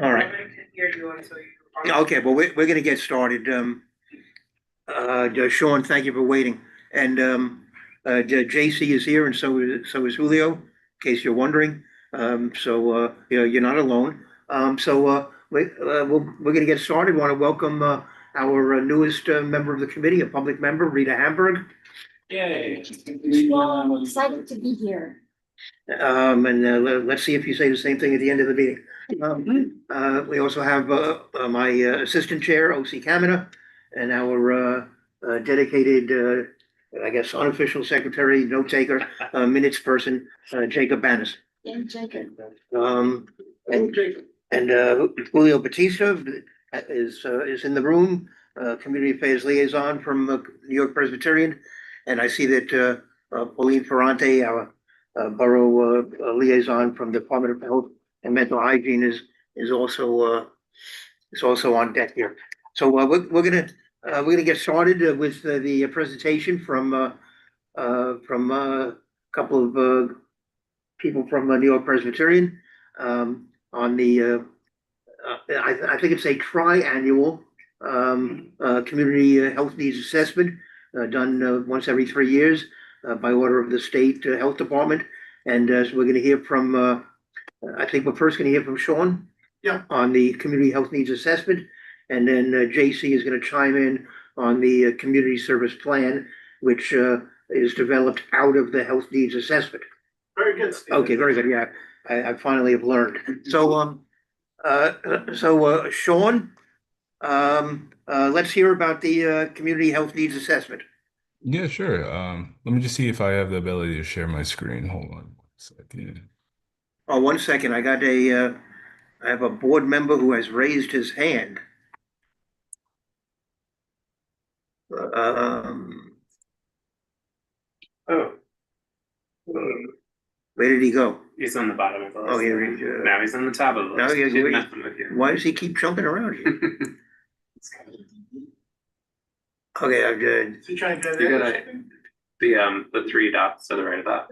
All right. I can hear you until you. Okay, well, we're going to get started. Sean, thank you for waiting. And JC is here, and so is Julio, in case you're wondering. You're not alone. We're going to get started. Want to welcome our newest member of the committee, a public member, Rita Hamburg. Yay. Well, excited to be here. Let's see if you say the same thing at the end of the meeting. We also have my assistant chair, O.C. Kamina, and our dedicated, I guess, unofficial secretary, note taker, minutes person, Jacob Banis. And Jacob. Um, and and Julio Batista is in the room, community affairs liaison from New York Presbyterian, and I see that Pauline Ferrante, our borough liaison from the Department of Health and Mental Hygiene, is also on deck here. So we're gonna get started with the presentation from a couple of people from New York Presbyterian on I think it's a triannual community health needs assessment done once every 3 years by order of the state health department. And so we're going to hear from, I think we're first going to hear from Sean. Yeah. On the community health needs assessment. And then JC is going to chime in on the community service plan, which is developed out of the health needs assessment. Very good. Stephen. Okay, very good. Yeah, I finally have learned. Sean, let's hear about the community health needs assessment. Yeah, sure. Let me just see if I have the ability to share my screen. Hold on 1 second. Oh, 1 second. I have a board member who has raised his hand. Oh, Where did he go? he's on the bottom of the list. Oh, here he Now he's on the top of the Now list. he's- Did nothing with you. Why does he keep jumping around here? Okay, I've Is he trying to get You in? gotta- the three dots to the right of that,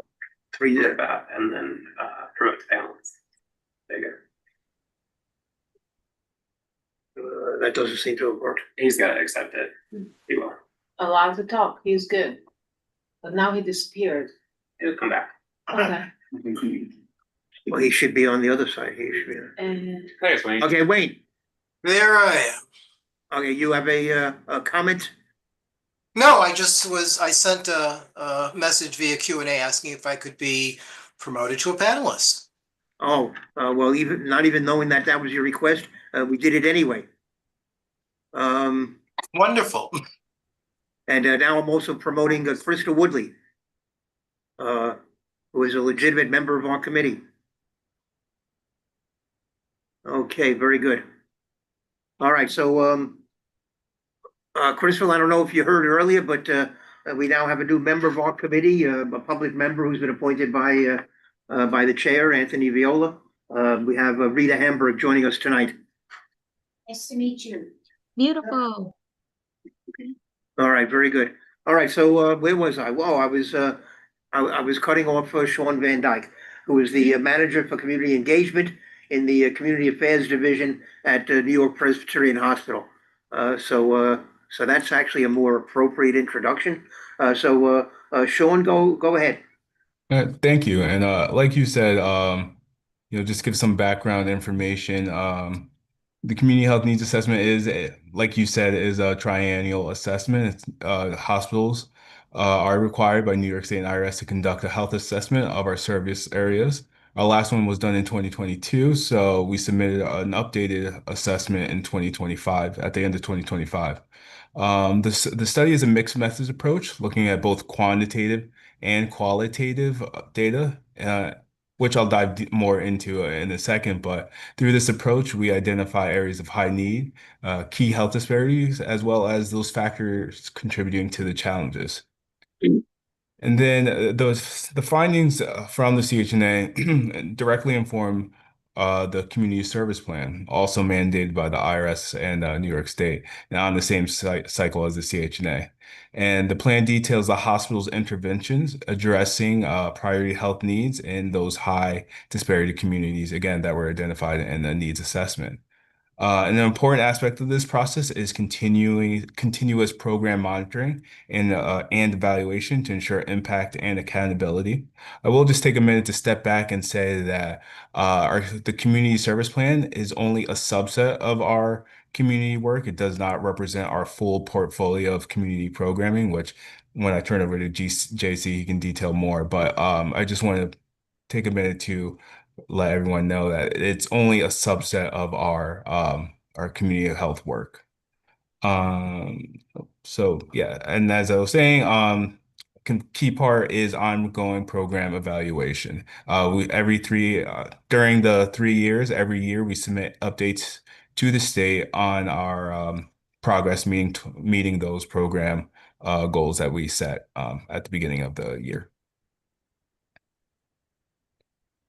three. like that, and then promote to balance. Bigger. That doesn't seem to have worked. He's gotta accept it. He will. Allowed to talk, he's good. But now he disappeared. He'll come back. Okay. Well, he should be on the other side. He should be. And Thanks, Wayne. Okay, Wayne. There I am. Okay, you have a comment? No, I sent a message via Q&A asking if I could be promoted to a panelist. Oh, well, even not even knowing that that was your request, we did it anyway. Wonderful. And now I'm also promoting Krista Woodley, who is a legitimate member of our committee. Okay, very good. All right, so Crystal, I don't know if you heard earlier, but we now have a new member of our committee, a public member who's been appointed by the chair, Anthony Viola. We have Rita Hamburg joining us tonight. Nice to meet you. Beautiful. All right, very good. All right, so where was I? Well, I was cutting off Sean Van Dyke, who is the manager for community engagement in the Community Affairs Division at New York Presbyterian Hospital. So that's actually a more appropriate introduction. Sean, go ahead. Thank you. And like you said, just give some background information. The community health needs assessment is, like you said, is a triennial assessment. Hospitals are required by New York State and IRS to conduct a health assessment of our service areas. Our last one was done in 2022, so we submitted an updated assessment in 2025, at the end of 2025. The study is a mixed methods approach, looking at both quantitative and qualitative data, which I'll dive more into in a second. But through this approach, we identify areas of high need, key health disparities, as well as those factors contributing to the challenges. And then the findings from the CHNA directly inform the community service plan, also mandated by the IRS and New York State, and on the same cycle as the CHNA. And the plan details the hospital's interventions addressing priority health needs in those high disparity communities, again, that were identified in the needs assessment. And an important aspect of this process is continuous program monitoring and evaluation to ensure impact and accountability. I will just take a minute to step back and say that the community service plan is only a subset of our community work. It does not represent our full portfolio of community programming, which when I turn over to JC, he can detail more. But I just want to take a minute to let everyone know that it's only a subset of our community health work. Um, so yeah, and as I was saying, key part is ongoing program evaluation. We every three during the 3 years, every year we submit updates to the state on our progress meeting those program goals that we set at the beginning of the year.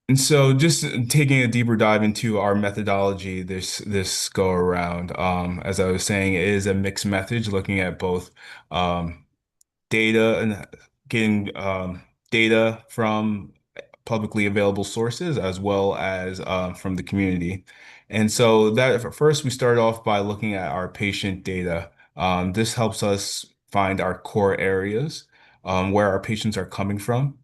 And so just taking a deeper dive into our methodology this go around, as I was saying, it is a mixed method looking at both data and getting data from publicly available sources as well as from the community. And so that first we start off by looking at our patient data. This helps us find our core areas, where our patients are coming from.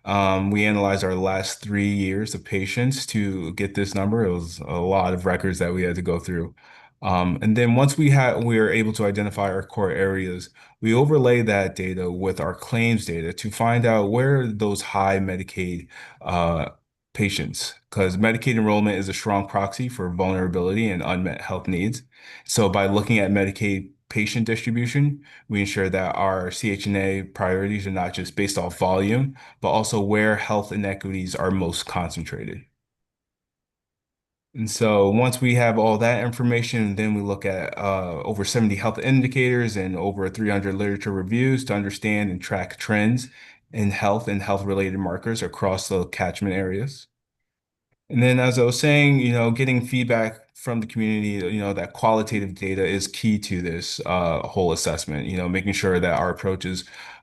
We analyzed our last 3 years of patients to get this number. It was a lot of records that we had to go through. And then once we were able to identify our core areas, we overlay that data with our claims data to find out where those high Medicaid patients, because Medicaid enrollment is a strong proxy for vulnerability and unmet health needs. So by looking at Medicaid patient distribution, we ensure that our CHNA priorities are not just based off volume, but also where health inequities are most concentrated. And so once we have all that information, then we look at over 70 health indicators and over 300 literature reviews to understand and track trends in health and health-related markers across the catchment areas. And then, as I was saying, getting feedback from the community, that qualitative data is key to this whole assessment, making sure that our approach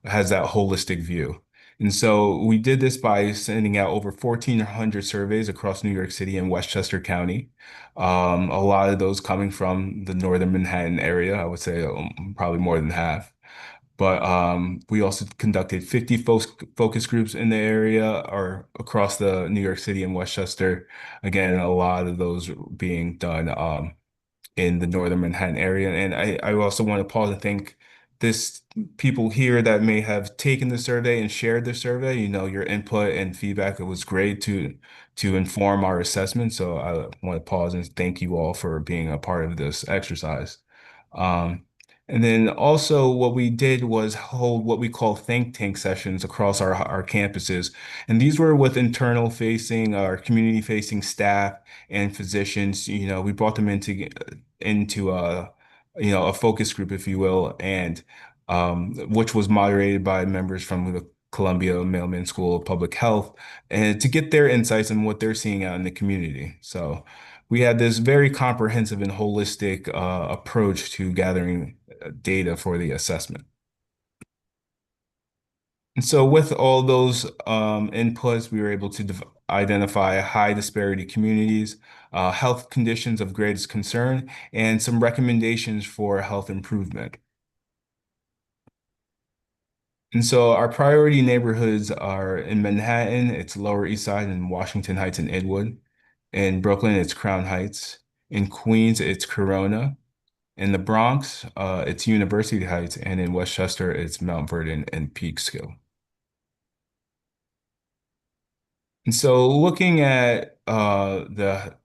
has that holistic view. And so we did this by sending out over 1,400 surveys across New York City and Westchester County. A lot of those coming from the northern Manhattan area, I would say probably more than half. But we also conducted 50 focus groups in the area or across the New York City and Westchester. Again, a lot of those being done in the northern Manhattan area. And I also want to pause and thank people here that may have taken the survey and shared the survey. Your input and feedback, it was great to inform our assessment. So I want to pause and thank you all for being a part of this exercise. And then also what we did was hold what we call think tank sessions across our campuses. And these were with internal facing, our community facing staff and physicians. We brought them into a focus group, if you will, and which was moderated by members from the Columbia Mailman School of Public Health, and to get their insights on what they're seeing out in the community. So we had this very comprehensive and holistic approach to gathering data for the assessment. And so with all those inputs, we were able to identify high disparity communities, health conditions of greatest concern, and some recommendations for health improvement. And so our priority neighborhoods are in Manhattan, it's Lower East Side, and Washington Heights and Inwood. In Brooklyn, it's Crown Heights. In Queens, it's Corona. In the Bronx, it's University Heights, and in Westchester, it's Mount Vernon and Peekskill. And so looking at the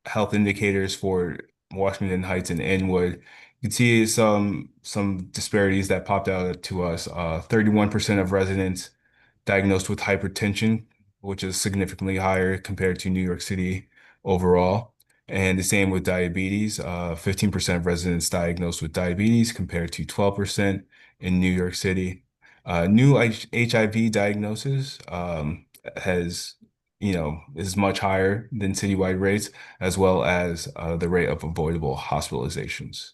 health indicators for Washington Heights and Inwood, you can see some disparities that popped out to us. 31% of residents diagnosed with hypertension, which is significantly higher compared to New York City overall. And the same with diabetes. 15% of residents diagnosed with diabetes compared to 12% in New York City. New HIV diagnosis has is much higher than citywide rates, as well as the rate of avoidable hospitalizations.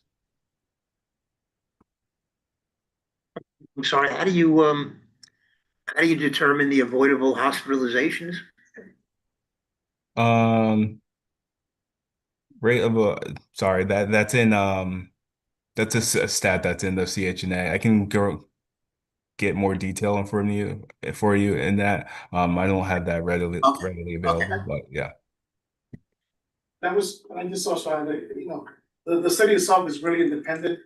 I'm sorry, how do you determine the avoidable hospitalizations? Um, rate of sorry, that's a stat that's in the CHNA. I can go get more detail for you in that. I don't have that Okay. readily Okay. available, but yeah. That was, I just also had, the study itself is really independent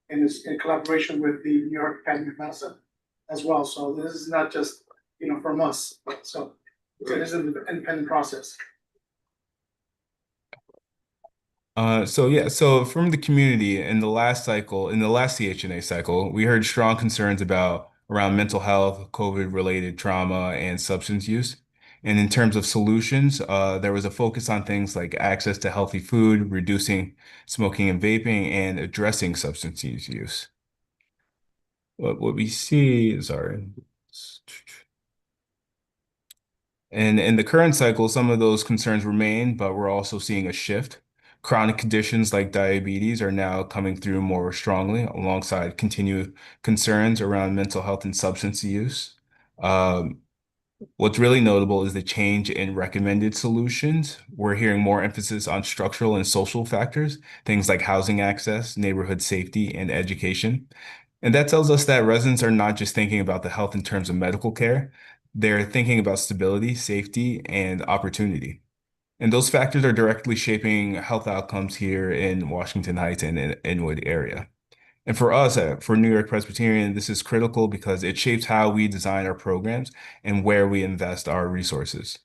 and is in collaboration with the New York Academy of Medicine as well. So this is not just, from us, so it is an independent process. So from the community in the last CHNA cycle, we heard strong concerns around mental health, COVID-related trauma, and substance use. And in terms of solutions, there was a focus on things like access to healthy food, reducing smoking and vaping, and addressing substance use. What we see, sorry. And in the current cycle, some of those concerns remain, but we're also seeing a shift. Chronic conditions like diabetes are now coming through more strongly alongside continued concerns around mental health and substance use. Um, what's really notable is the change in recommended solutions. We're hearing more emphasis on structural and social factors, things like housing access, neighborhood safety, and education. And that tells us that residents are not just thinking about the health in terms of medical care, they're thinking about stability, safety, and opportunity. And those factors are directly shaping health outcomes here in Washington Heights and in Inwood area. And for us, for New York Presbyterian, this is critical because it shapes how we design our programs and where we invest our resources.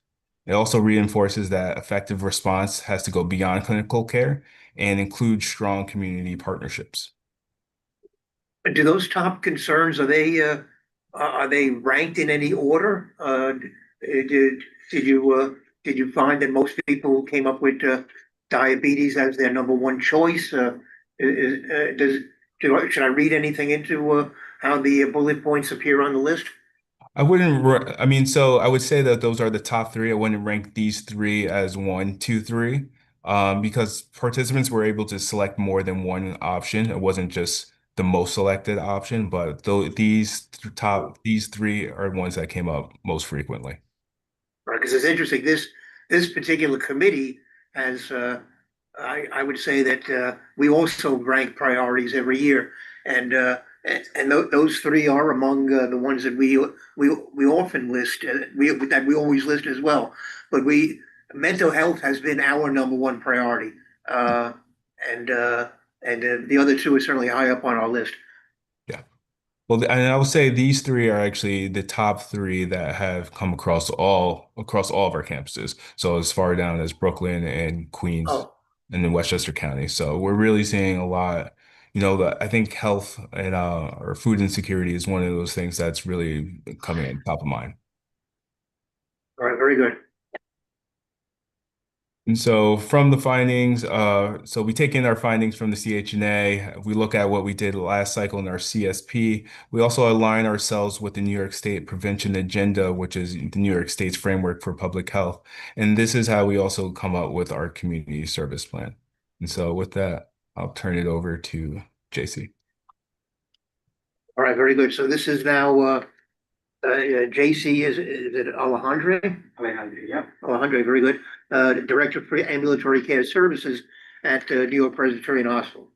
It also reinforces that effective response has to go beyond clinical care and include strong community partnerships. Do those top concerns, are they ranked in any order? Did you find that most people came up with diabetes as their number one choice? Should I read anything into how the bullet points appear on the list? So I would say that those are the top three. I wouldn't rank these three as one, two, three, because participants were able to select more than one option. It wasn't just the most selected option, but though these three are ones that came up most frequently. Right, because it's interesting. This particular committee has, I would say that we also rank priorities every year, and those three are among the ones that we often list. We always list as well. But mental health has been our number one priority, and the other two are certainly high up on our list. Well, and I would say these three are actually the top three that have come across all of our campuses. So as far down as Brooklyn and Queens Oh, and then Westchester County. So we're really seeing a lot, I think health and or food insecurity is one of those things that's really coming in top of mind. all right, very good. And so from the findings, so we take in our findings from the CHNA, we look at what we did last cycle in our CSP. We also align ourselves with the New York State Prevention Agenda, which is the New York State's framework for public health. And this is how we also come up with our community service plan. And so with that, I'll turn it over to JC. All right, very good. So this is now JC, is it Alejandro? Yep. Alejandro, very good. Director for Ambulatory Care Services at New York Presbyterian Hospital.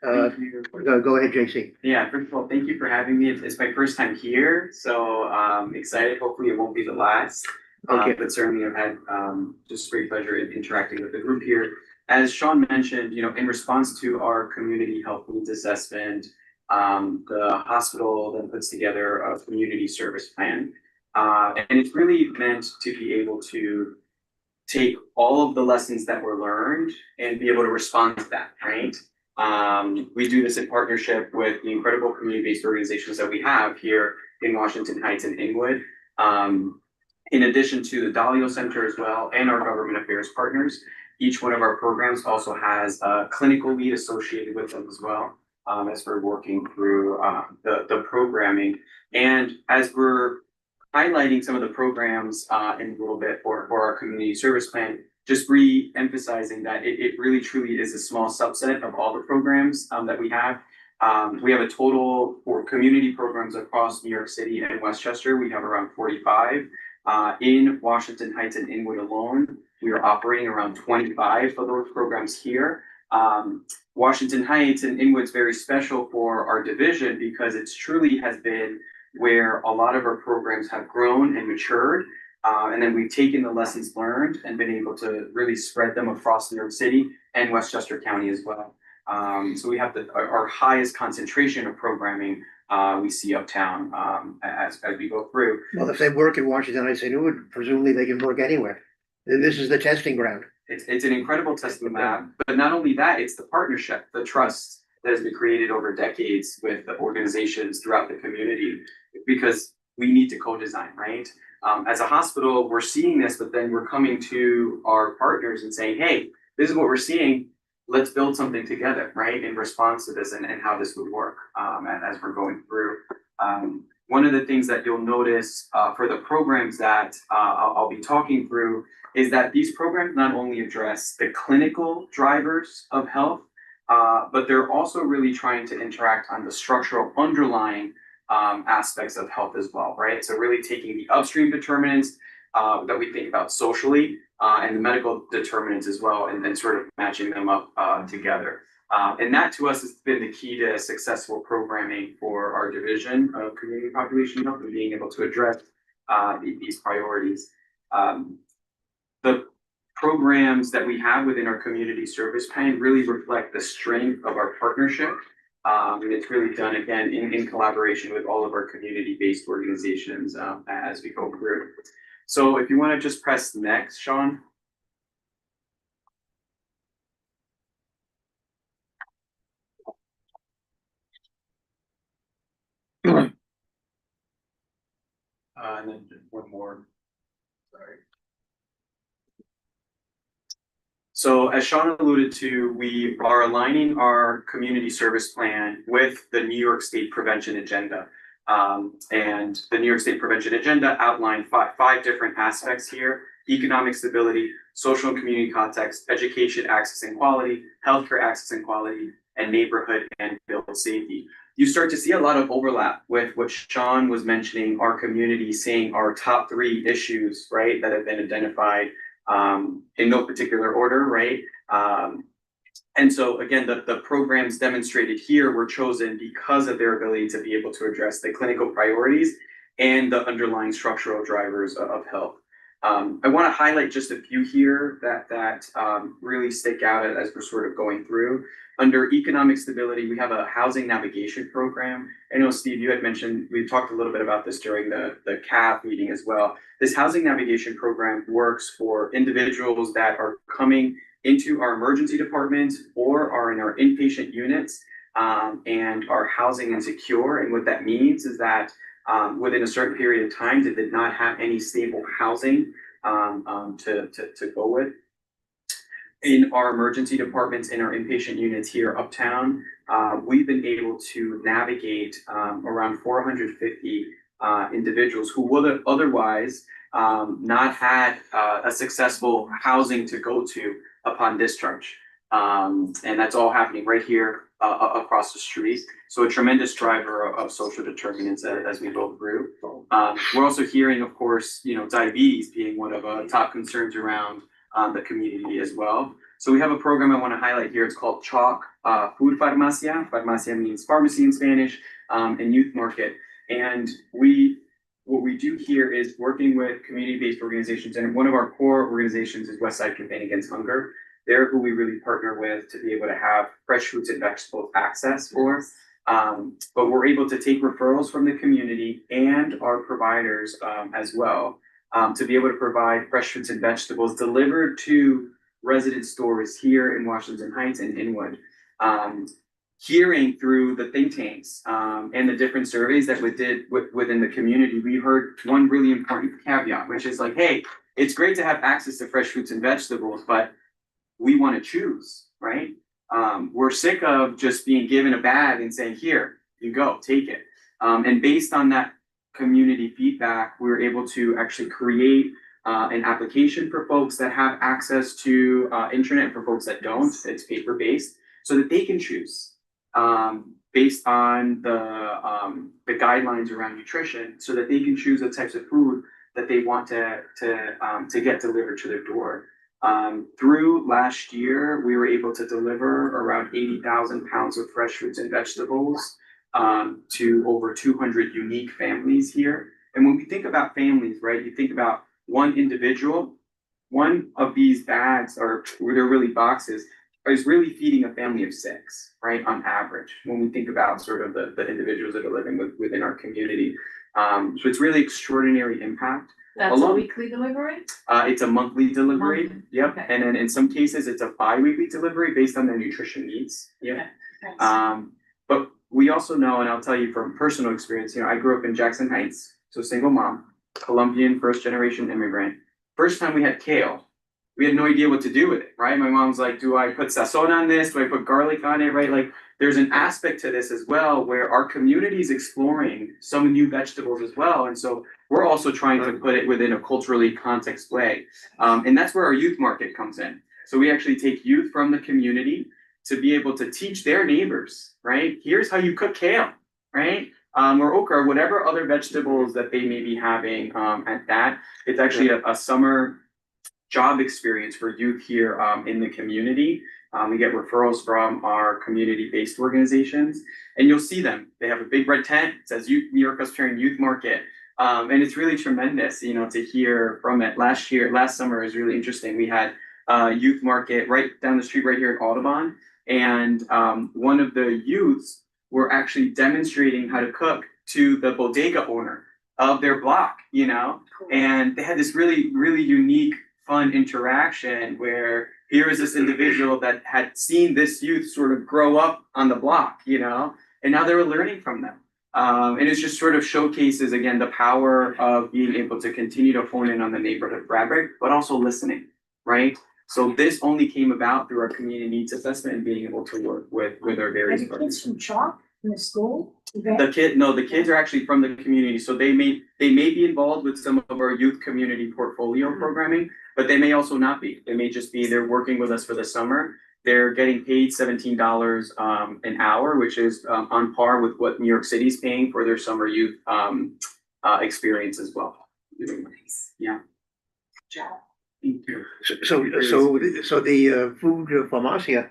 Thank you. Go ahead, JC. Yeah, first of all, thank you for having me. It's my first time here, so excited. Hopefully it won't be the last. Okay. But certainly I've had just great pleasure in interacting with the group here. As Sean mentioned, in response to our community health needs assessment, the hospital then puts together a community service plan. And it's really meant to be able to take all of the lessons that were learned and be able to respond to that, right? We do this in partnership with the incredible community-based organizations that we have here in Washington Heights and Inwood. In addition to the Dalio Center as well and our government affairs partners, each one of our programs also has a clinical lead associated with them as well, as we're working through the programming. And as we're highlighting some of the programs in a little bit for our community service plan, just re-emphasizing that it really truly is a small subset of all the programs that we have. We have a total for community programs across New York City and Westchester. We have around 45. In Washington Heights and Inwood alone, we are operating around 25 of those programs here. Washington Heights and Inwood's very special for our division because it's truly has been where a lot of our programs have grown and matured. And then we've taken the lessons learned and been able to really spread them across New York City and Westchester County as well. So we have our highest concentration of programming we see uptown as we go through. Well, if they work in Washington Heights and Inwood, presumably they can work anywhere. This is the testing ground. It's an incredible testing lab, but not only that, it's the partnership, the trust that has been created over decades with the organizations throughout the community, because we need to co-design, right? As a hospital, we're seeing this, but then we're coming to our partners and saying, hey, this is what we're seeing. Let's build something together, right? In response to this and how this would work as we're going through. One of the things that you'll notice for the programs that I'll be talking through is that these programs not only address the clinical drivers of health, but they're also really trying to interact on the structural underlying aspects of health as well, right? So really taking the upstream determinants that we think about socially and the medical determinants as well, and then sort of matching them up together. And that to us has been the key to successful programming for our division of community population health and being able to address these priorities. The programs that we have within our community service plan really reflect the strength of our partnership. And it's really done again in collaboration with all of our community-based organizations as we go through. So if you want to just press next, Sean. And then one more, sorry. So as Sean alluded to, we are aligning our community service plan with the New York State Prevention Agenda. And the New York State Prevention Agenda outlined five different aspects here: economic stability, social and community context, education, access and quality, healthcare access and quality, and neighborhood and build safety. You start to see a lot of overlap with what Sean was mentioning, our community seeing our top 3 issues, right, that have been identified in no particular order, right? And so again, the programs demonstrated here were chosen because of their ability to be able to address the clinical priorities and the underlying structural drivers of health. I want to highlight just a few here that really stick out as we're sort of going through. Under economic stability, we have a housing navigation program. I know, Steve, you had mentioned, we talked a little bit about this during the CAF meeting as well. This housing navigation program works for individuals that are coming into our emergency department or are in our inpatient units and are housing insecure. And what that means is that within a certain period of time, they did not have any stable housing to go with. In our emergency departments, in our inpatient units here uptown, we've been able to navigate around 450 individuals who would have otherwise not had a successful housing to go to upon discharge. And that's all happening right here across the street. So a tremendous driver of social determinants as we go through. We're also hearing, of course, diabetes being one of top concerns around the community as well. So we have a program I want to highlight here. It's called CHALK Food Farmacia. Farmacia means pharmacy in Spanish, and youth market. And what we do here is working with community-based organizations, and one of our core organizations is Westside Campaign Against Hunger. They're who we really partner with to be able to have fresh fruits and vegetables access for. But we're able to take referrals from the community and our providers as well to be able to provide fresh fruits and vegetables delivered to resident stores here in Washington Heights and Inwood. Hearing through the think tanks and the different surveys that we did within the community, we heard one really important caveat, which is like, hey, it's great to have access to fresh fruits and vegetables, but we want to choose, right? We're sick of just being given a bag and saying, here, you go, take it. And based on that community feedback, we were able to actually create an application for folks that have access to internet, for folks that don't. It's paper-based, so that they can choose based on the guidelines around nutrition, so that they can choose the types of food that they want to get delivered to their door. Through last year, we were able to deliver around 80,000 pounds of fresh fruits and vegetables to over 200 unique families here. And when we think about families, right, you think about one individual, one of these bags, or they're really boxes, is really feeding a family of 6, right, on average, when we think about sort of the individuals that are living within our community. So it's really extraordinary impact. That's a Along- weekly delivery? It's a monthly delivery, Monthly, yep, okay. and then in some cases, it's a bi-weekly delivery based on their nutrition needs, yep. Okay. But we also know, and I'll tell you from personal experience, I grew up in Jackson Heights, so single mom, Colombian first generation immigrant. First time we had kale, we had no idea what to do with it, right? My mom's like, do I put sazon on this? Do I put garlic on it, right? Like, there's an aspect to this as well, where our community is exploring some new vegetables as well. And so we're also trying to put it within a culturally context way. And that's where our youth market comes in. So we actually take youth from the community to be able to teach their neighbors, right? Here's how you cook kale, right? Or okra, whatever other vegetables that they may be having at that. It's actually a summer job experience for youth here in the community. We get referrals from our community-based organizations, and you'll see them. They have a big red tent, it says New York Presbyterian Youth Market. And it's really tremendous, to hear from it. Last summer is really interesting. We had a youth market right down the street, right here in Audubon. And one of the youths were actually demonstrating how to cook to the bodega owner of their block, and they had this really, really unique, fun interaction where here is this individual that had seen this youth sort of grow up on the block, and now they were learning from them. And it just sort of showcases, again, the power of being able to continue to hone in on the neighborhood fabric, but also listening, right? So this only came about through our community needs assessment and being able to work with our Are various the kids partners. from Chalk in the school? The kids are actually from the community, so they may be involved with some of our youth community portfolio programming, but they may also not be. They may just be, they're working with us for the summer. They're getting paid $17 an hour, which is on par with what New York City's paying for their summer youth experience as well. Yeah. Thank you. So the food pharmacia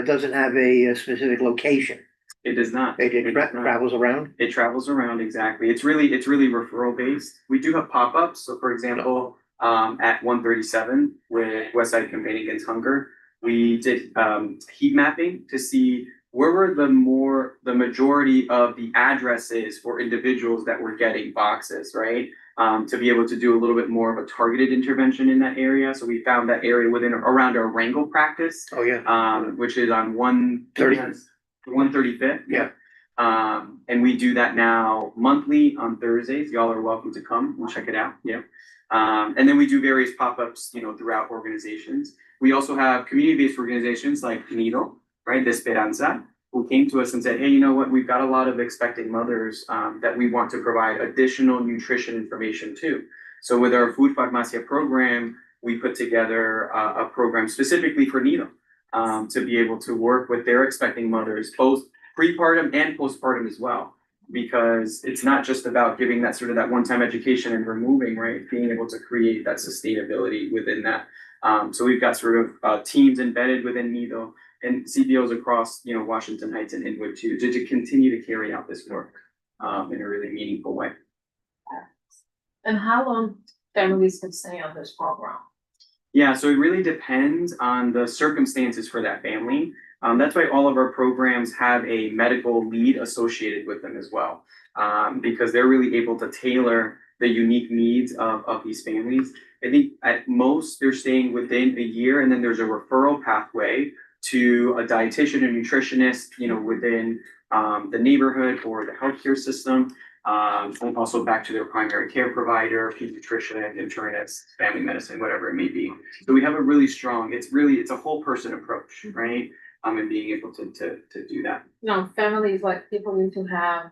doesn't have a specific location. It does not. It It does not. travels around. It travels around, exactly. It's really referral based. We do have pop-ups. So for example, at 137 with Westside Campaign Against Hunger, we did heat mapping to see where were the majority of the addresses for individuals that were getting boxes, right? To be able to do a little bit more of a targeted intervention in that area. So we found that area around our Wrangell practice, Oh, yeah. which is on 135th. Yeah. And we do that now monthly on Thursdays. Y'all are welcome to come and check it out. Yeah. And then we do various pop-ups, throughout organizations. We also have community-based organizations like Nido, right? The Esperanza, who came to us and said, hey, you know what? We've got a lot of expecting mothers that we want to provide additional nutrition information to. So with our Food Farmacia program, we put together a program specifically for Nido to be able to work with their expecting mothers, both prepartum and postpartum as well. Because it's not just about giving that sort of that one-time education and removing, right? Being able to create that sustainability within that. So we've got sort of teams embedded within Nido and CBOs across, Washington Heights and Inwood too, to continue to carry out this work in a really meaningful way. And how long families can stay on this program? Yeah, so it really depends on the circumstances for that family. That's why all of our programs have a medical lead associated with them as well, because they're really able to tailor the unique needs of these families. I think at most they're staying within a year, and then there's a referral pathway to a dietitian and nutritionist, within the neighborhood or the healthcare system, and also back to their primary care provider, pediatrician, internist, family medicine, whatever it may be. So we have a really strong, it's a whole person approach, right? And being able to do that. Families, like people need to have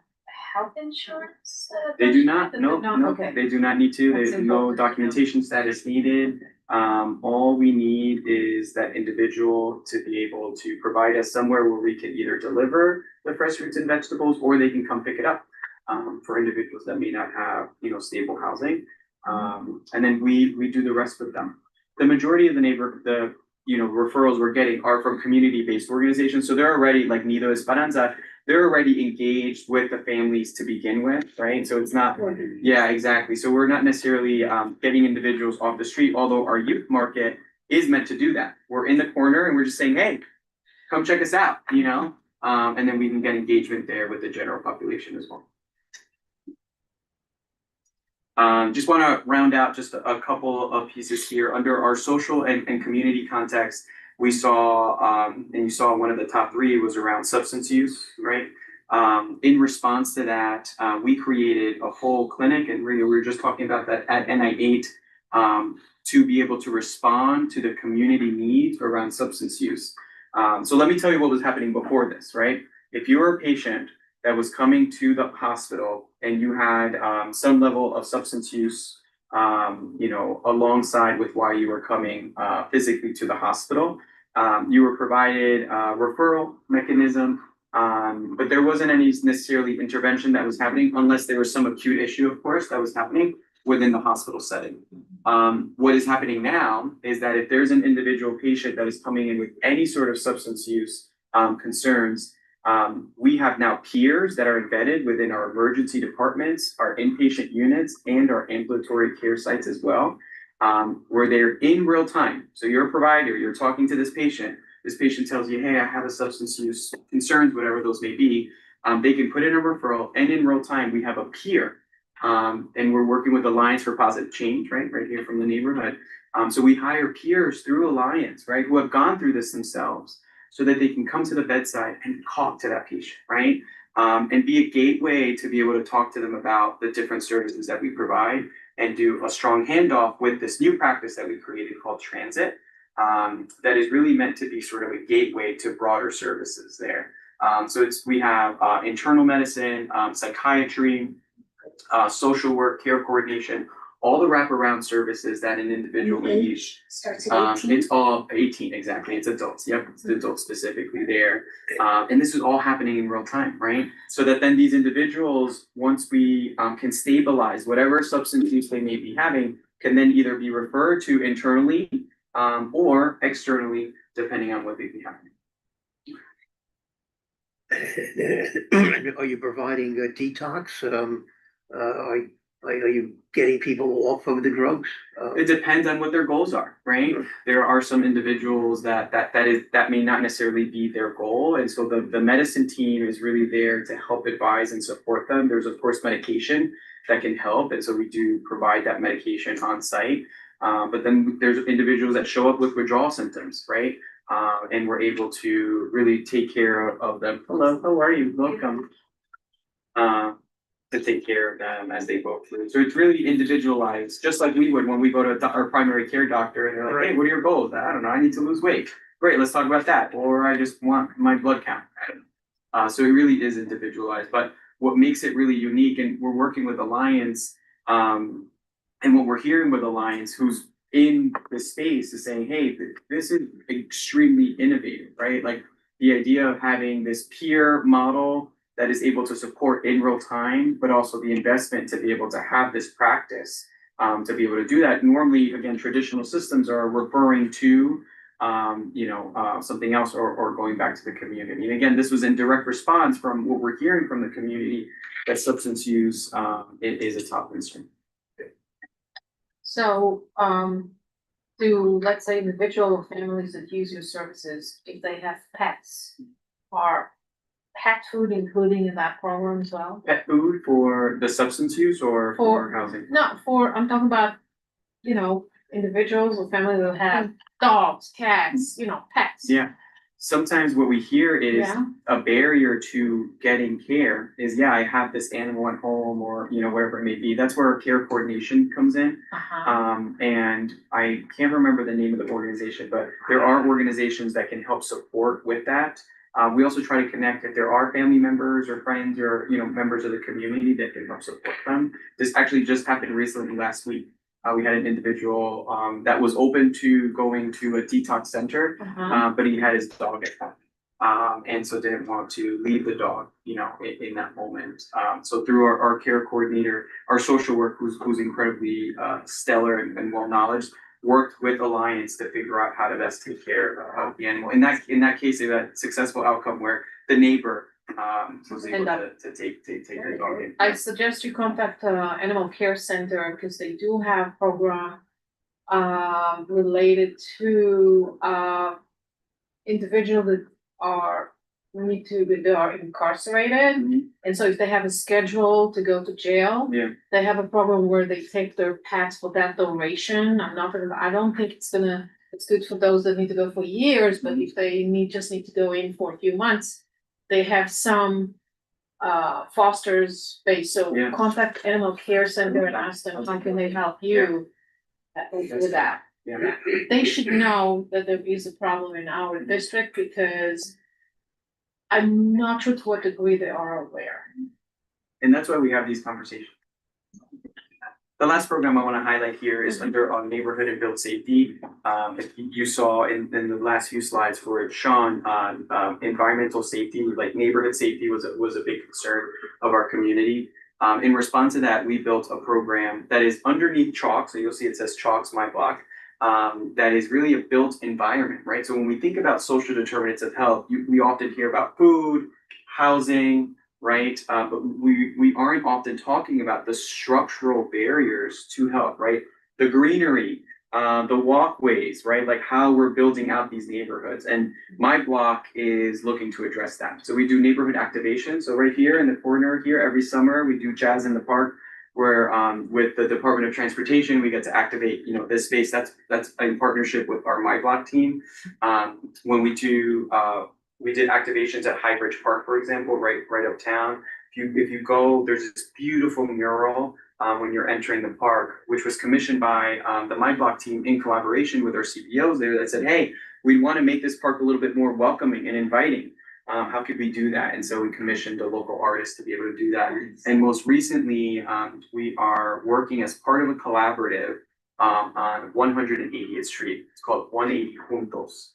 health insurance? They do not, attachment? no, no, Okay. they do not need to, That's there's no important to know. documentation status needed. All we need is that individual to be able to provide us somewhere where we can either deliver the fresh fruits and vegetables, or they can come pick it up. For individuals that may not have, stable housing. And then we do the rest with them. The majority of the referrals we're getting are from community-based organizations, so they're already, like Nido Esperanza, they're already engaged with the families to begin with, right? So it's not, yeah, exactly. So we're not necessarily getting individuals off the street, although our youth market is meant to do that. We're in the corner and we're just saying, hey, come check us out, and then we can get engagement there with the general population as well. Just want to round out just a couple of pieces here. Under our social and community context, we saw, and you saw one of the top three was around substance use, right? In response to that, we created a whole clinic, and we were just talking about that at NI8, to be able to respond to the community needs around substance use. So let me tell you what was happening before this, right? If you were a patient that was coming to the hospital and you had some level of substance use, alongside with why you were coming physically to the hospital, you were provided a referral mechanism, but there wasn't any necessarily intervention that was happening unless there was some acute issue, of course, that was happening within the hospital setting. What is happening now is that if there's an individual patient that is coming in with any sort of substance use concerns, we have now peers that are embedded within our emergency departments, our inpatient units, and our ambulatory care sites as well, where they're in real time. So you're a provider, you're talking to this patient tells you, hey, I have a substance use concerns, whatever those may be. They can put in a referral, and in real time, we have a peer. And we're working with Alliance for Positive Change, right here from the neighborhood. So we hire peers through Alliance, right, who have gone through this themselves, so that they can come to the bedside and talk to that patient, right? And be a gateway to be able to talk to them about the different services that we provide, and do a strong handoff with this new practice that we created called Transit, that is really meant to be sort of a gateway to broader services there. So we have internal medicine, psychiatry, social work, care coordination, all the wraparound services that an individual needs. Starts at 18. It's all 18, exactly. It's adults. Yep, it's the adults specifically there. And this is all happening in real time, right? So that then these individuals, once we can stabilize whatever substance use they may be having, can then either be referred to internally or externally, depending on what they be having. Are you providing a detox? Are you getting people off of the drugs? It depends on what their goals are, right? There are some individuals that may not necessarily be their goal. And so the medicine team is really there to help advise and support them. There's of course medication that can help. And so we do provide that medication on site. But then there's individuals that show up with withdrawal symptoms, right? And we're able to really take care of them. Hello, how are you? Welcome. To take care of them as they go through. So it's really individualized, just like we would when we go to our primary care doctor and they're like, hey, what are your goals? I don't know, I need to lose weight. Great, let's talk about that. Or I just want my blood count. So it really is individualized. But what makes it really unique, and we're working with Alliance, and what we're hearing with Alliance, who's in the space, is saying, hey, this is extremely innovative, right? Like the idea of having this peer model that is able to support in real time, but also the investment to be able to have this practice, to be able to do that. Normally, again, traditional systems are referring to, something else or going back to the community. And again, this was in direct response from what we're hearing from the community, that substance use is a top concern. So, do, let's say, individual families that use your services, if they have pets, are pet food including in that program as well? Pet food for the substance use or for housing? No, I'm talking about, individuals or families that have dogs, cats, pets. Yeah. Sometimes what we hear is Yeah. a barrier to getting care is, I have this animal at home, or, wherever it may be. That's where care coordination comes in. And I can't remember the name of the organization, but there are organizations that can help support with that. We also try to connect if there are family members or friends or, members of the community that can help support them. This actually just happened recently last week. We had an individual, that was open to going to a detox center, but he had his dog at home. And so didn't want to leave the dog, in that moment. So through our care coordinator, our social work, who's incredibly stellar and well knowledge, worked with Alliance to figure out how to best take care of the animal. In that case, they had a successful outcome where the neighbor was able to take the dog in. I suggest you contact Animal Care Center because they do have program related to individuals that are incarcerated. And so if they have a schedule to go to jail, they have a program where they take their pets for that duration. I don't think it's good for those that need to go for years, but if they just need to go in for a few months, they have some fosters space. So contact Animal Care Center and ask them how can they help you with that. Yeah. They should know that there is a problem in our district because I'm not sure to what degree they are aware. And that's why we have these conversations. The last program I want to highlight here is under our neighborhood and build safety. If you saw in the last few slides for Sean, environmental safety, like neighborhood safety was a big concern of our community. In response to that, we built a program that is underneath Chalk. So you'll see it says Chalk's My Block. That is really a built environment, right? So when we think about social determinants of health, we often hear about food, housing, right? But we aren't often talking about the structural barriers to health, right? The greenery, the walkways, right? Like how we're building out these neighborhoods. And My Block is looking to address that. So we do neighborhood activation. So right here in the corner here, every summer, we do Jazz in the Park, where with the Department of Transportation, we get to activate, this space. That's in partnership with our My Block team. When we did activations at High Bridge Park, for example, right uptown. If you go, there's this beautiful mural when you're entering the park, which was commissioned by the My Block team in collaboration with our CBOs there that said, hey, we want to make this park a little bit more welcoming and inviting. How could we do that? And so we commissioned a local artist to be able to do that. And most recently, we are working as part of a collaborative on 180th Street. It's called 180 Juntos.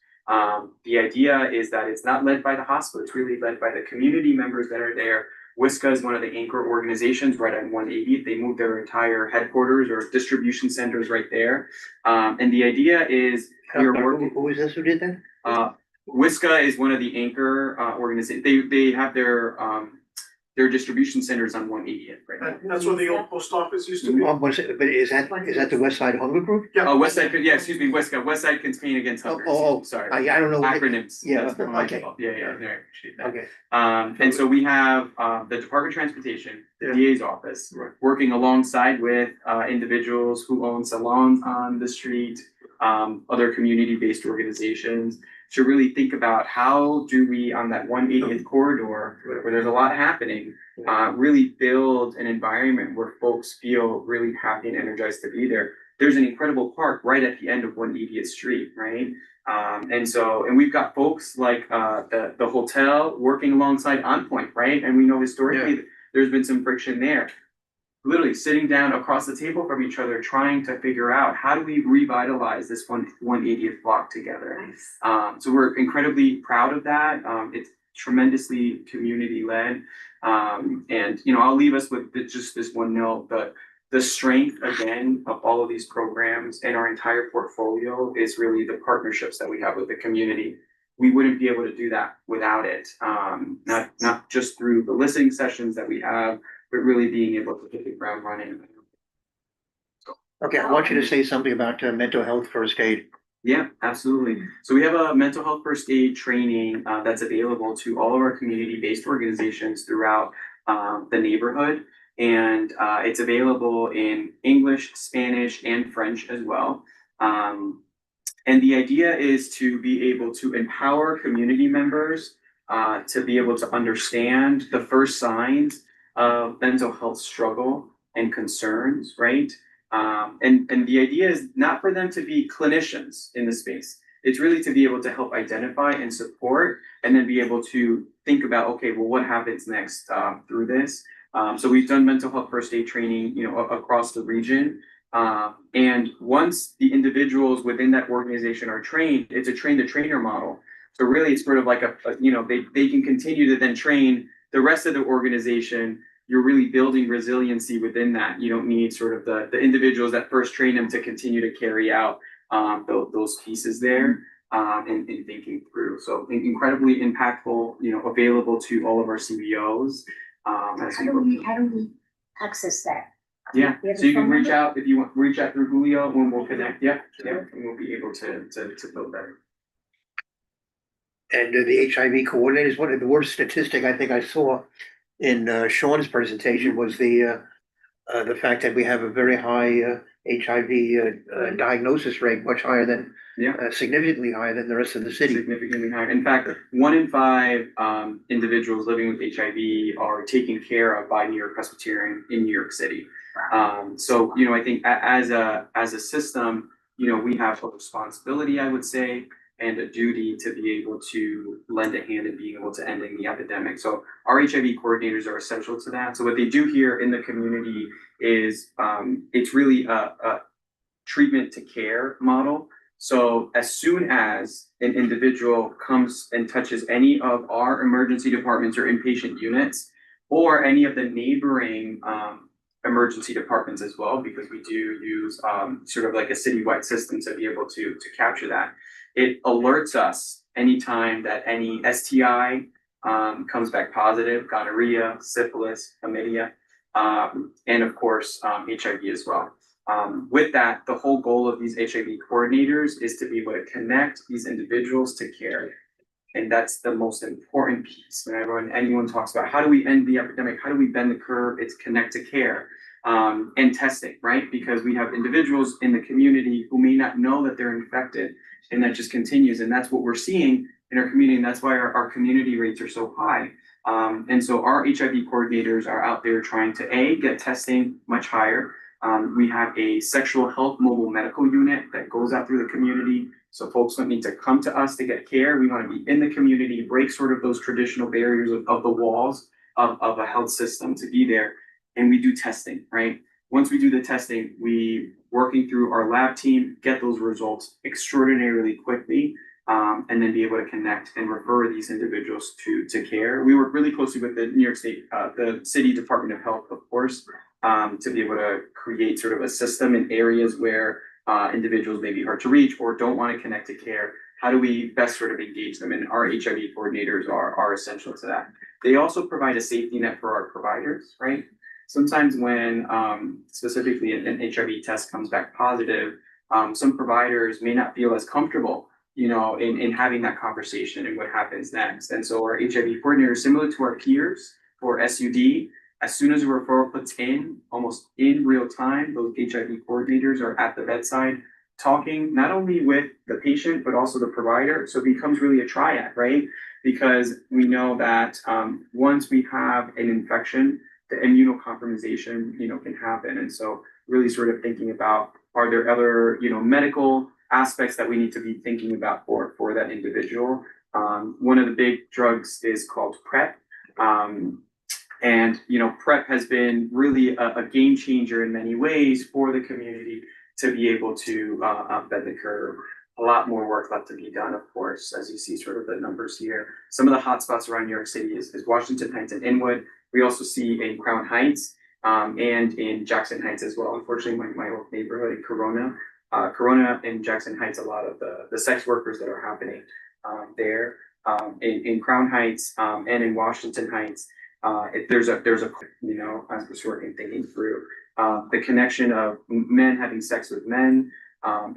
The idea is that it's not led by the hospital, it's really led by the community members that are there. WISCA is one of the anchor organizations right on 180th. They moved their entire headquarters or distribution centers right there. And the idea is we are working. Who is this who did that? WISCA is one of the anchor organizations. They have their distribution centers on 180th right now. That's where the old post office used to be. But is that the West Side Hunger Group? WISCA, West Side Campaign Against Hunger. Sorry. I don't know. Acronyms. Yeah, That's my okay. fault. Yeah, I appreciate that. Okay. And so we have the Department of Transportation, the DA's office, working alongside with individuals who own salons on the street, other community-based organizations, to really think about how do we, on that 180th corridor, where there's a lot happening, really build an environment where folks feel really happy and energized to be there. There's an incredible park right at the end of 180th Street, right? And we've got folks like the hotel working alongside On Point, right? And we know historically there's been some friction there. Literally sitting down across the table from each other, trying to figure out how do we revitalize this 180th block together. So we're incredibly proud of that. It's tremendously community led. And I'll leave us with just this one note, but the strength again of all of these programs and our entire portfolio is really the partnerships that we have with the community. We wouldn't be able to do that without it. Not just through the listening sessions that we have, but really being able to hit the ground running. Okay, I want you to say something about mental health first aid. Yeah, absolutely. So we have a mental health first aid training that's available to all of our community-based organizations throughout the neighborhood. And it's available in English, Spanish, and French as well. And the idea is to be able to empower community members to be able to understand the first signs of mental health struggle and concerns, right? And the idea is not for them to be clinicians in the space. it's really to be able to help identify and support, and then be able to think about, okay, well, what happens next through this. So we've done mental health first aid training, across the region. And once the individuals within that organization are trained, it's a train the trainer model. So really, it's sort of like they can continue to then train the rest of the organization. You're really building resiliency within that. You don't need sort of the individuals that first train them to continue to carry out those pieces there and thinking through. So incredibly impactful, available to all of our CBOs. How do we access that? Yeah, We have so a you can phone reach number? out if you want, reach out through Julio when we'll connect. Yeah, and we'll be able to build that. And the HIV coordinators, one of the worst statistic I think I saw in Sean's presentation was the fact that we have a very high HIV diagnosis rate, much higher than, significantly higher than the rest of the city. Significantly higher. In fact, 1 in 5 individuals living with HIV are taken care of by New York Presbyterian in New York City. So, I think as a system, we have a responsibility, I would say, and a duty to be able to lend a hand in being able to ending the epidemic. So our HIV coordinators are essential to that. So what they do here in the community is it's really a treatment to care model. So as soon as an individual comes and touches any of our emergency departments or inpatient units, or any of the neighboring emergency departments as well, because we do use sort of like a citywide system to be able to capture that. It alerts us anytime that any STI comes back positive, gonorrhea, syphilis, chlamydia, and of course, HIV as well. With that, the whole goal of these HIV coordinators is to be able to connect these individuals to care. And that's the most important piece. Whenever anyone talks about how do we end the epidemic, how do we bend the curve, it's connect to care. And testing, right? Because we have individuals in the community who may not know that they're infected, and that just continues. And that's what we're seeing in our community. And that's why our community rates are so high. And so our HIV coordinators are out there trying to get testing much higher. We have a sexual health mobile medical unit that goes out through the community. So folks don't need to come to us to get care. We want to be in the community, break sort of those traditional barriers of the walls of a health system to be there. And we do testing, right? Once we do the testing, we working through our lab team, get those results extraordinarily quickly, and then be able to connect and refer these individuals to care. We work really closely with the New York State, the City Department of Health, of course, to be able to create sort of a system in areas where individuals may be hard to reach or don't want to connect to care. How do we best sort of engage them? And our HIV coordinators are essential to that. They also provide a safety net for our providers, right? Sometimes when specifically an HIV test comes back positive, some providers may not feel as comfortable, in having that conversation and what happens next. And so our HIV coordinators, similar to our peers for SUD, as soon as a referral puts in, almost in real time, those HIV coordinators are at the bedside talking not only with the patient, but also the provider. So it becomes really a triad, right? Because we know that once we have an infection, the immunocompromisation, can happen. And so really sort of thinking about, are there other, medical aspects that we need to be thinking about for that individual? One of the big drugs is called PrEP. And, PrEP has been really a game changer in many ways for the community to be able to bend the curve. A lot more work left to be done, of course, as you see sort of the numbers here. Some of the hotspots around New York City is Washington Heights and Inwood. We also see in Crown Heights and in Jackson Heights as well. Unfortunately, my old neighborhood in Corona and Jackson Heights, a lot of the sex workers that are happening there. In Crown Heights and in Washington Heights, there's a as we're sort of thinking through the connection of men having sex with men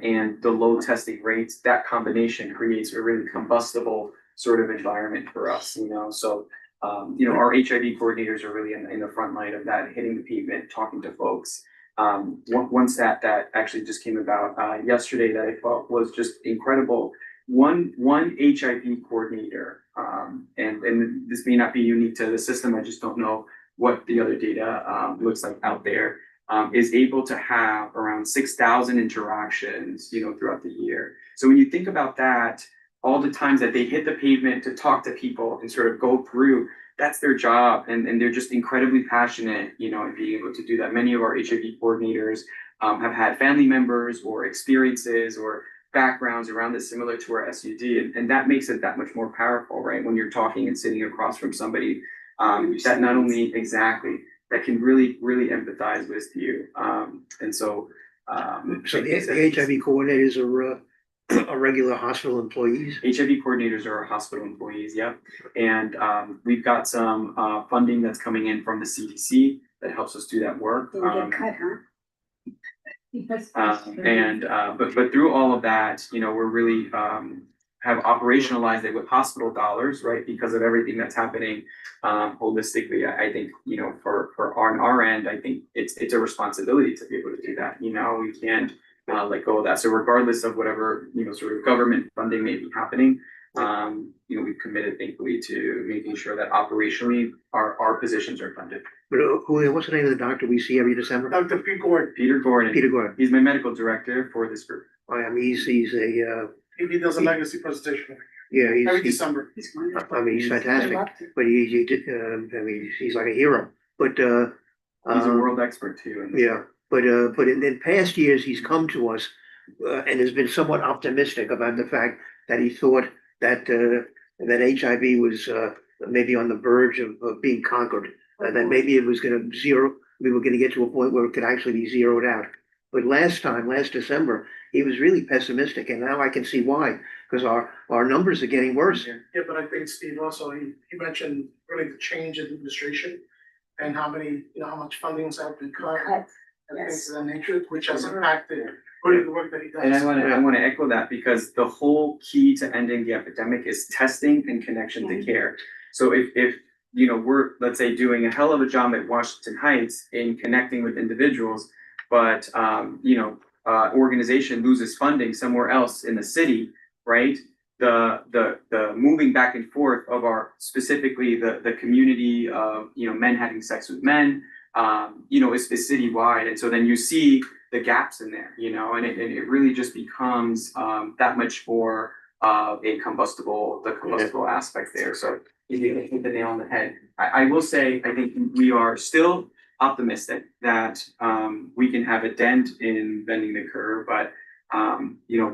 and the low testing rates. That combination creates a really combustible sort of environment for us. So our HIV coordinators are really in the front line of that, hitting the pavement, talking to folks. One stat that actually just came about yesterday that I thought was just incredible. One HIV coordinator, and this may not be unique to the system. I just don't know what the other data looks like out there. is able to have around 6,000 interactions, throughout the year. So when you think about that, all the times that they hit the pavement to talk to people and sort of go through, that's their job. And they're just incredibly passionate, in being able to do that. Many of our HIV coordinators have had family members or experiences or backgrounds around this similar to our SUD. And that makes it that much more powerful, right? When you're talking and sitting across from somebody that not only that can really, really empathize with you. And so. So the HIV coordinators are regular hospital employees? HIV coordinators are hospital employees, yep. And we've got some funding that's coming in from the CDC that helps us do that work. Didn't get cut, huh? But through all of that, we're really have operationalized it with hospital dollars, right? Because of everything that's happening holistically. I think, for on our end, I think it's a responsibility to be able to do that. We can't let go of that. So regardless of whatever, sort of government funding may be happening, we've committed thankfully to making sure that operationally our positions are funded. But what's the name of the doctor we see every December? Dr. P. Gordon, Peter Gordon. Peter Gordon. He's my medical director for this group. I mean, he's a, he does a legacy presentation yeah, every he's, December. He's wonderful. I mean, he's fantastic, but he did, I mean, he's like a hero, but, He's a world expert too. yeah, but in past years, he's come to us, and has been somewhat optimistic about the fact that he thought that, that HIV was, maybe on the verge of being conquered, that maybe it was we were gonna get to a point where it could actually be zeroed out. But last December, he was really pessimistic, and now I can see why, because our numbers are getting worse. Yeah, but I think Steve also, he mentioned really the change in administration and how much fundings have been cut Cut, and things yes. of that nature, which has impacted really the work that he does. And I want to echo that because the whole key to ending the epidemic is testing and connection to care. So if we're, let's say, doing a hell of a job at Washington Heights in connecting with individuals, but organization loses funding somewhere else in the city, right? The moving back and forth of specifically the community of men having sex with men, is citywide, and so then you see the gaps in there, and it really just becomes that much more of a combustible aspect there. So you hit the nail on the head. I will say I think we are still optimistic that we can have a dent in bending the curve, but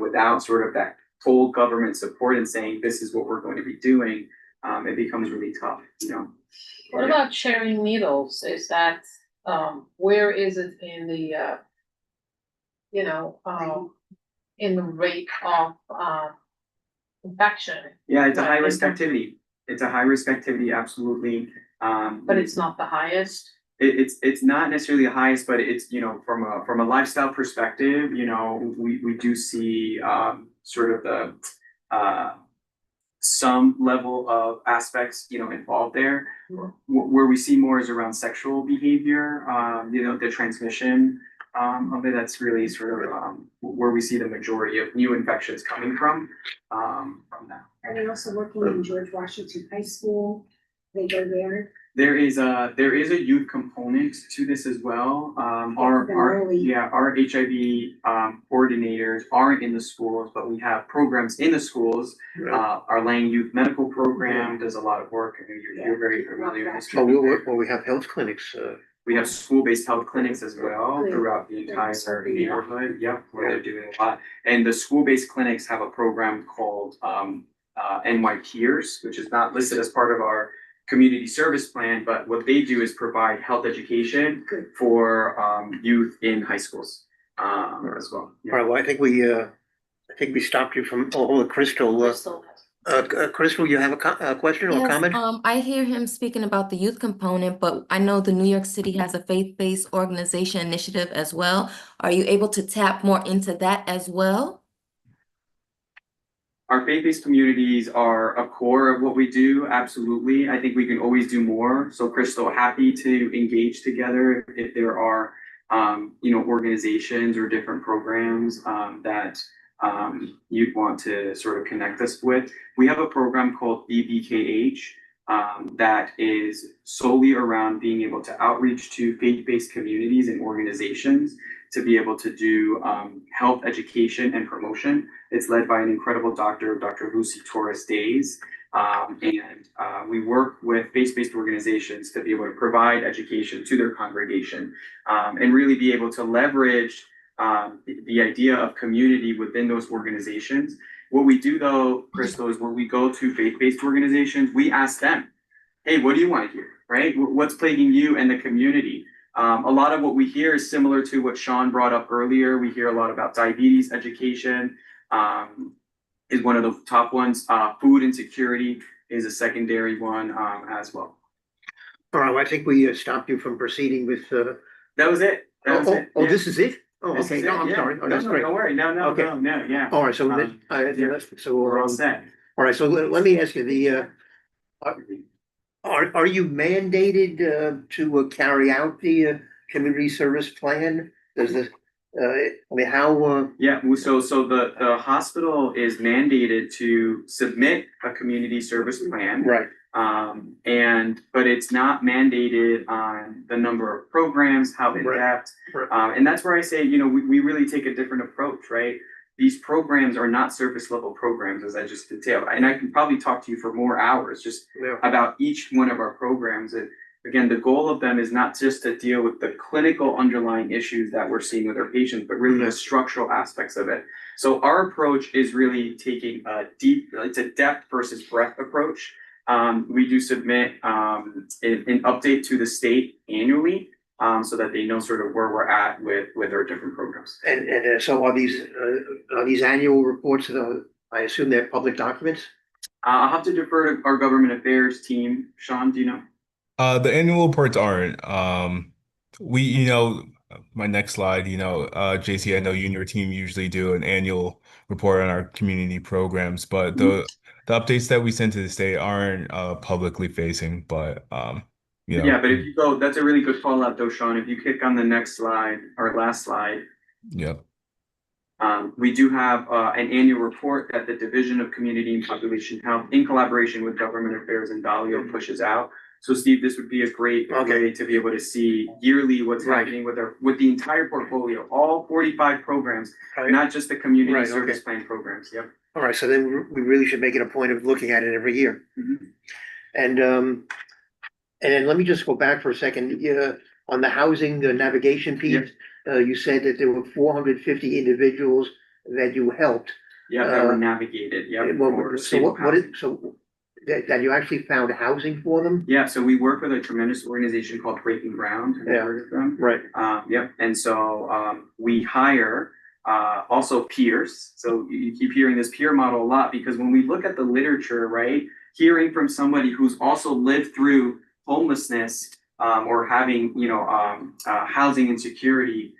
without sort of that full government support and saying this is what we're going to be doing, it becomes really tough. What about sharing needles? Is that, where is it in the, in the rate of, infection? Yeah, it's a high risk activity. It's a high risk activity, absolutely. But it's not the highest? It's not necessarily the highest, but it's, from a lifestyle perspective, we do see, sort of the, some level of aspects, involved there. Where we see more is around sexual behavior, the transmission, of it. That's really sort of, where we see the majority of new infections coming from that. Are they also working in George Washington High School? They go there? There is a youth component to this as well. Our HIV coordinators aren't in the schools, but we have programs in the schools. Our Lang Youth Medical Program does a lot of work, and you're very familiar with this. We have health clinics. We have school-based health clinics as well throughout the entire neighborhood. Yep, where they're doing a lot. And the school-based clinics have a program called NY Peers, which is not listed as part of our community service plan, but what they do is provide health education for youth in high schools as well. All right, well, I think we stopped you from, Crystal. Crystal, you have a question or Yes, comment? I hear him speaking about the youth component, but I know the New York City has a faith-based organization initiative as well. Are you able to tap more into that as well? Our faith-based communities are a core of what we do, absolutely. I think we can always do more. So Crystal, happy to engage together if there are, organizations or different programs that you'd want to sort of connect us with. We have a program called BBKH, that is solely around being able to outreach to faith-based communities and organizations to be able to do health education and promotion. It's led by an incredible doctor, Dr. Lucy Torres Days. We work with faith-based organizations to be able to provide education to their congregation and really be able to leverage the idea of community within those organizations. What we do though, Crystal, is when we go to faith-based organizations, we ask them, hey, what do you want to hear, right? What's plaguing you and the community? A lot of what we hear is similar to what Sean brought up earlier. We hear a lot about diabetes education, is one of the top ones. Food insecurity is a secondary one as well. All right, well, I think we stopped you from proceeding with, That was it. That was it. Yeah. This is it? Oh, This okay, is no, it, I'm yeah. sorry. Oh, No, that's no, great. don't worry. No, Okay. yeah. All right, so, Yeah. so, We're all set. all right, so let me ask you, are you mandated to carry out the community service plan? Does this, I mean, how, Yeah, so the hospital is mandated to submit a community service plan. right, But it's not mandated on the number of programs, how in depth. Right. And that's where I say, you know, we really take a different approach, right? These programs are not surface level programs, as I just detailed. And I can probably talk to you for more hours just yeah, about each one of our programs. And again, the goal of them is not just to deal with the clinical underlying issues that we're seeing with our patients, but really the structural aspects of it. So our approach is really taking it's a depth versus breadth approach. We do submit an update to the state annually, so that they know sort of where we're at with our different programs. and so are these annual reports, I assume they're public documents? I'll have to defer to our government affairs team. Sean, do you know? The annual reports aren't. My next slide, JC, I know you and your team usually do an annual report on our community programs, but the updates that we send to the state aren't publicly facing, but Yeah, but if you go, that's a really good call out though, Sean. If you click on the next slide, or last slide, Yep. we do have an annual report that the Division of Community and Population Health, in collaboration with Government Affairs and Dalio, pushes out. So Steve, this would be a great way to be able to see yearly what's happening with the entire portfolio, all 45 programs, not just the community service plan programs. Yep. All right, so then we really should make it a point of looking at it every year. And then let me just go back for a second, on the housing, the navigation piece, you said that there were 450 individuals that you helped. Yeah, that were navigated, That you actually found housing for them? Yeah, so we work with a tremendous organization called Breaking Ground. Have you heard of them? Right. Yep, and so we hire also peers. So you keep hearing this peer model a lot because when we look at the literature, right, hearing from somebody who's also lived through homelessness or having, housing insecurity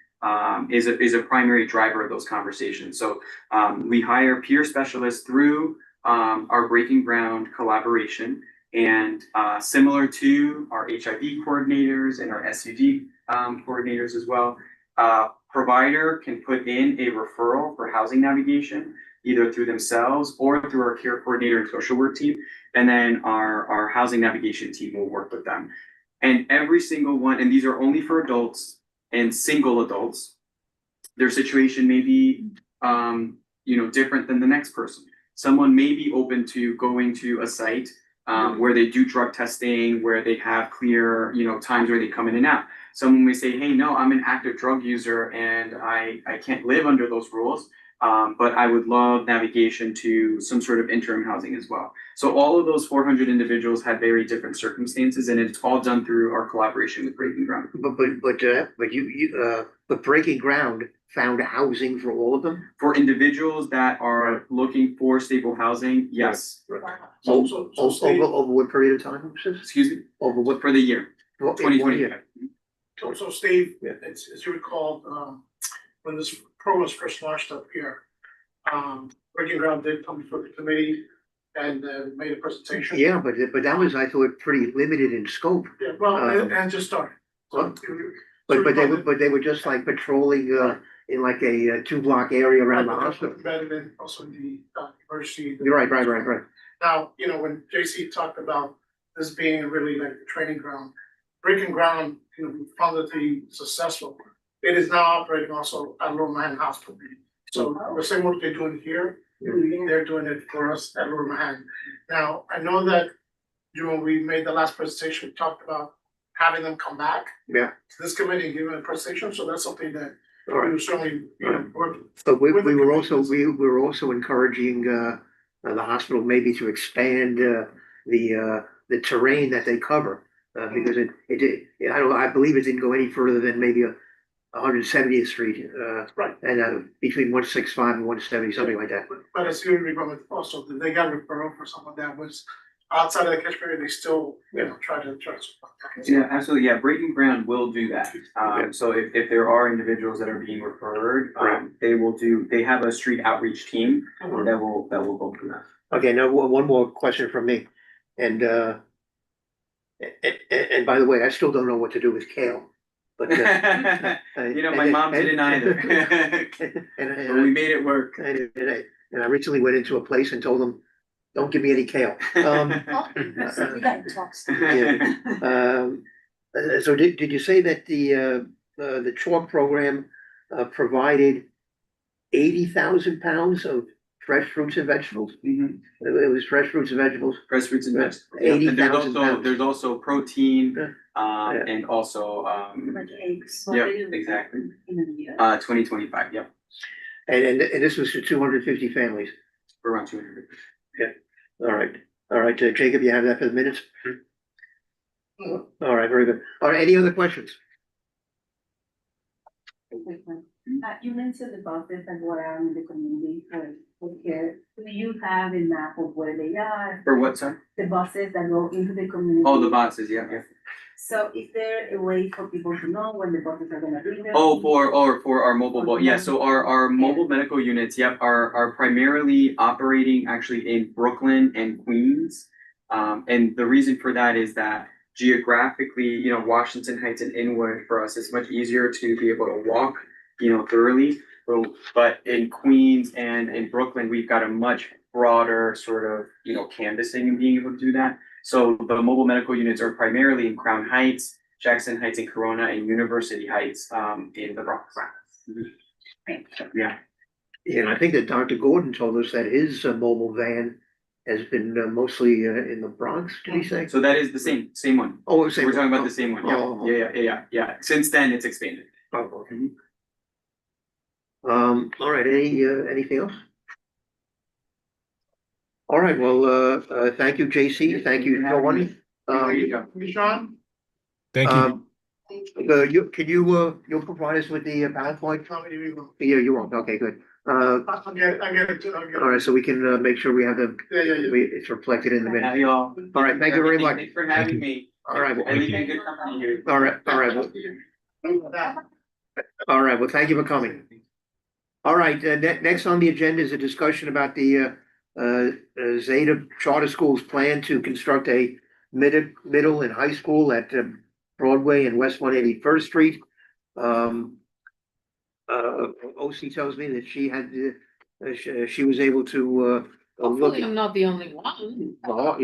is a primary driver of those conversations. So we hire peer specialists through our Breaking Ground collaboration, and similar to our HIV coordinators and our SUD coordinators as well, provider can put in a referral for housing navigation, either through themselves or through our care coordinator and social work team. And then our housing navigation team will work with them. And every single one, and these are only for adults and single adults, their situation may be, different than the next person. Someone may be open to going to a site where they do drug testing, where they have clear, times where they come in and out. Someone may say, hey, no, I'm an active drug user and I can't live under those rules, but I would love navigation to some sort of interim housing as well. So all of those 400 individuals had very different circumstances, and it's all done through our collaboration with Breaking Ground. But Breaking Ground found housing for all of them? For individuals that are looking for stable housing, yes. Over what period of time? Excuse me? Over what? For the year, Well, 2025. So Steve, as you recall, when this program was first launched up here, Breaking Ground did come before the committee and made a presentation. Yeah, but that was, I thought, pretty limited in scope. Yeah, well, and just started. So, But they were just like patrolling in like a 2-block area around the hospital. Rather than also the emergency. You're right. Now, when JC talked about this being really like the training ground, breaking ground, we found it to be successful. It is now operating also at Lower Manhattan Hospital. So the same work they're doing here, they're doing it for us at Lower Manhattan. Now, I know that when we made the last presentation, we talked about having them come back Yeah, to this committee and give them a presentation, so that's something that all right. we certainly, work. But we With the were also, committees. we were also encouraging, the hospital maybe to expand, the terrain that they cover. Because I don't, I believe it didn't go any further than maybe 170th Street, Right. and between 165 and 170, something like that. But as you remember also, they got a referral for someone that was outside of the catchment area, they still, try to. Yeah, absolutely. Yeah, Breaking Ground will do that. So if there are individuals that are being referred, they have a street outreach team that will go through that. Okay, now one more question from me, and by the way, I still don't know what to do with kale. But My mom didn't either. But we made it work. And I recently went into a place and told them, don't give me any kale. So did you say that the chalk program provided 80,000 pounds of fresh fruits and vegetables? Mhm. It was fresh fruits and vegetables. Fresh fruits and Yeah, vegetables. Yeah, and 80,000 pounds. there's also protein, Yeah. and also, Like eggs. yeah, exactly. 2025, yep, And this was for 250 families. for around 200. All right, Jacob, you have that for the minutes? All right, very good. All right, any other questions? You mentioned the buses that go around in the community for care. Do you have a map of where they are? For what, sir? The buses that go into the community? Oh, the boxes, yeah. So is there a way for people to know when the buses are gonna be there? Oh, for our mobile boat, yeah, so our mobile medical units, yep, are primarily operating actually in Brooklyn and Queens. And the reason for that is that geographically, Washington Heights and Inwood for us is much easier to be able to walk, thoroughly. But in Queens and in Brooklyn, we've got a much broader sort of, canvassing and being able to do that. So the mobile medical units are primarily in Crown Heights, Jackson Heights and Corona, and University Heights, in the Bronx. Yeah. Yeah, and I think that Dr. Gordon told us that his mobile van has been mostly in the Bronx, did he say? So that is the same one. Oh, it's We're talking about the same one. Oh. Yeah. Since then, it's expanded. Oh, okay. All right, anything else? All right, well, thank you, JC, thank you, Sean. Sean? Thank you. You'll provide us with the PowerPoint? Yeah, you won't, okay, good. I'll get it too. All right, so we can make sure we have the, Yeah. it's reflected in the minute. Have y'all. All right, thank you very much. Thanks for having me. All right, And we get good company here. all right, well, thank you for coming. All right, next on the agenda is a discussion about the Zeta Charter School's plan to construct a middle and high school at Broadway and West 181st Street. OC tells me that she had, she was able to look. Hopefully I'm not the only one. Well,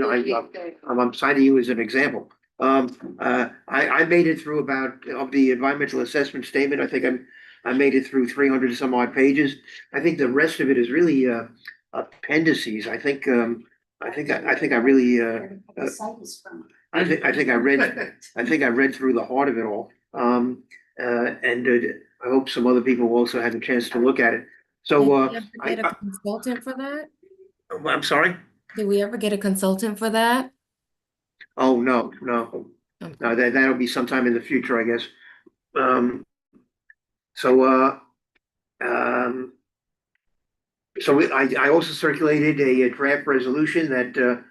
I'm citing you as an example. I made it through about, of the environmental assessment statement, I think I made it through 300 some odd pages. I think the rest of it is really appendices. I think I really The site is from. I think I read through the heart of it all. And I hope some other people also had a chance to look at it. So Did we ever get a consultant for that? I'm sorry. Did we ever get a consultant for that? Oh, no. Okay. No, that'll be sometime in the future, I guess. I also circulated a draft resolution that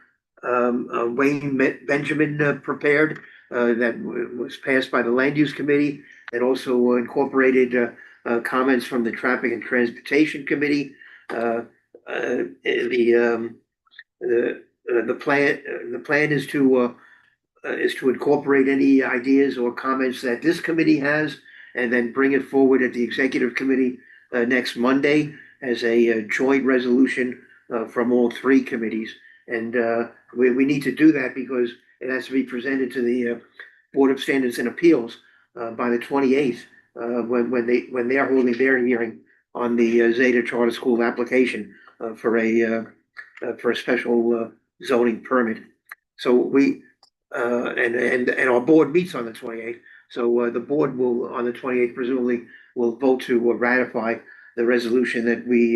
Wayne Benjamin prepared that was passed by the Land Use Committee. It also incorporated comments from the Traffic and Transportation Committee. The plan is to incorporate any ideas or comments that this committee has, and then bring it forward at the executive committee next Monday as a joint resolution from all three committees. And we need to do that because it has to be presented to the Board of Standards and Appeals by the 28th, when they're holding their hearing on the Zeta Charter School application for a special zoning permit. So we and our board meets on the 28th. So the board will, on the 28th, presumably will vote to ratify the resolution that we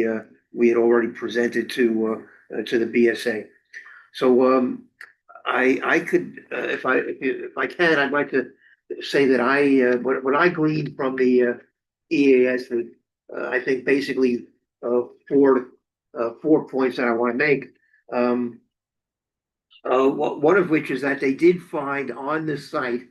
had already presented to the BSA. So I could, if I can, I'd like to say that what I gleaned from the EAS, I think basically four points that I want to make. One of which is that they did find on the site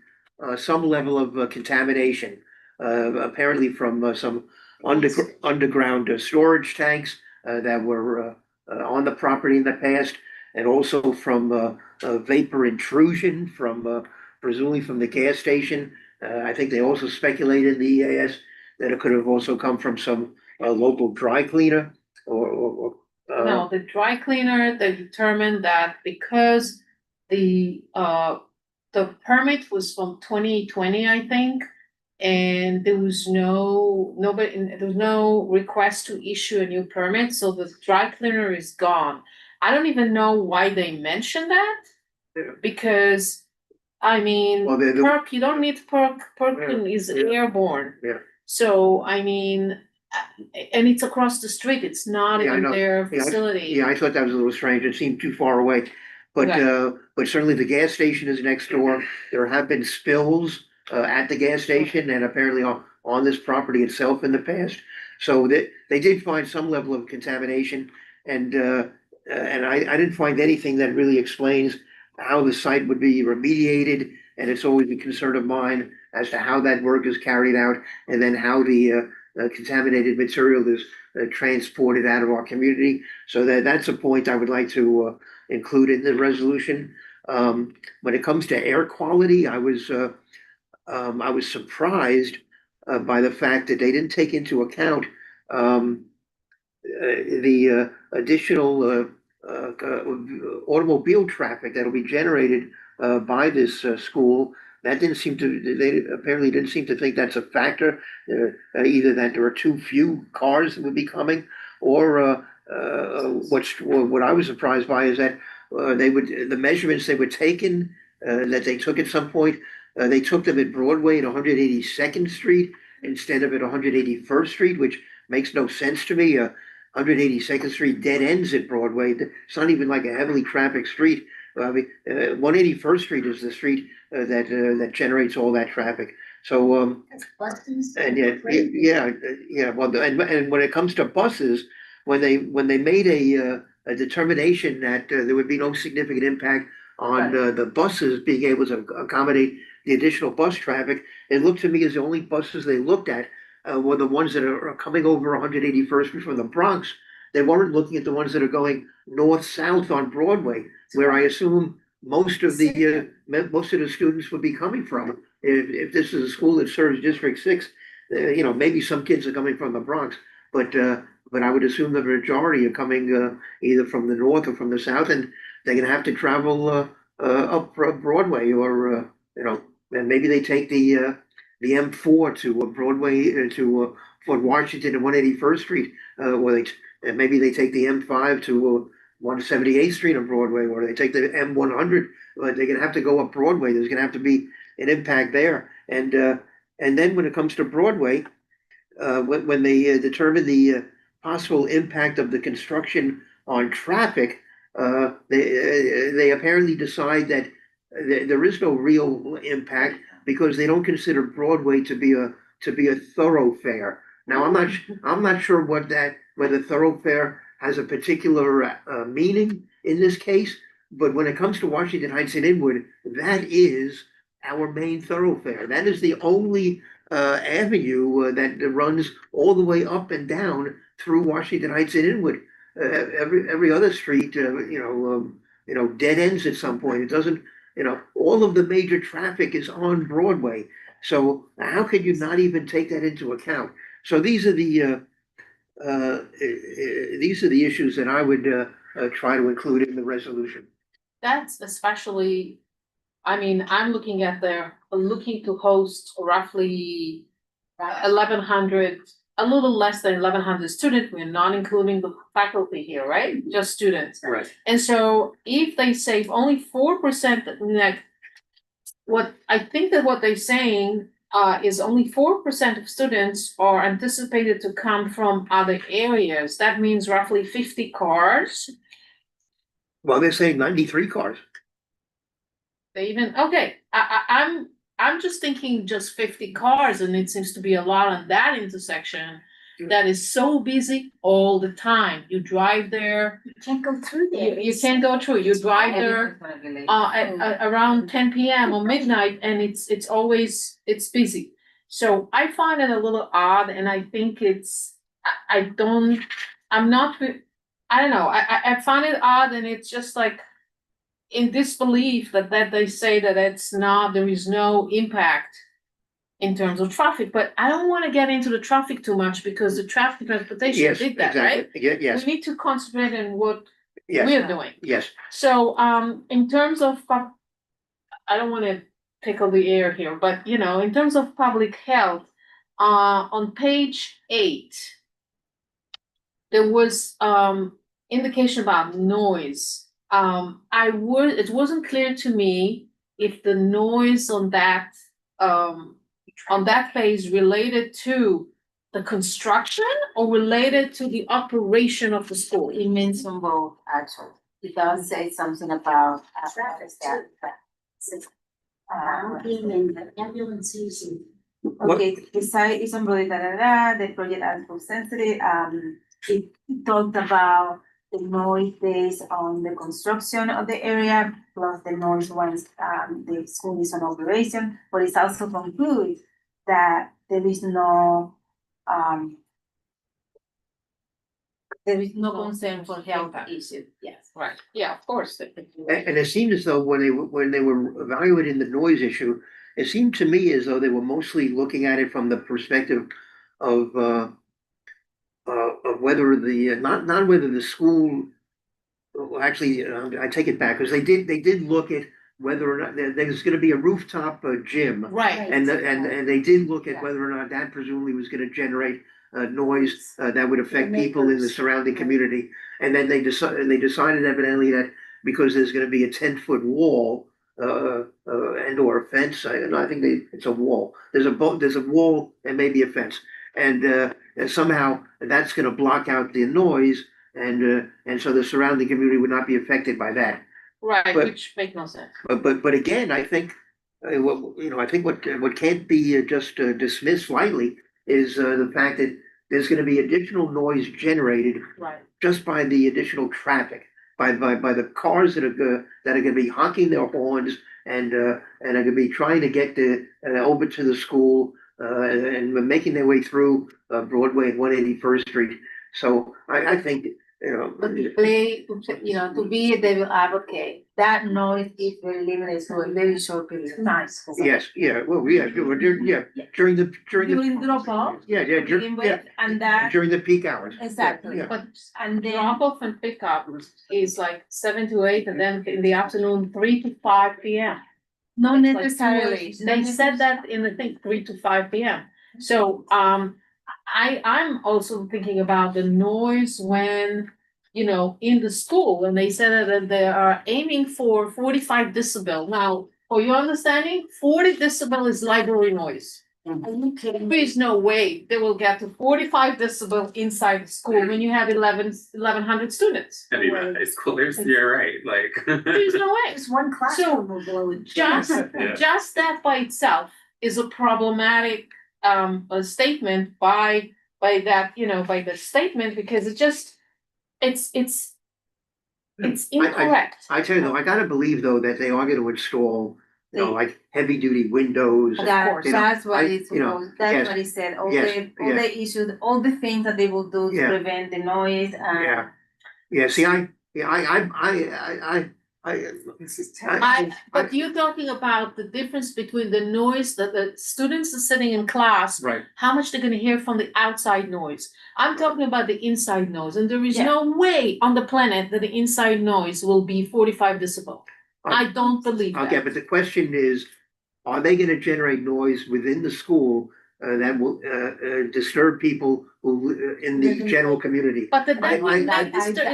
some level of contamination, apparently from some underground storage tanks that were on the property in the past, and also from vapor intrusion from presumably from the gas station. I think they also speculated in the EAS that it could have also come from some local dry cleaner or No, the dry cleaner, they determined that because the permit was from 2020, I think. And there was there was no request to issue a new permit, so the dry cleaner is gone. I don't even know why they mentioned that. Yeah. Because, I mean, Well, perk, you don't need perk, Yeah. is airborne. Yeah. So, I mean, and it's across the street, it's not Yeah, I in know. their Yeah, facility. Yeah, I thought that was a little strange. It seemed too far away. But certainly the gas station is next door. There have been spills at the gas station and apparently on this property itself in the past. So they did find some level of contamination, and I didn't find anything that really explains how the site would be remediated. And it's always a concern of mine as to how that work is carried out, and then how the contaminated material is transported out of our community. So that's a point I would like to include in the resolution. When it comes to air quality, I was surprised by the fact that they didn't take into account the additional automobile traffic that'll be generated by this school. That didn't seem to, they apparently didn't seem to think that's a factor, either that there are too few cars that would be coming, or what I was surprised by is that the measurements they were taken, that they took at some point, they took them at Broadway and 182nd Street instead of at 181st Street, which makes no sense to me. 182nd Street dead ends at Broadway. It's not even like a heavily trafficked street. I mean, 181st Street is the street that generates all that traffic. So and yeah. Well, and when it comes to buses, when they made a determination that there would be no significant impact on the buses being able to accommodate the additional bus traffic, it looked to me as the only buses they looked at were the ones that are coming over 181st Street from the Bronx. They weren't looking at the ones that are going north-south on Broadway, where I assume most of the students would be coming from. If this is a school that serves District 6, maybe some kids are coming from the Bronx, but I would assume the majority are coming either from the north or from the south, and they're gonna have to travel up Broadway, or and maybe they take the M4 to Broadway to Fort Washington and 181st Street, or maybe they take the M5 to 178th Street on Broadway, or they take the M100. They're gonna have to go up Broadway. There's gonna have to be an impact there, and then when it comes to Broadway, when they determine the possible impact of the construction on traffic, they apparently decide that there is no real impact because they don't consider Broadway to be a thoroughfare. Now, I'm not sure whether thoroughfare has a particular meaning in this case, but when it comes to Washington Heights and Inwood, that is our main thoroughfare. That is the only avenue that runs all the way up and down through Washington Heights and Inwood. Every other street, dead ends at some point. It doesn't, all of the major traffic is on Broadway. So how could you not even take that into account? So these are the issues that I would try to include in the resolution. That's especially I mean, I'm looking at looking to host roughly 1,100, a little less than 1,100 students. We're not including the faculty here, right? Just students. Right. And so if they save only 4%, like, what I think that what they're saying is only 4% of students are anticipated to come from other areas. That means roughly 50 cars. Well, they're saying 93 cars. They even, okay, I'm just thinking just 50 cars, and it seems to be a lot on that intersection that is so busy all the time. You drive there, You can't go through there. you can't go through, you drive there Everyone's at around 10 p.m. or midnight, and it's always, it's busy. So I find it a little odd, and I think I don't know, I find it odd, and it's just like in disbelief that they say that there is no impact in terms of traffic, but I don't wanna get into the traffic too much, because the traffic transportation Yes, did that, exactly. right? Yes, We need to concentrate on what yes, we're doing. yes. So, in terms of, I don't wanna tickle the air here, but in terms of public health, on page 8, there was, indication about noise. It wasn't clear to me if the noise on that phase related to the construction or related to the operation of the school. It means on both, actually. It does say something about traffic that. Okay, the site is on road, the project as sensitive, it talked about the noise based on the construction of the area, plus the noise once, the school is on operation, but it's also concludes that there is no concern for health Impact. issues, yes. Right, yeah, of course. And it seemed as though when they were evaluating the noise issue, it seemed to me as though they were mostly looking at it from the perspective of whether not whether the school, well, actually, I take it back, because they did look at whether or not there's gonna be a rooftop gym. Right, And they did look at whether or not that presumably was gonna generate noise that would affect people in the surrounding community. And then they decided evidently that because there's gonna be a 10-foot wall and or a fence, I think it's a wall. There's a wall and maybe a fence. And somehow that's gonna block out the noise, and so the surrounding community would not be affected by that. right, But- which make no sense. But again, I think, what can't be just dismissed lightly is the fact that there's gonna be additional noise generated Right. just by the additional traffic, by the cars that are gonna be honking their horns and are gonna be trying to get over to the school and making their way through Broadway and 181st Street. So I think, But to play, to be a devil advocate, that noise is very limited to a very short period of time. yes, yeah, well, yeah, during the During drop off, yeah, and that, during the peak hours. exactly, Yeah. But and then. drop off and pickup is like 7 to 8, and then in the afternoon, 3 to 5 p.m. Not It's like 2 necessarily. hours. They said that in the thing, 3 to 5 p.m. So, I'm also thinking about the noise when, in the school, and they said that they are aiming for 45 decibel. Now, for your understanding, 40 decibel is library noise. Are you kidding There me? is no way they will get to 45 decibel inside the school when you have 1,100 students. I mean, high schoolers, you're right, like. There's no way. Just one classroom will blow it. Just, Yeah. just that by itself is a problematic a statement by the statement, because it's incorrect. I tell you though, I gotta believe though that they are gonna install, like heavy duty windows. course. That's what I- it's you know, supposed, that's yes, what it said, all yes, the issues, all the things that they will do to Yeah. prevent the noise and. Yeah, yeah, see, But you're talking about the difference between the noise that the students are sitting in class, right, how much they're gonna hear from the outside noise. I'm talking about the inside noise, and there is Yeah. no way on the planet that the inside noise will be 45 decibel. I don't believe Okay, that. but the question is, are they gonna generate noise within the school that will disturb people who in the general community? But the I- I- that disturb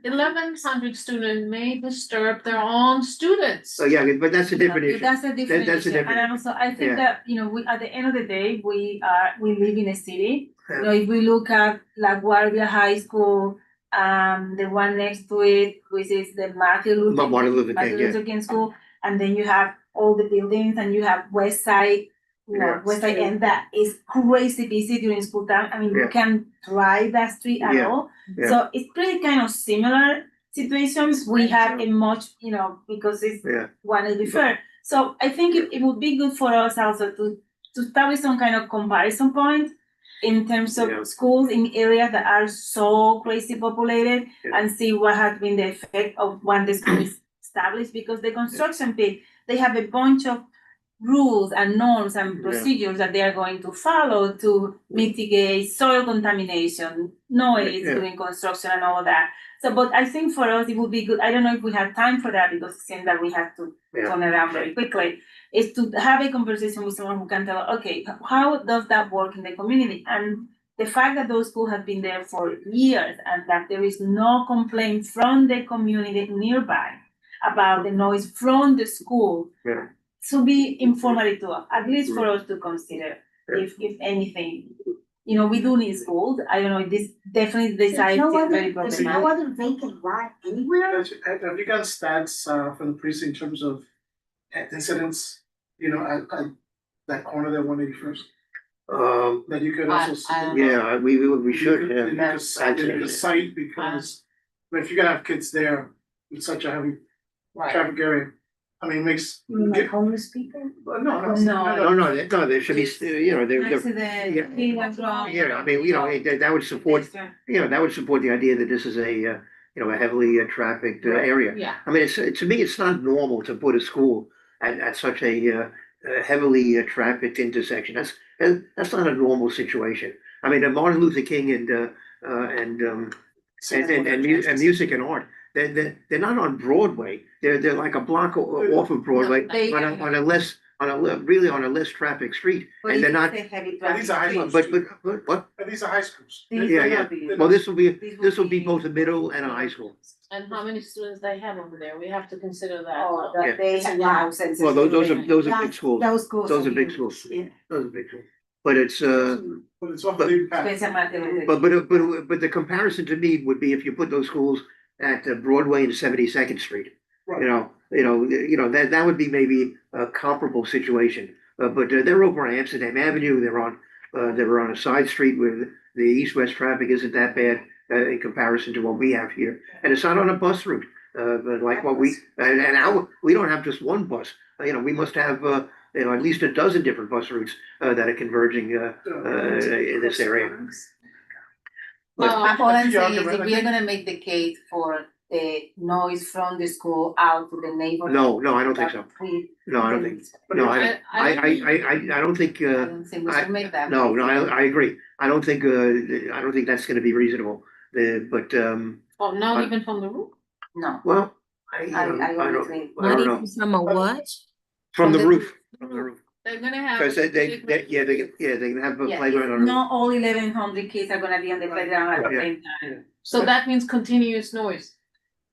1100 student may disturb their own students. Oh, yeah, but that's a different issue. That's a different that's a issue, different and also I think yeah. that, you know, we, at the end of the day, we live in a city. Yeah. You know, if we look at La Guardia High School, the one next to it, which is the Martin Luther Martin King, Luther King School, and then you have all the buildings, and you have West Side, you know, Yeah. West Side, and that is crazy busy during school time. I mean, you Yeah. can't drive that street at Yeah. all. Yeah. So it's pretty kind of similar situations. We have a much, you know, because it's Yeah, one is referred. So I think it would be good for us also to establish some kind of comparison point in terms of Yeah. schools in areas that are so crazy populated Yeah. and see what has been the effect of when the school is established, because the construction pit, they have a bunch of rules and norms and Yeah. procedures that they are going to follow to mitigate soil contamination, noise Yeah. during construction and all of that. So, but I think for us, it would be good, I don't know if we have time for that, because it seems that we have to Yeah. turn around very quickly, is to have a conversation with someone who can tell, okay, how does that work in the community? And the fact that those schools have been there for years and that there is no complaint from the community nearby about the noise from the school, yeah. to be informative to us, at least for us to consider, Yeah. if anything. You know, we do need schools, I don't know, this definitely the site is very problematic. other vacant lot anywhere? Have you got stats from the precinct in terms of incidents, you know, at that corner there, 181st? That you could also see? Yeah, we should, You could- yeah. you could cite, because, but if you're gonna have kids there, it's such a heavy traffic area. I mean, it makes. Like homeless people? No, there should be, you know, there, Accident, yeah. he was wrong. yeah, I mean, you know, that would support, you know, that would support the idea that this is a, you know, a heavily trafficked area. Yeah. I mean, it's, to me, it's not normal to put a school at such a heavily trafficked intersection. That's not a normal situation. I mean, Martin Luther King and music and art, they're not on Broadway. They're like a block off of Broadway on a less traffic street, and they're not. But these are high schools. But what? But these are high schools. Yeah. Well, this will be both a middle and a high school. And how many students they have over there, we have to consider that. Oh, Yeah. that they allow census. Well, those are big schools. Those schools. Those are big huge, schools. Yeah. Those are big schools. But it's But it's off the beaten path. but the comparison to me would be if you put those schools at Broadway and 72nd Street. Right. You know, that would be maybe a comparable situation. But they're over on Amsterdam Avenue. They're on a side street where the east-west traffic isn't that bad in comparison to what we have here. And it's not on a bus route, but like what we don't have just one bus. You know, we must have you know, at least a dozen different bus routes that are converging in this area. All I'm Yeah, saying is, okay, if we are gonna make the case for the noise from the school out to the neighborhood. No, I don't think so. No, I don't think. No, I don't think. I don't think we should make that. No, I agree. I don't think that's going to be reasonable. But Oh, not even from the roof? No. well, I don't agree. I don't know. From a what? From the the roof. From the roof. They're gonna have. Because they can have a Yeah, playground on. not all 1,100 kids are gonna be on the playground at the Yeah. same time. So that means continuous noise.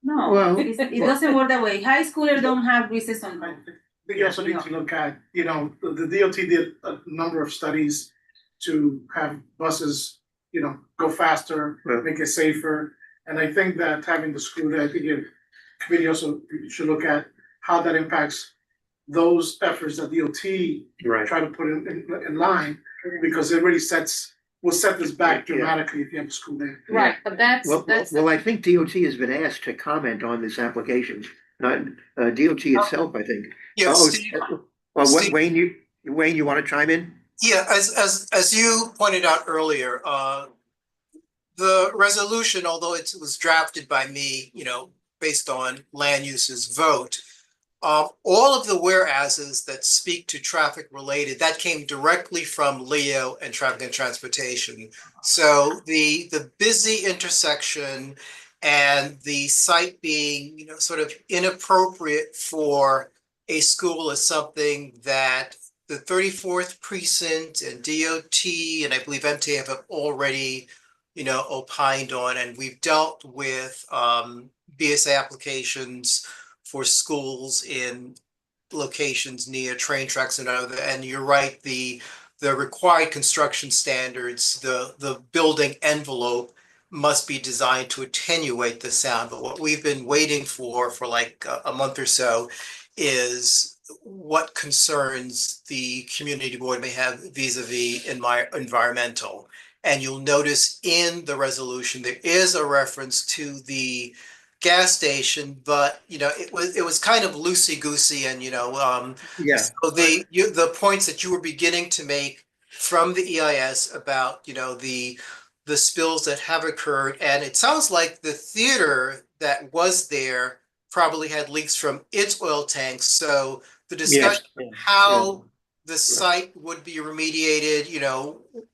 No, Well- it doesn't work that way. High schoolers don't have recess on. I think you also need to look at, you know, the DOT did a number of studies to have buses, you know, go faster, Yeah. make it safer. And I think that having the school there, I think your committee also should look at how that impacts those efforts that DOT Right. try to put in line, because it really will set this back Yeah. dramatically if you have a school there. Right, but that's. Well, I think DOT has been asked to comment on this application, not DOT itself, I think. Yeah, Oh, Steve, well, Steve- Wayne, you want to chime in? yeah, as you pointed out earlier, the resolution, although it was drafted by me, you know, based on land uses vote, all of the whereases that speak to traffic related, that came directly from Leo and Traffic and Transportation. So the busy intersection and the site being, sort of inappropriate for a school is something that the 34th precinct and DOT and I believe MTA have already, opined on, and we've dealt with BSA applications for schools in locations near train tracks and other, and you're right, the required construction standards, the building envelope must be designed to attenuate the sound. But what we've been waiting for like a month or so is what concerns the community board may have vis-a-vis in my environmental. And you'll notice in the resolution, there is a reference to the gas station, but it was kind of loosey-goosey and Yeah, so the points that you were beginning to make from the EIS about, the spills that have occurred, and it sounds like the theater that was there probably had leaks from its oil tanks, so the yes, discussion yeah, how the site would be remediated,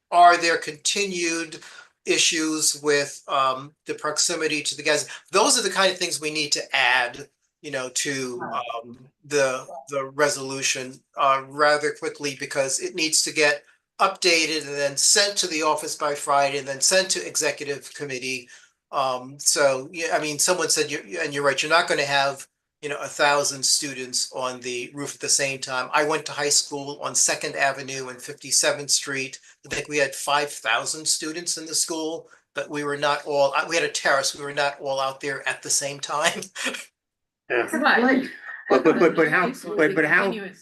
are there continued issues with the proximity to the gas? Those are the kind of things we need to add, to the resolution rather quickly, because it needs to get updated and then sent to the office by Friday and then sent to executive committee. So yeah, I mean, someone said and you're right, you're not going to have 1,000 students on the roof at the same time. I went to high school on 2nd Avenue and 57th Street. I think we had 5,000 students in the school, but we were not all, we had a terrace, we were not all out there at the same time. yeah. Right.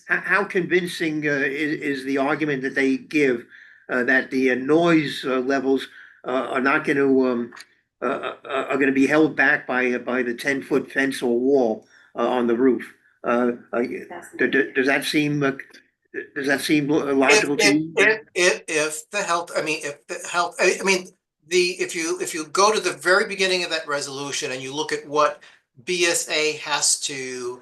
How convincing is the argument that they give that the noise levels are not going to are going to be held back by the 10-foot fence or wall on the roof? Does that seem logical to you? If the health, I mean, if the health, I mean, if you go to the very beginning of that resolution and you look at what BSA has to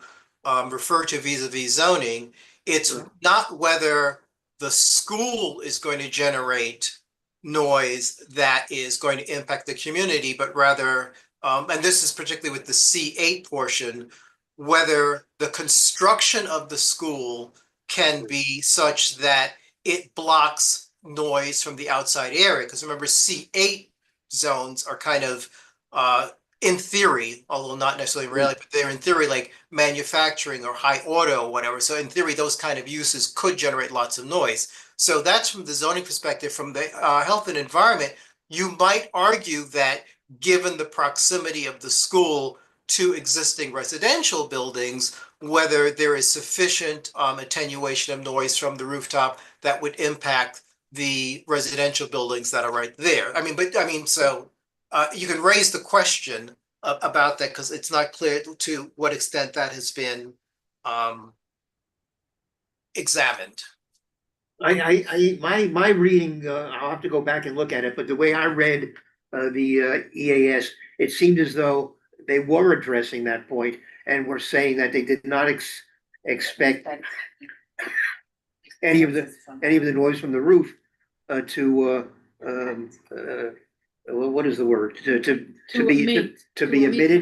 refer to vis-a-vis zoning, it's not whether the school is going to generate noise that is going to impact the community, but rather, and this is particularly with the C8 portion, whether the construction of the school can be such that it blocks noise from the outside area. Because remember, C8 zones are kind of, in theory, although not necessarily really, but they're in theory like manufacturing or high auto or whatever. So in theory, those kind of uses could generate lots of noise. So that's from the zoning perspective. From the health and environment, you might argue that given the proximity of the school to existing residential buildings, whether there is sufficient attenuation of noise from the rooftop that would impact the residential buildings that are right there. I mean, so you can raise the question about that because it's not clear to what extent that has been examined. My reading, I'll have to go back and look at it, but the way I read the EAS, it seemed as though they were addressing that point and were saying that they did not expect any of the noise from the roof to what is the word to be emitted to be emitted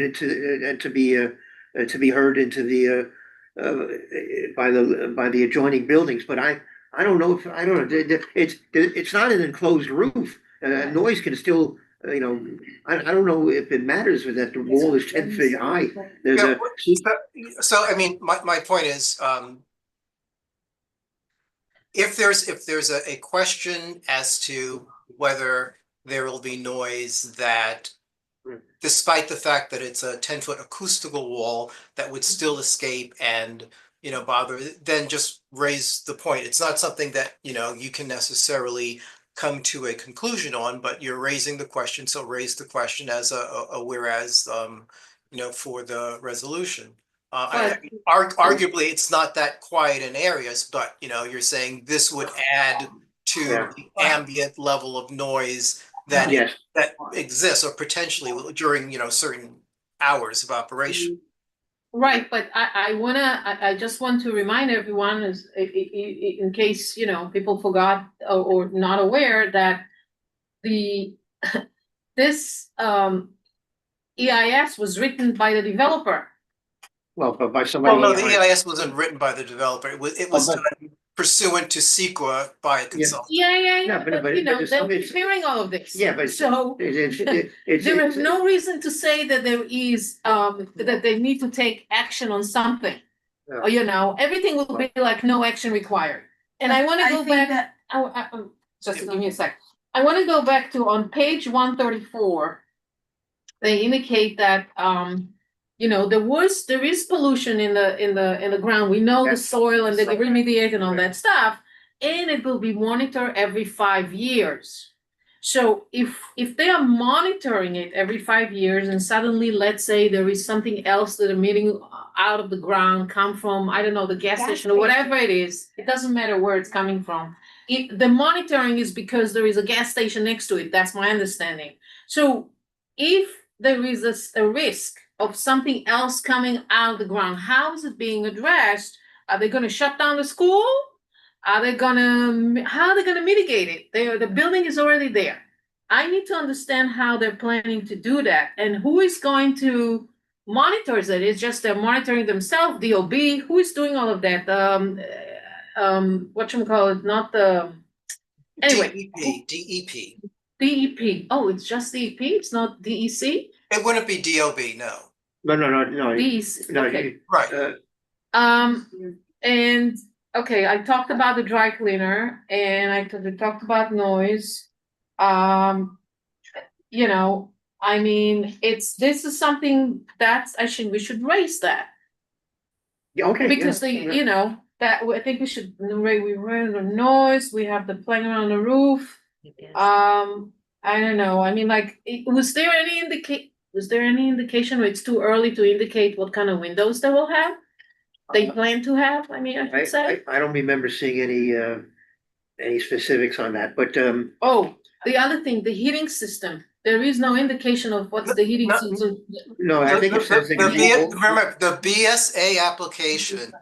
into to be heard into the by the adjoining buildings. But I don't know it's not an enclosed roof. Noise can still, I don't know if it matters that the wall is 10 feet high. So I mean, my point is, if there's a question as to whether there will be noise that, despite the fact that it's a 10-foot acoustical wall that would still escape and bother, then just raise the point. It's not something that you can necessarily come to a conclusion on, but you're raising the question, so raise the question as a whereas for the resolution. Arguably it's not that quiet in areas, but you're saying this would add to the ambient level of noise that that exists or potentially during certain hours of operation. Right, but I just want to remind everyone, in case, people forgot or not aware, that the this EIS was written by the developer. Well, but by Well, somebody. no, the EIS wasn't written by the developer. It was but- done pursuant to CEQA by a consultant. Yeah, but but you know, it's- they're it's- preparing all of this. Yeah, but So it's. there is no reason to say that there is, that they need to take action on something. Yeah. Or, you know, everything will be like no action required. And I wanna go think back. that- Just give me a sec. I wanna go back to on page 134. They indicate that, you know, there is pollution in the ground. We know the Yes. soil and the remediate and all that stuff. And it will be monitored every 5 years. So if they are monitoring it every 5 years and suddenly, let's say there is something else that emitting out of the ground come from, I don't know, the gas station or whatever it is, it doesn't matter where it's coming from. The monitoring is because there is a gas station next to it. That's my understanding. So if there is a risk of something else coming out of the ground, how is it being addressed? Are they gonna shut down the school? How are they gonna mitigate it? The building is already there. I need to understand how they're planning to do that and who is going to monitor it. It's just they're monitoring themselves, DOB, who is doing all of that? Whatchamacallit, not the, anyway. DEP. DEP. Oh, it's just DEP, it's not DEC? It wouldn't be DOB, no. No. DEC, No, okay. Right. And, okay, I talked about the dry cleaner and I talked about noise. You know, I mean, this is something that's, we should raise that. Yeah, okay. Because you know, I think we should, we run the noise, we have the playing around the roof. I don't know, I mean, like, was there any indication, or it's too early to indicate what kind of windows they will have? They plan to have, I mean, I should say. I don't remember seeing any specifics on that, but, Oh, the other thing, the heating system, there is no indication of what's the heating No. system. no, I think it says. Remember, the BSA application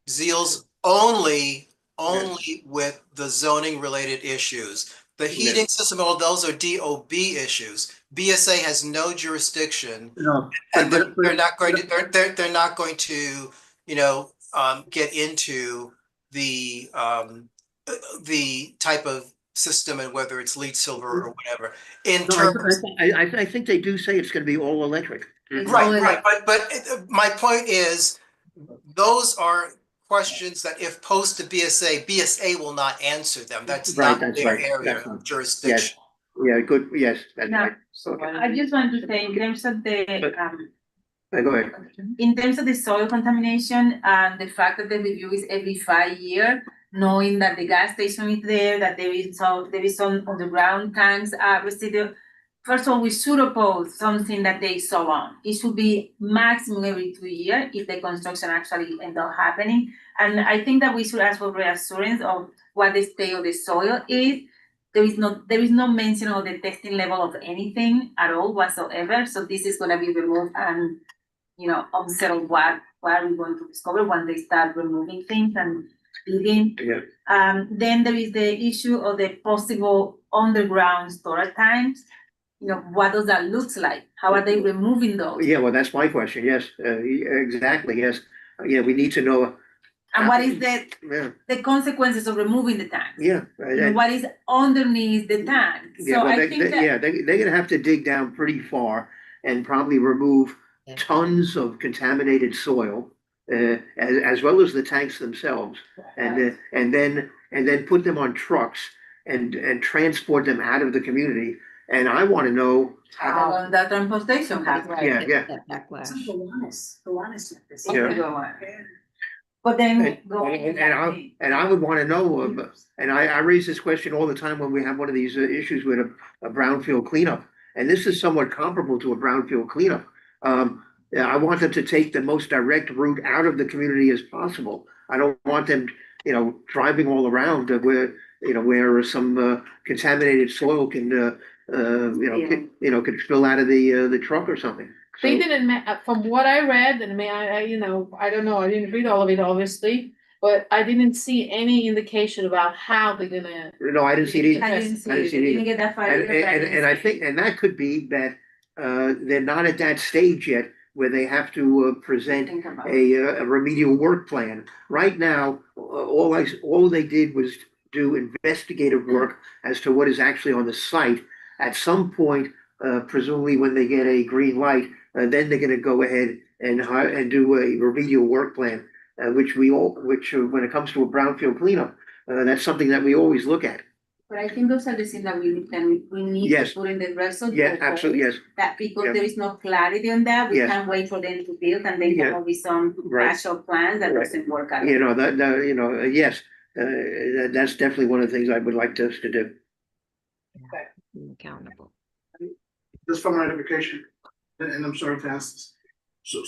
deals only with the zoning related issues. The heating system, all those are DOB issues. BSA has no jurisdiction. No, And but- they're not going to, you know, get into the type of system and whether it's lead silver or whatever. In No, terms, I think they do say it's gonna be all electric. right, but my point is, those are questions that if posed to BSA will not answer them. That's Right, not that's their right. area That's right. of jurisdiction. Yeah, good, yes, that's Now, right. I just want to say in terms of the, Go ahead. in terms of the soil contamination and the fact that the review is every 5 years, knowing that the gas station is there, that there is some underground tanks residue. First of all, we should oppose something that takes so long. It should be maximum every 2 years if the construction actually end up happening. And I think that we should ask for reassurance of what the state of the soil is. There is no mention of the testing level of anything at all whatsoever. So this is gonna be removed and, you know, observe what are we going to discover when they start removing things and digging. Yeah. Then there is the issue of the possible underground storage tanks. You know, what does that look like? How are they removing those? Yeah, well, that's my question, yes, exactly, yes. Yeah, we need to know. And what is Yeah, the consequences of removing the tank? yeah. You know, what is underneath the tank? Yeah, So well, I think that. yeah, they're gonna have to dig down pretty far and probably remove tons of contaminated soil, as well as the tanks themselves. And then put them on trucks and transport them out of the community. And I wanna know how, That transportation happens. yeah. Gowanus. Yeah. But then. And I would wanna know, and I raise this question all the time when we have one of these issues with a brownfield cleanup. And this is somewhat comparable to a brownfield cleanup. Yeah, I want them to take the most direct route out of the community as possible. I don't want them, you know, driving all around where some contaminated soil can, could spill out of the truck or something. They So- didn't, from what I read, and I don't know, I didn't read all of it, obviously. but I didn't see any indication about how they're gonna. No, I didn't see it either. I didn't see I didn't it, see it I either. didn't get that far. And, either, but I didn't and I see think, it. and that could be that, they're not at that stage yet where they have to, present Think about it. a remedial work plan. Right now, all they did was do investigative work as to what is actually on the site. At some point, presumably when they get a green light, then they're gonna go ahead and and do a remedial work plan, which when it comes to a brownfield cleanup, that's something that we always look at. But I think those are the things that we need Yes. to put in the resolution. Yeah, absolutely, yes, That because Yeah. there is no clarity on that, we Yes. can't wait for them to build and then Yeah. come up with some Right. actual plans that Right. doesn't work out. you know, yes, that's definitely one of the things I would like us to do. Accountable. Just for my edification, and I'm sorry to ask this. So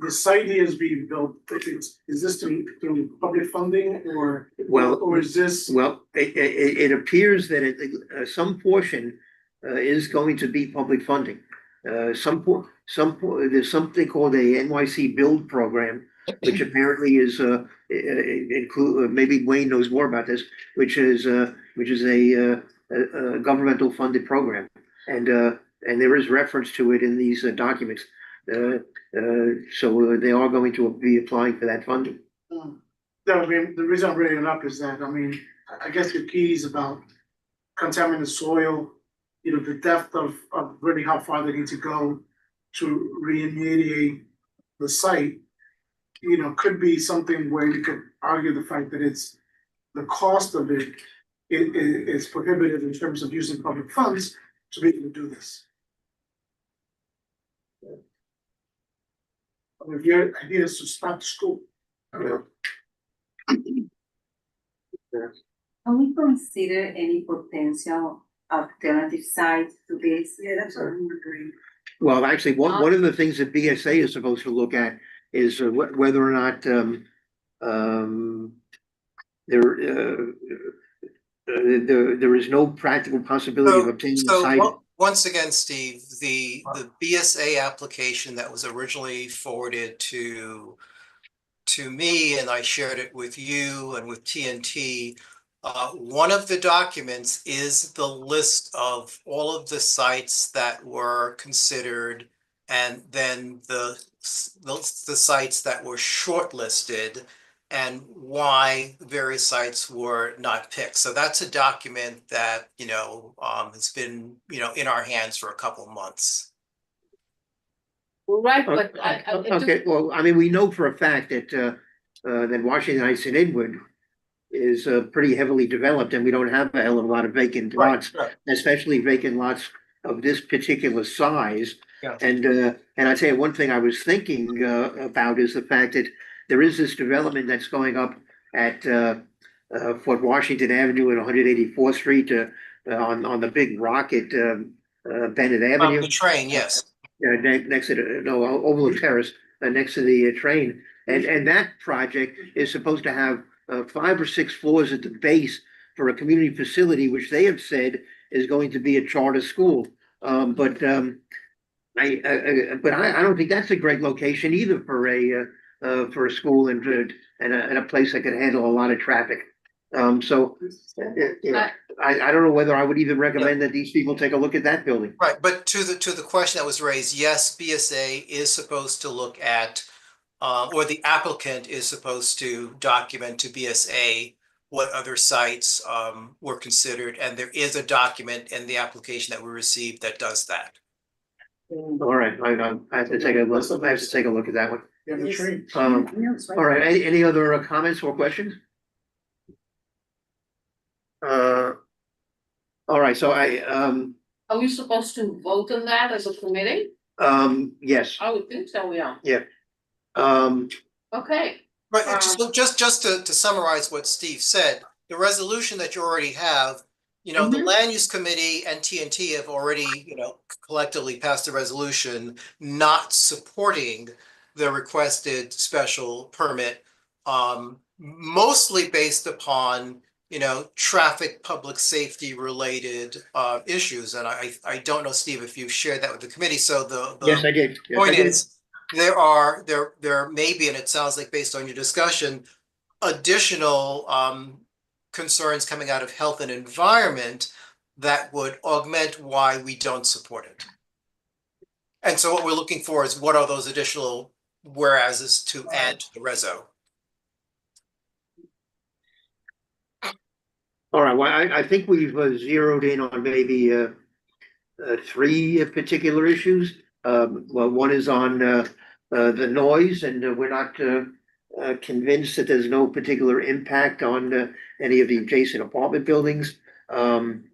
the site here is being built, is this through public funding or? Well- Or is this? Well, it appears that some portion is going to be public funding. There's something called a NYC Build program, which apparently is include, maybe Wayne knows more about this, which is a governmental funded program. And there is reference to it in these documents. So they are going to be applying for that funding. No, I mean, the reason I'm bringing it up is that, I mean, I guess the key is about contaminated soil, you know, the depth of really how far they need to go to remediate the site. You know, could be something where you could argue the fact that it's, the cost of it is prohibitive in terms of using public funds to be able to do this. If your idea is to start school. Yeah. Can we consider any potential alternative sites to this? Yeah, that's what I'm wondering. Well, actually, one of the things that BSA is supposed to look at is whether or not there is no practical possibility of obtaining the So, site. once again, Steve, the BSA application that was originally forwarded to me, and I shared it with you and with TNT. One of the documents is the list of all of the sites that were considered, and then the sites that were shortlisted, and why various sites were not picked. So that's a document that, has been, in our hands for a couple of months. Right, but I Okay, well, I mean, we know for a fact that Washington Heights and Inwood is pretty heavily developed, and we don't have a hell of a lot of vacant lots, especially vacant lots of this particular size. Yeah. And I tell you, one thing I was thinking about is the fact that there is this development that's going up at Fort Washington Avenue and 184th Street on the big rock at Bennett Avenue. The train, yes. Next to Overlook Terrace, next to the train. And that project is supposed to have 5 or 6 floors at the base for a community facility, which they have said is going to be a charter school. But I don't think that's a great location either for a school and a place that could handle a lot of traffic. So I don't know whether I would even recommend that these people take a look at that building. Right, but to the question that was raised, yes, BSA is supposed to look at, or the applicant is supposed to document to BSA what other sites were considered, and there is a document in the application that we received that does that. All right, I have to take a look. I have to take a look at that one. Yeah, the tree. All right, any other comments or questions? All right, so are we supposed to vote on that as a committee? yes, I would think so, yeah. Okay. Right, so just to summarize what Steve said, the resolution that you already have, the land use committee and TNT have already, collectively passed a resolution not supporting the requested special permit, mostly based upon, traffic, public safety related issues. And I don't know, Steve, if you shared that with the committee. So the yes, I did. Yes, point I did. is, there may be, and it sounds like based on your discussion, additional concerns coming out of health and environment that would augment why we don't support it. And so what we're looking for is what are those additional whereases to add to the reso? All right, well, I think we've zeroed in on maybe three particular issues. Well, one is on the noise, and we're not convinced that there's no particular impact on any of the adjacent apartment buildings. And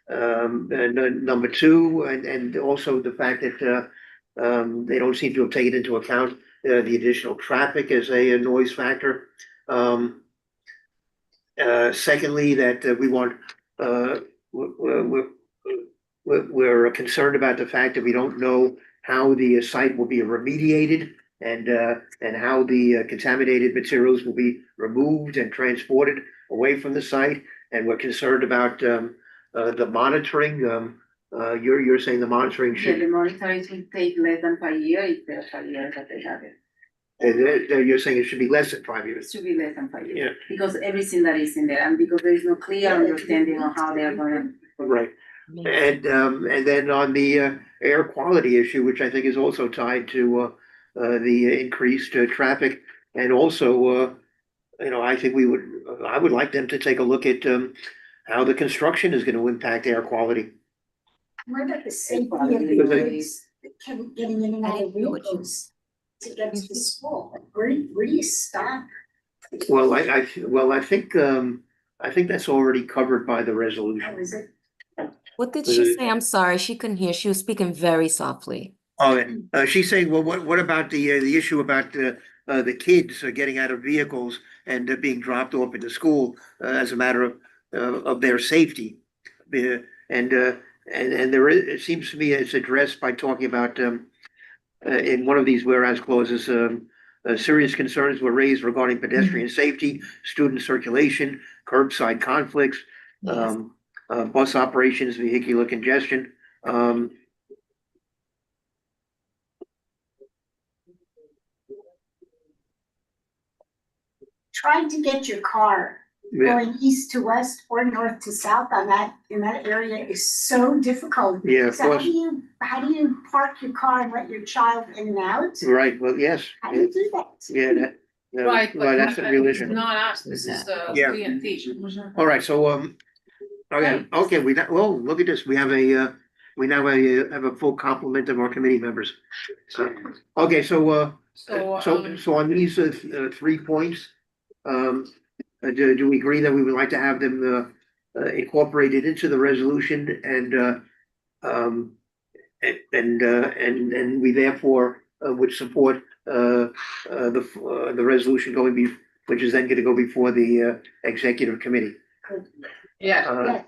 number two, and also the fact that they don't seem to have taken into account the additional traffic as a noise factor. Secondly, that we want, we're concerned about the fact that we don't know how the site will be remediated and how the contaminated materials will be removed and transported away from the site. And we're concerned about the monitoring. You're saying the monitoring Yeah, should, the monitoring should take less than 5 years if there's 5 years that they have it. you're saying it should be less than 5 It years. should be less than 5 years. Yeah. Because everything that is in there and because there is no clear understanding on how they are gonna. Right. And then on the air quality issue, which I think is also tied to the increased traffic, and also I think I would like them to take a look at how the construction is going to impact air quality. What about the safety of the employees getting in and out of vehicles to get to the school? Where do you stop? Well, I think that's already covered by the resolution. How is it? What did she say? I'm sorry, she couldn't hear. She was speaking very softly. Oh, she's saying, well, what about the issue about the kids getting out of vehicles and being dropped off into school as a matter of their safety? And there is, it seems to me it's addressed by talking about in one of these whereas clauses, serious concerns were raised regarding pedestrian safety, student circulation, curbside conflicts, Yes. bus operations, vehicular congestion. Trying to get your car Yeah, going east to west or north to south on in that area is so difficult. yeah, of So course. how do you park your car and let your child in and out? Right, well, yes. How do you do that? Yeah, Right, well, that's a real it's issue. not us, this is the Yeah. DNT. All right, so, okay, look at this, we have we now have a full complement of our committee members. So, okay, so on these three points, do we agree that we would like to have them incorporated into the resolution and we therefore would support the resolution which is then gonna go before the executive committee. Yeah,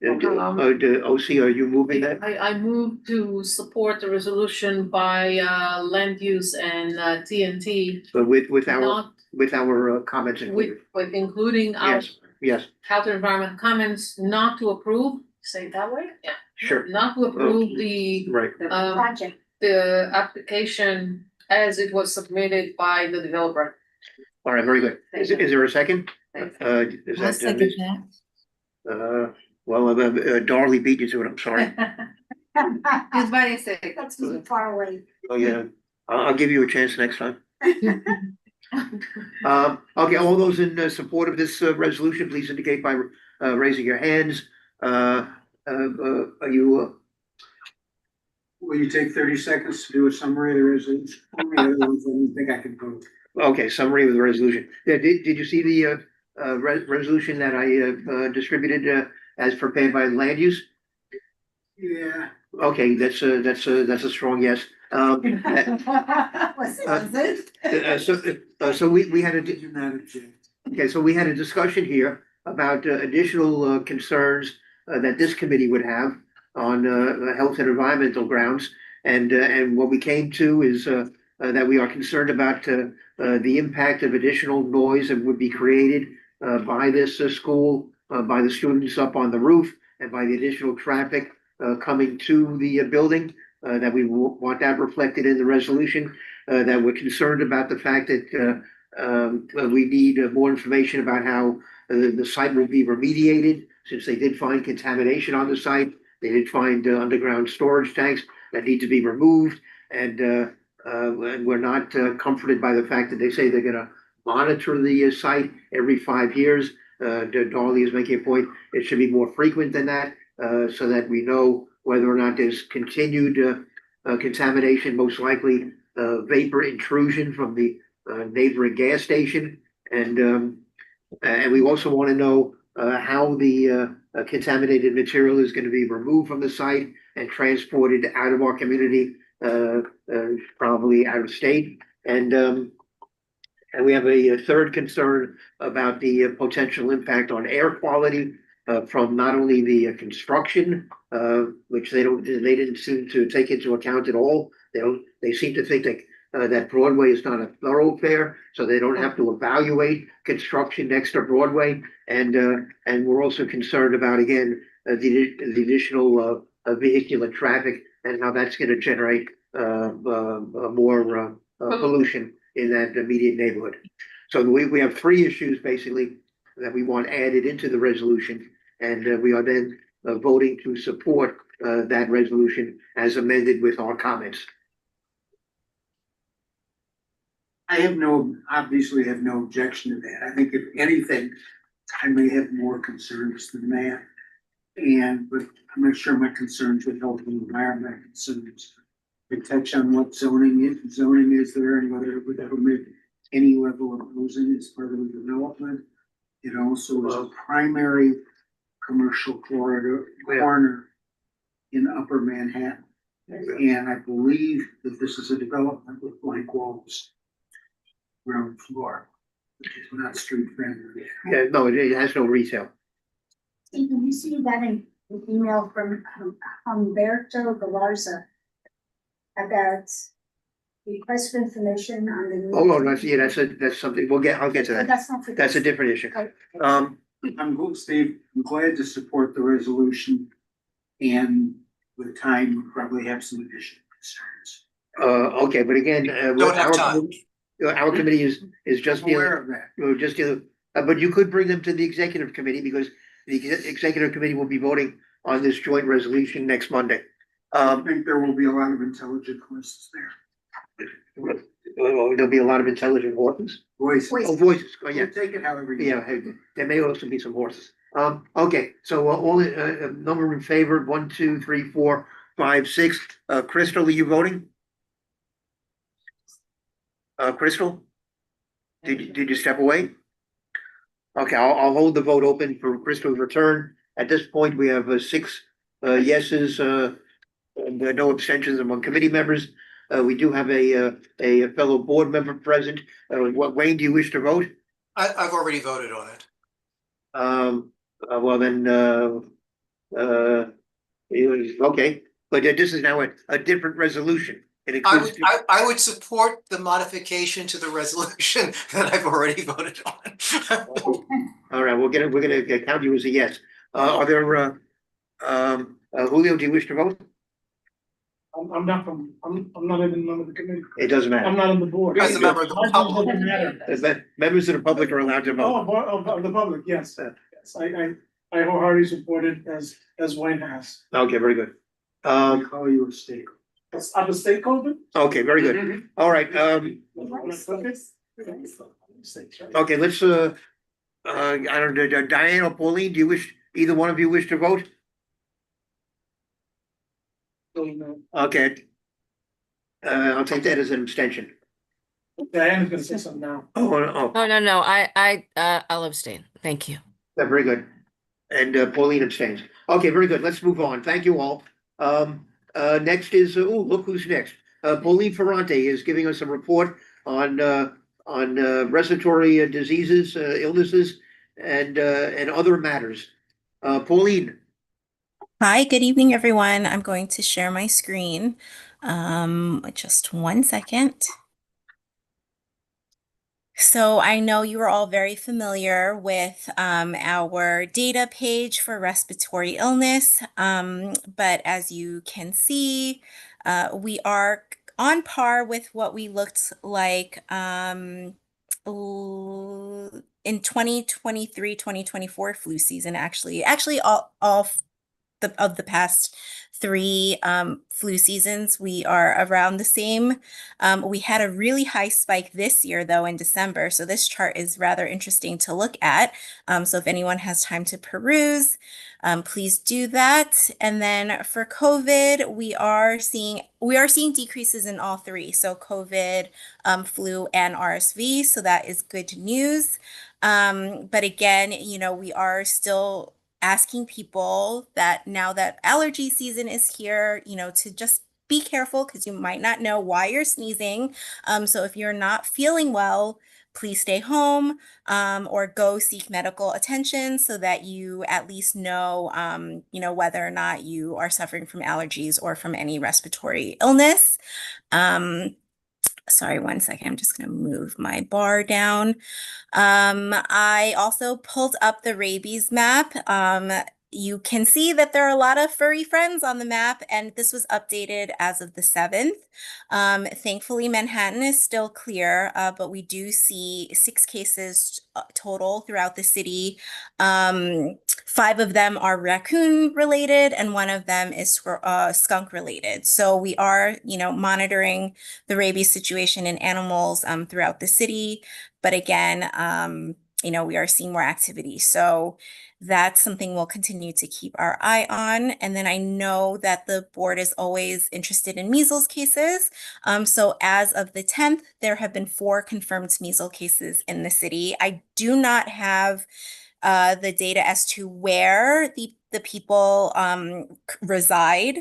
OC, are you moving that? I move to support the resolution by land use and TNT, But with not our comments included? with including our Yes, yes, health and environment comments not to approve, say it that way? Yeah. sure, Not to approve the right. Project. the application as it was submitted by the developer. All right, very good. Is there a second? Is I'll that, second that. well, Darley beat you to it, I'm sorry. Just by mistake. That's too far away. Oh, yeah, I'll give you a chance next time. Okay, all those in support of this resolution, please indicate by raising your hands. Are you, Will you take 30 seconds to do a summary of the resolution? I don't think I can go. okay, summary of the resolution. Yeah, did you see the resolution that I distributed as prepared by land use? Yeah. Okay, that's a strong yes. So we had a, You're not object. okay, so we had a discussion here about additional concerns that this committee would have on health and environmental grounds. And what we came to is that we are concerned about the impact of additional noise that would be created by this school, by the students up on the roof, and by the additional traffic coming to the building, that we want that reflected in the resolution, that we're concerned about the fact that we need more information about how the site will be remediated, since they did find contamination on the site. They did find underground storage tanks that need to be removed, and we're not comforted by the fact that they say they're gonna monitor the site every 5 years. Darley is making a point, it should be more frequent than that, so that we know whether or not there's continued contamination, most likely vapor intrusion from the neighboring gas station. And we also want to know how the contaminated material is going to be removed from the site and transported out of our community, probably out of state. And we have a third concern about the potential impact on air quality from not only the construction, which they didn't seem to take into account at all. They seem to think that Broadway is not a thoroughfare, so they don't have to evaluate construction next to Broadway. And we're also concerned about, again, the additional vehicular traffic and how that's going to generate more pollution in that immediate neighborhood. So we have three issues basically that we want added into the resolution, and we are then voting to support that resolution as amended with our comments. I obviously have no objection to that. I think if anything, I may have more concerns than that. But I'm not sure my concerns with health and environment concerns. We touch on what zoning is there, and whether it would ever make any level of housing as part of the development. It also is a primary commercial corner in Upper Manhattan. And I believe that this is a development with blank walls, ground floor, which is not street friendly. Yeah, no, it has no retail. Steve, you see that in an email from Humberto Galarza about request for information on the. Oh, no, that's something, I'll get to But that. that's not for. That's a different issue. Okay. Steve, I'm glad to support the resolution, and with time, we'll probably have some additional concerns. Okay, but again, Don't have time. Our committee is just I'm aware dealing, of that. we're just dealing, but you could bring them to the executive committee, because the executive committee will be voting on this joint resolution next Monday. I think there will be a lot of intelligent voices there. There'll be a lot of intelligent horses. Voices. Oh, voices, oh, yeah. Take it however you. Yeah, hey, there may also be some horses. Okay, so all number in favor, 1, 2, 3, 4, 5, 6. Crystal, are you voting? Crystal? Did you step away? Okay, I'll hold the vote open for Crystal's return. At this point, we have 6 yeses, and no abstentions among committee members. We do have a fellow board member present. Wayne, do you wish to vote? I've already voted on it. Well then, okay, but this is now a different resolution. It I includes. would, I would support the modification to the resolution that I've already voted on. All right, we're gonna count you as a yes. Are there, Julio, do you wish to vote? I'm not even one of the committee. It doesn't I'm matter. not on the board. As a member of the My vote public. doesn't matter. Members of the public are allowed to Oh, vote. of the public, yes. Yes, I wholeheartedly support it as Wayne has. Okay, very good. I call you a stakeholder. I'm a stakeholder. Okay, very good. All right, okay, let's, I don't know, Diane or Pauline, do you wish, either one of you wish to vote? Okay. I'll take that as an abstention. Diana's gonna say something now. Oh, No, I'll abstain. Thank you. very good. And Pauline abstains. Okay, very good. Let's move on. Thank you all. Next is, look who's next. Pauline Ferrante is giving us a report on respiratory diseases, illnesses, and other matters. Pauline. Hi, good evening, everyone. I'm going to share my screen. Just 1 second. So I know you are all very familiar with our data page for respiratory illness, but as you can see, we are on par with what we looked like in 2023, 2024 flu season, actually of the past three flu seasons, we are around the same. We had a really high spike this year, though, in December. So this chart is rather interesting to look at. So if anyone has time to peruse, please do that. And then for COVID, we are seeing decreases in all three. So COVID, flu, and RSV. So that is good news. But again, we are still asking people that now that allergy season is here, to just be careful because you might not know why you're sneezing. So if you're not feeling well, please stay home or go seek medical attention so that you at least know, whether or not you are suffering from allergies or from any respiratory illness. Sorry, one second. I'm just going to move my bar down. I also pulled up the rabies map. You can see that there are a lot of furry friends on the map, and this was updated as of the 7th. Thankfully, Manhattan is still clear, but we do see 6 cases total throughout the city. 5 of them are raccoon related, and 1 of them is skunk related. So we are, monitoring the rabies situation in animals throughout the city. But again, we are seeing more activity. So that's something we'll continue to keep our eye on. And then I know that the board is always interested in measles cases. So as of the 10th, there have been 4 confirmed measles cases in the city. I do not have the data as to where the people reside.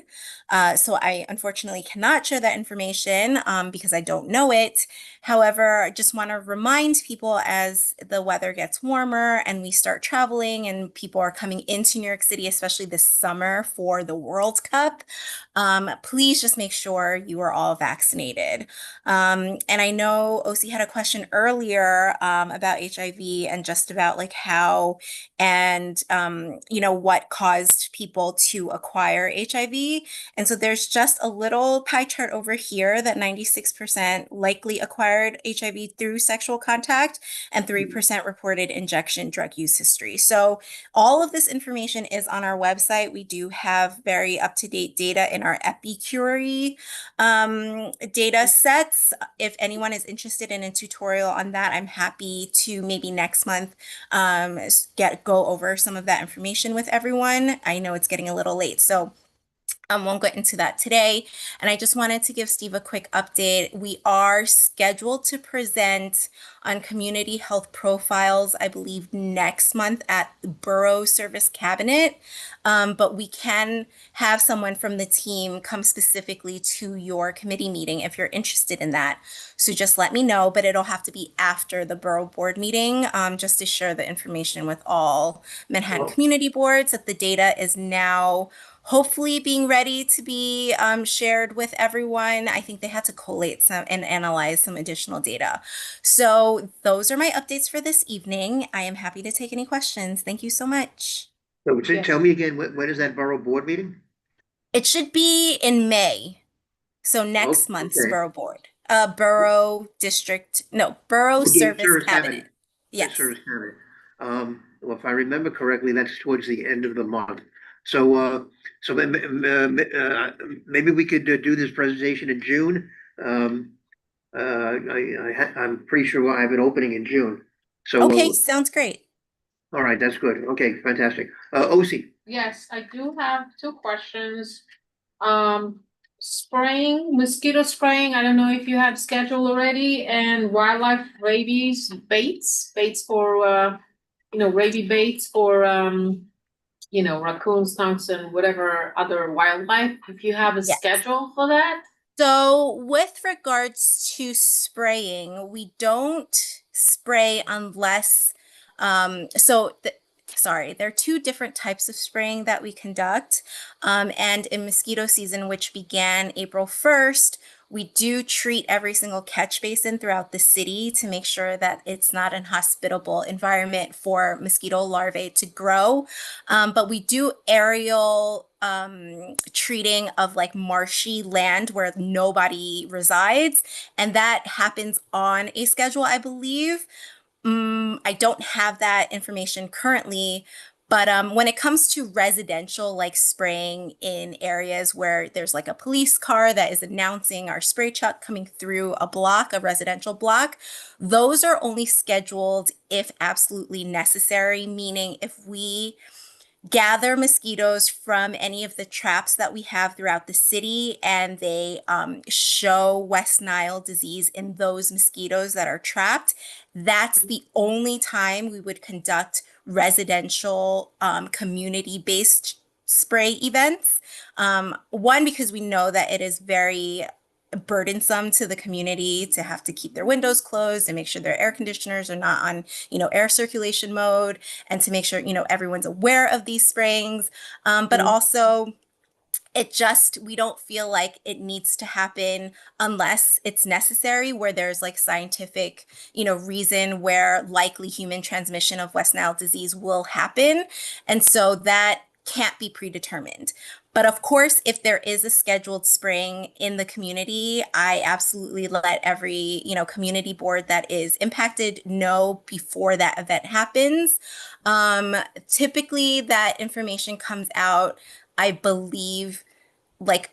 So I unfortunately cannot share that information because I don't know it. However, I just want to remind people as the weather gets warmer and we start traveling and people are coming into New York City, especially this summer for the World Cup, please just make sure you are all vaccinated. And I know OC had a question earlier about HIV and just about like how and what caused people to acquire HIV. And so there's just a little pie chart over here that 96% likely acquired HIV through sexual contact and 3% reported injection drug use history. So all of this information is on our website. We do have very up-to-date data in our Epicure data sets. If anyone is interested in a tutorial on that, I'm happy to maybe next month go over some of that information with everyone. I know it's getting a little late, so won't get into that today. And I just wanted to give Steve a quick update. We are scheduled to present on community health profiles, I believe next month at the Borough Service Cabinet. But we can have someone from the team come specifically to your committee meeting if you're interested in that. So just let me know, but it'll have to be after the Borough Board meeting, just to share the information with all Manhattan community boards that the data is now hopefully being ready to be shared with everyone. I think they had to collate some and analyze some additional data. So those are my updates for this evening. I am happy to take any questions. Thank you so much. So tell me again, when is that borough board meeting? It should be in May. So next month's borough board. Borough Service Cabinet. Yes. Service Cabinet. Well, if I remember correctly, that's towards the end of the month. So maybe we could do this presentation in June. I'm pretty sure I have an opening in June. So okay, sounds great. All right, that's good. Okay, fantastic. OC. Yes, I do have 2 questions. Spraying, mosquito spraying, I don't know if you have scheduled already, and wildlife rabies baits for rabies baits for raccoons, skunks, and whatever other wildlife, if you have a schedule for that? So with regards to spraying, we don't spray unless, sorry, there are 2 different types of spraying that we conduct. And in mosquito season, which began April 1st, We do treat every single catch basin throughout the city to make sure that it's not an hospitable environment for mosquito larvae to grow. But we do aerial treating of like marshy land where nobody resides, and that happens on a schedule, I believe. I don't have that information currently, but when it comes to residential, like spraying in areas where there's like a police car that is announcing our spray truck coming through a block, a residential block, those are only scheduled if absolutely necessary, meaning if we gather mosquitoes from any of the traps that we have throughout the city and they show West Nile disease in those mosquitoes that are trapped, that's the only time we would conduct residential community-based spray events. One, because we know that it is very burdensome to the community to have to keep their windows closed and make sure their air conditioners are not on, air circulation mode, and to make sure, everyone's aware of these sprayings. But also we don't feel like it needs to happen unless it's necessary, where there's like scientific, reason where likely human transmission of West Nile disease will happen. And so that can't be predetermined. But of course, if there is a scheduled spraying in the community, I absolutely let every, community board that is impacted know before that event happens. Typically that information comes out, I believe, like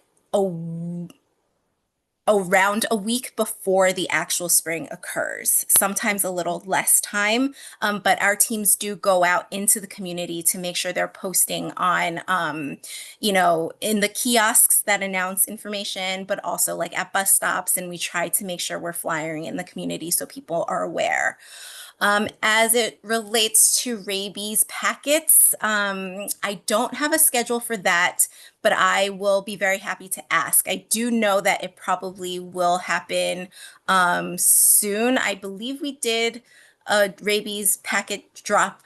around a week before the actual spraying occurs, sometimes a little less time. But our teams do go out into the community to make sure they're posting on, in the kiosks that announce information, but also like at bus stops. And we try to make sure we're flyering in the community so people are aware. As it relates to rabies packets, I don't have a schedule for that, but I will be very happy to ask. I do know that it probably will happen soon. I believe we did a rabies packet drop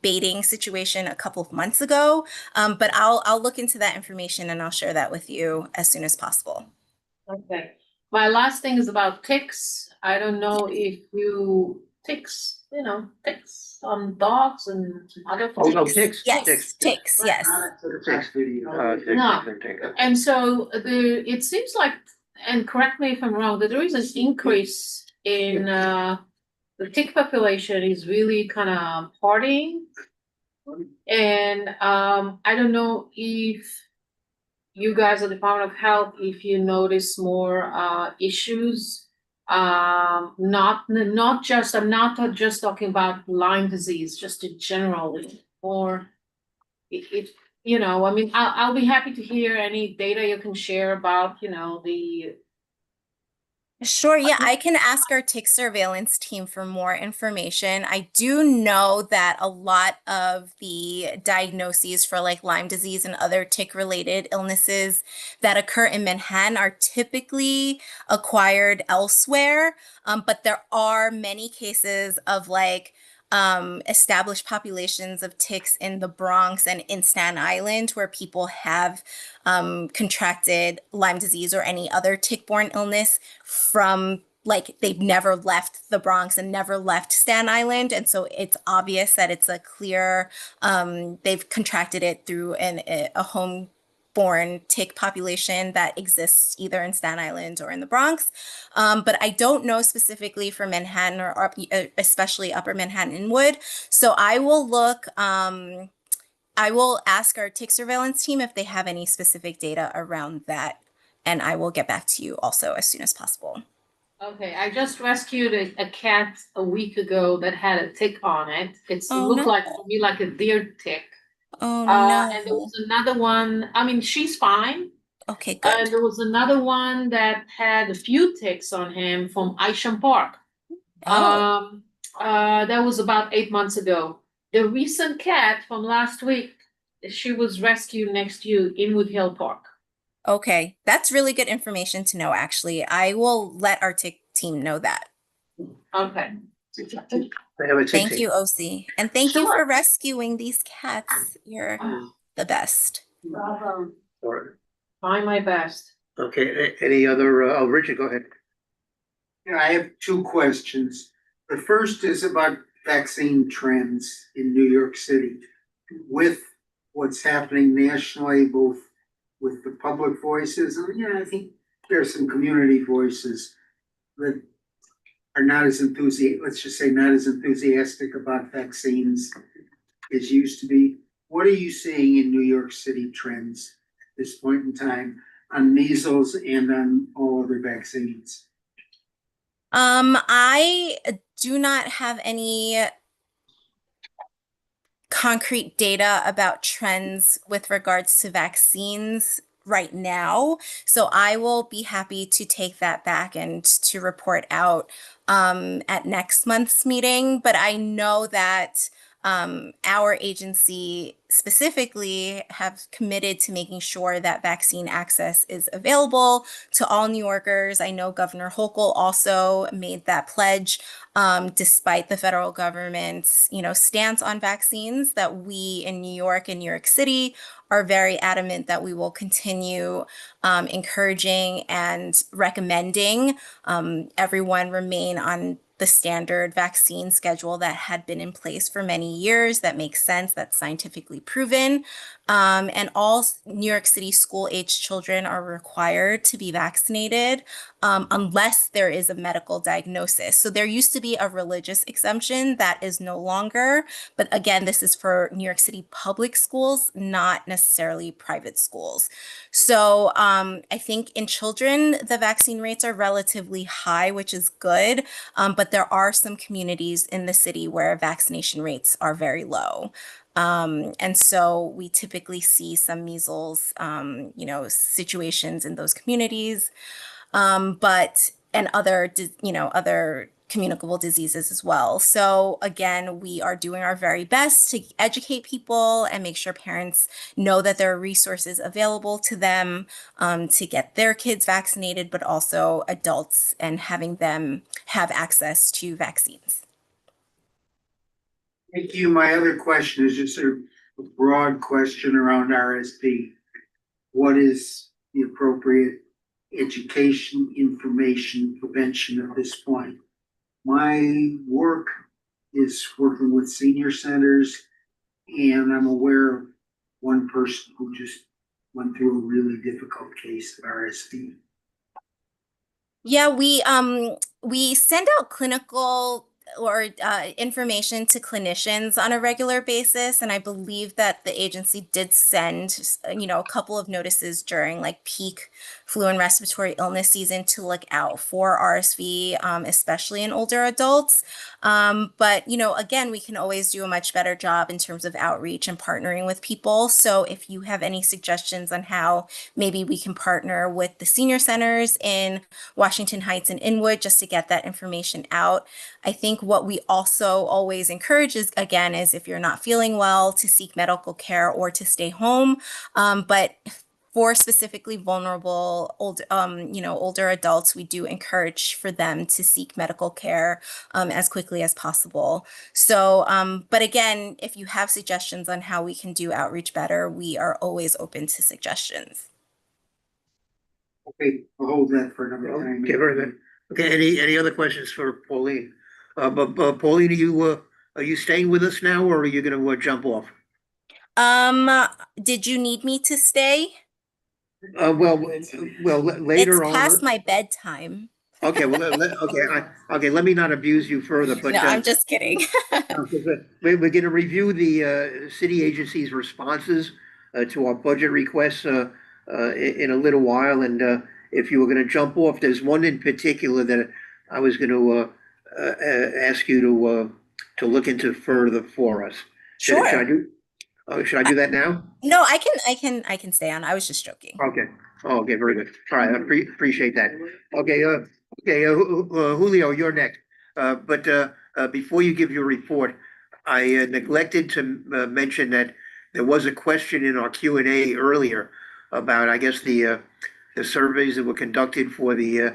baiting situation a couple of months ago, but I'll look into that information and I'll share that with you as soon as possible. Okay. My last thing is about ticks. I don't know if ticks on dogs and other. Oh, no, ticks. Yes, ticks, yes. Ticks. No. And so it seems like, and correct me if I'm wrong, that there is an increase in the tick population is really kind of partying. And I don't know if you guys at the Department of Health, if you notice more issues. Not just, I'm not just talking about Lyme disease, just in general, or I'll be happy to hear any data you can share about, the. Sure, yeah, I can ask our tick surveillance team for more information. I do know that a lot of the diagnoses for like Lyme disease and other tick-related illnesses that occur in Manhattan are typically acquired elsewhere, but there are many cases of like established populations of ticks in the Bronx and in Staten Island where people have contracted Lyme disease or any other tick-borne illness from like they've never left the Bronx and never left Staten Island. And so it's obvious that it's a clear, they've contracted it through a home-born tick population that exists either in Staten Island or in the Bronx. But I don't know specifically for Manhattan or especially Upper Manhattan and Wood. So I will look, I will ask our tick surveillance team if they have any specific data around that, and I will get back to you also as soon as possible. Okay, I just rescued a cat a week ago that had a tick on it. It looked like to me like a deer tick. Oh no. And there was another one, I mean, she's fine. Okay, good. And there was another one that had a few ticks on him from Isham Park. Oh. That was about 8 months ago. The recent cat from last week, she was rescued next to you in Wood Hill Park. Okay, that's really good information to know, actually. I will let our tick team know that. Okay. Thank you, OC. And thank you for rescuing these cats. You're the best. Try my best. Okay, any other, Richard, go ahead. Yeah, I have two questions. The first is about vaccine trends in New York City. With what's happening nationally, both with the public voices, and I think there are some community voices that are not as enthusiastic, let's just say not as enthusiastic about vaccines as used to be. What are you seeing in New York City trends at this point in time on measles and on all other vaccines? I do not have any concrete data about trends with regards to vaccines right now. So I will be happy to take that back and to report out at next month's meeting. But I know that our agency specifically have committed to making sure that vaccine access is available to all New Yorkers. I know Governor Hochul also made that pledge, despite the federal government's, stance on vaccines, that we in New York and New York City are very adamant that we will continue encouraging and recommending everyone remain on the standard vaccine schedule that had been in place for many years. That makes sense. That's scientifically proven. And all New York City school-age children are required to be vaccinated unless there is a medical diagnosis. So there used to be a religious exemption that is no longer. But again, this is for New York City public schools, not necessarily private schools. So I think in children, the vaccine rates are relatively high, which is good. But there are some communities in the city where vaccination rates are very low. And so we typically see some measles, situations in those communities, and other, other communicable diseases as well. So again, we are doing our very best to educate people and make sure parents know that there are resources available to them to get their kids vaccinated, but also adults and having them have access to vaccines. Thank you. My other question is just a broad question around RSV. What is the appropriate education, information, prevention at this point? My work is working with senior centers, and I'm aware of one person who just went through a really difficult case of RSV. Yeah, we send out clinical or information to clinicians on a regular basis, and I believe that the agency did send, a couple of notices during like peak flu and respiratory illness season to look out for RSV, especially in older adults. But again, we can always do a much better job in terms of outreach and partnering with people. So if you have any suggestions on how maybe we can partner with the senior centers in Washington Heights and Inwood just to get that information out. I think what we also always encourage is, again, is if you're not feeling well, to seek medical care or to stay home. But for specifically vulnerable older adults, we do encourage for them to seek medical care as quickly as possible. So, but again, if you have suggestions on how we can do outreach better, we are always open to suggestions. Okay, I'll hold that for another time. Okay, very good. Okay, any other questions for Pauline? But Pauline, are you staying with us now, or are you gonna jump off? Did you need me to stay? Well, later It's on. past my bedtime. Okay, well, okay, let me not abuse you further, but. No, I'm just kidding. We're gonna review the city agency's responses to our budget requests in a little while, and if you were gonna jump off, there's one in particular that I was gonna ask you to look into further for us. Sure. Should I do that now? No, I can stay on. I was just joking. Okay. Oh, okay, very good. All right, I appreciate that. Okay, Julio, you're next. But before you give your report, I neglected to mention that there was a question in our Q&A earlier about, I guess, the surveys that were conducted for the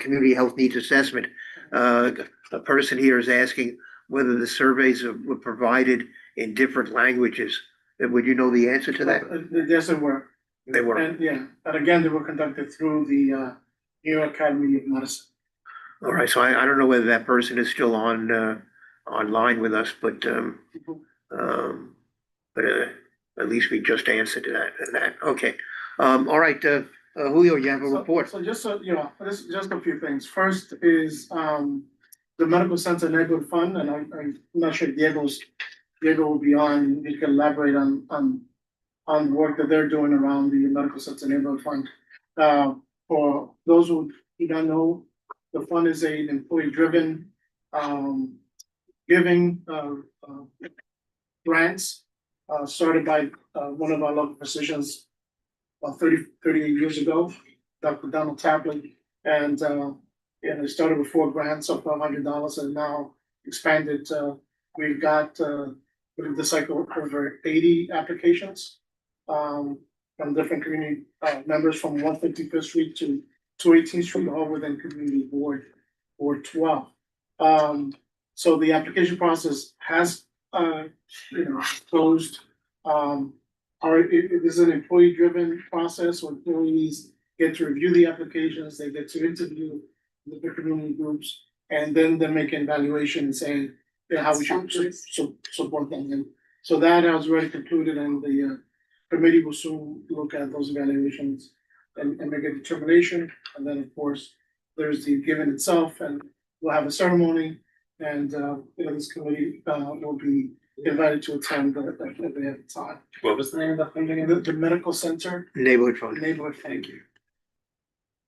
community health needs assessment. A person here is asking whether the surveys were provided in different languages. Would you know the answer to that? Yes, it were. They were. And and again, they were conducted through the New York Academy of Medicine. All right, so I don't know whether that person is still online with us, but at least we just answered that. Okay. All right, Julio, you have a report. So just so, this is just a few things. First is the Medical Center Neighborhood Fund, and I'm not sure if Diego will be on, he can elaborate on the work that they're doing around the Medical Center Neighborhood Fund. For those who do not know, the fund is an employee-driven giving grants started by one of our local physicians about 38 years ago, Dr. Donald Tapley. And it started with 4 grants of $500 and now expanded. We've got the cycle over 80 applications from different community members from 155th Street to 218th Street, all within Community Board 12. So the application process has closed. It is an employee-driven process where employees get to review the applications, they get to interview the community groups, and then they make an evaluation and say how we should support them. And so that has already concluded, and the committee will soon look at those evaluations and make a determination. And then, of course, there's the giving itself, and we'll have a ceremony, and this committee will be invited to attend if they have time. What was the name of the fund again? The Medical Center Neighborhood Fund. Neighborhood Fund. Thank you.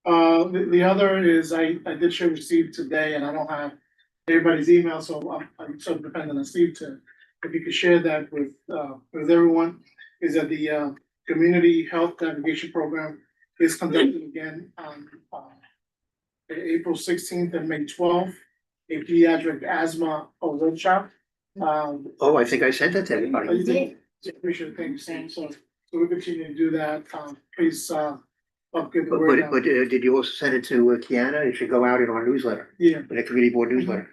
The other is I did share with Steve today, and I don't have everybody's email, so I'm sort of dependent on Steve if you could share that with everyone, is that the Community Health Navigation Program is conducted again on April 16th and May 12th, a pediatric asthma workshop. I think I sent that to everybody. You did? Appreciate it, thanks. So we continue to do that. Please get the word out. But did you also send it to Kiana? It should go out in our newsletter, Yeah. in the community board newsletter.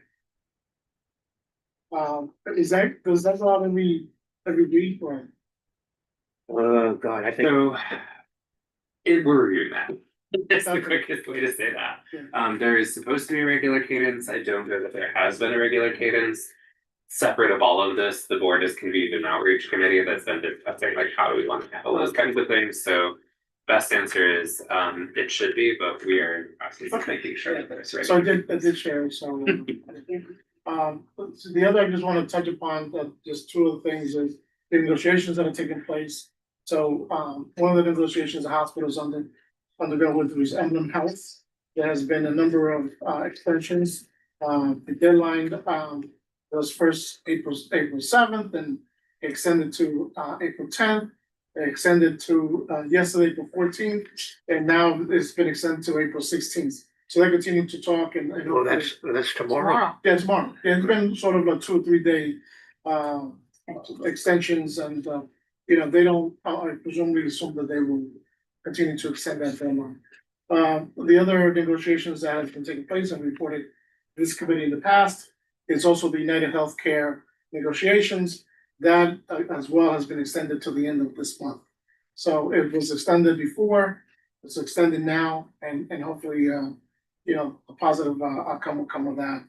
Does that go out every week or? Oh, God, I think. So we're reviewing that. That's the quickest way to say that. There is supposed to be a regular cadence. I don't know that there has been a regular cadence. Separate of all of this, the board has convened an outreach committee that's been discussing like how do we want to handle those kinds of things. So best answer is it should be, but we are in the process of making sure that there's right. So I did share, so the other I just want to touch upon, just 2 of the things is the negotiations that are taking place. So one of the negotiations the hospitals undergo with is Emblem Health. There has been a number of extensions. The deadline was first April 7th and extended to April 10th. Extended to yesterday, April 14th, and now it's been extended to April 16th. So they continue to talk and. Oh, that's tomorrow. Yeah, tomorrow. It's been sort of a 2 or 3 day extensions, and they don't. I presumably assume that they will continue to extend that deadline. The other negotiations that have been taking place and reported this committee in the past is also the United Healthcare negotiations. That as well has been extended to the end of this month. So it was extended before, it's extended now, and hopefully, a positive outcome will come of that.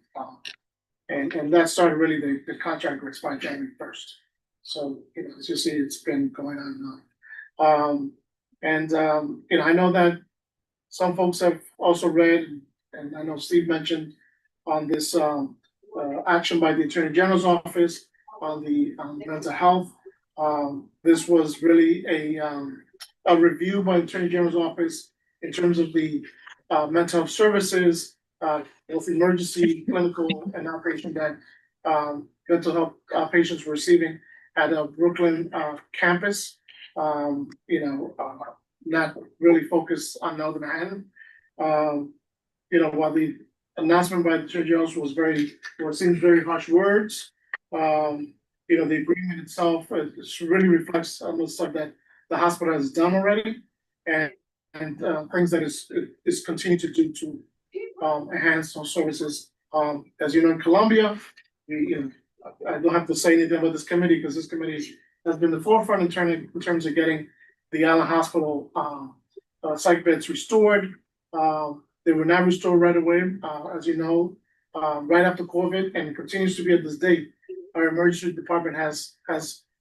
And that started really, the contract will expire January 1st. So, as you see, it's been going on and on. I know that some folks have also read, and I know Steve mentioned on this action by the Attorney General's office on the mental health. This was really a review by the Attorney General's office in terms of the mental health services, both emergency, clinical, and outpatient that mental health patients were receiving at a Brooklyn campus. Not really focused on Northern Manhattan. While the announcement by the Attorney General was seems very harsh words. The agreement itself really reflects some of the stuff that the hospital has done already, and things that is continuing to do to enhance those services. As you know, in Colombia, I don't have to say anything about this committee because this committee has been the forefront in terms of getting the Allen Hospital, psych beds restored. They were not restored right away, as you know, right after COVID, and it continues to be at this date. Our emergency department has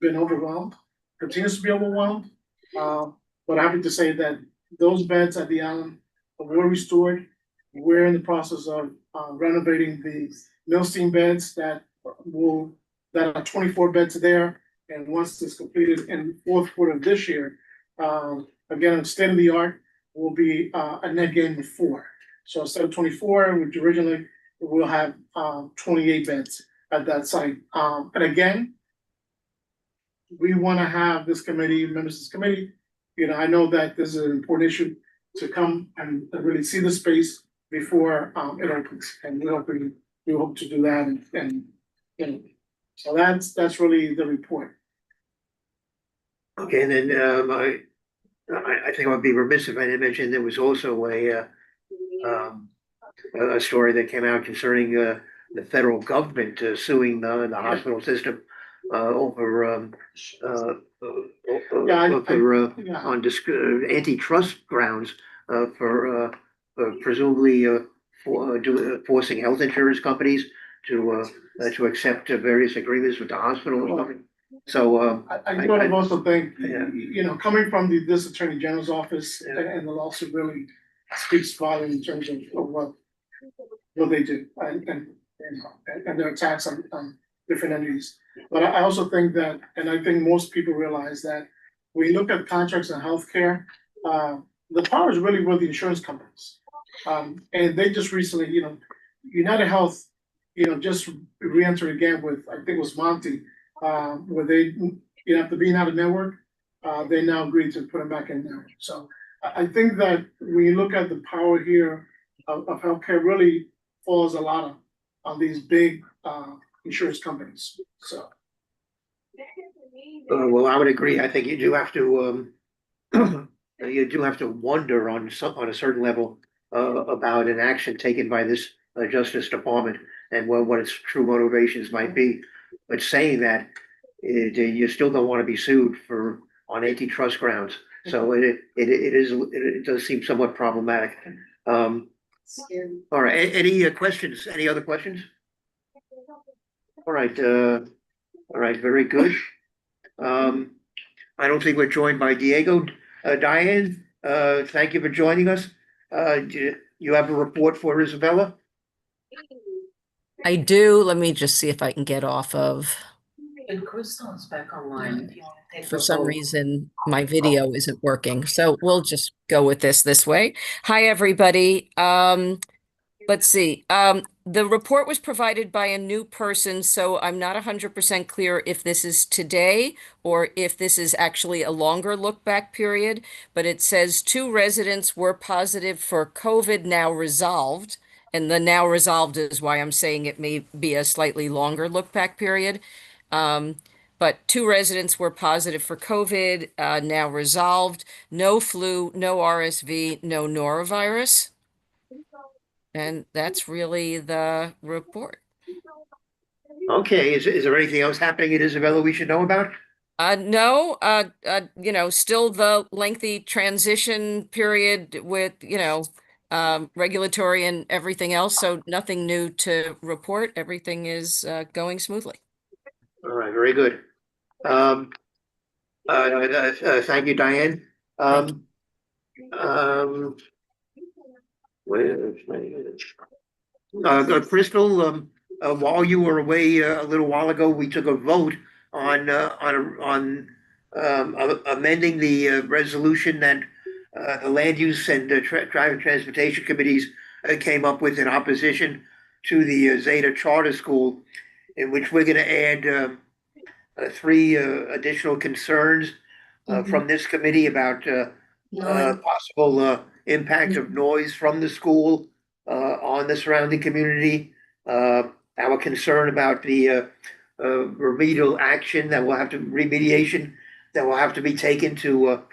been overwhelmed, continues to be overwhelmed. But I'm happy to say that those beds at the Allen were restored. We're in the process of renovating the Milstein beds that are 24 beds there. And once it's completed in fourth quarter of this year, again, state of the art will be a net gain of 4. So instead of 24, which originally we'll have 28 beds at that site. And again, we want to have this committee, members of this committee, I know that this is an important issue to come and really see the space before it opens. And we hope to do that and so that's really the report. Okay, and then I think I would be remiss if I didn't mention there was also a story that came out concerning the federal government suing the hospital system over on antitrust grounds for presumably forcing health insurance companies to accept various agreements with the hospital or something. So I sort of also think, coming from this Attorney General's office and the lawsuit really speaks volume in terms of what they do and their attacks on different entities. But I also think that, and I think most people realize that when you look at contracts in healthcare, the power is really with the insurance companies. And they just recently, United Health, just re-entered again with, I think it was Monty, where they, after being out of network, they now agreed to put them back in there. So I think that when you look at the power here of healthcare, really falls a lot on these big insurance companies. So. Well, I would agree. I think you do have to wonder on a certain level about an action taken by this Justice Department and what its true motivations might be. But saying that, you still don't want to be sued on antitrust grounds. So it does seem somewhat problematic. All right. Any questions? Any other questions? All right. Very good. I don't think we're joined by Diego. Diane, thank you for joining us. Do you have a report for Isabella? I do. Let me just see if I can get off of. And Crystal is back online. For some reason, my video isn't working. So we'll just go with this way. Hi, everybody. Let's see. The report was provided by a new person, so I'm not 100% clear if this is today or if this is actually a longer look back period, but it says 2 residents were positive for COVID, now resolved. And the now resolved is why I'm saying it may be a slightly longer look back period. But 2 residents were positive for COVID, now resolved. No flu, no RSV, no norovirus. And that's really the report. Okay, is there anything else happening at Isabella we should know about? No, still the lengthy transition period with, regulatory and everything else. So nothing new to report. Everything is going smoothly. All right, very good. Thank you, Diane. Crystal, while you were away a little while ago, we took a vote on amending the resolution that the Land Use and Traffic Transportation Committees came up with in opposition to the Zeta Charter School, in which we're going to add 3 additional concerns from this committee about possible impact of noise from the school on the surrounding community, our concern about the remediation that will have to be taken to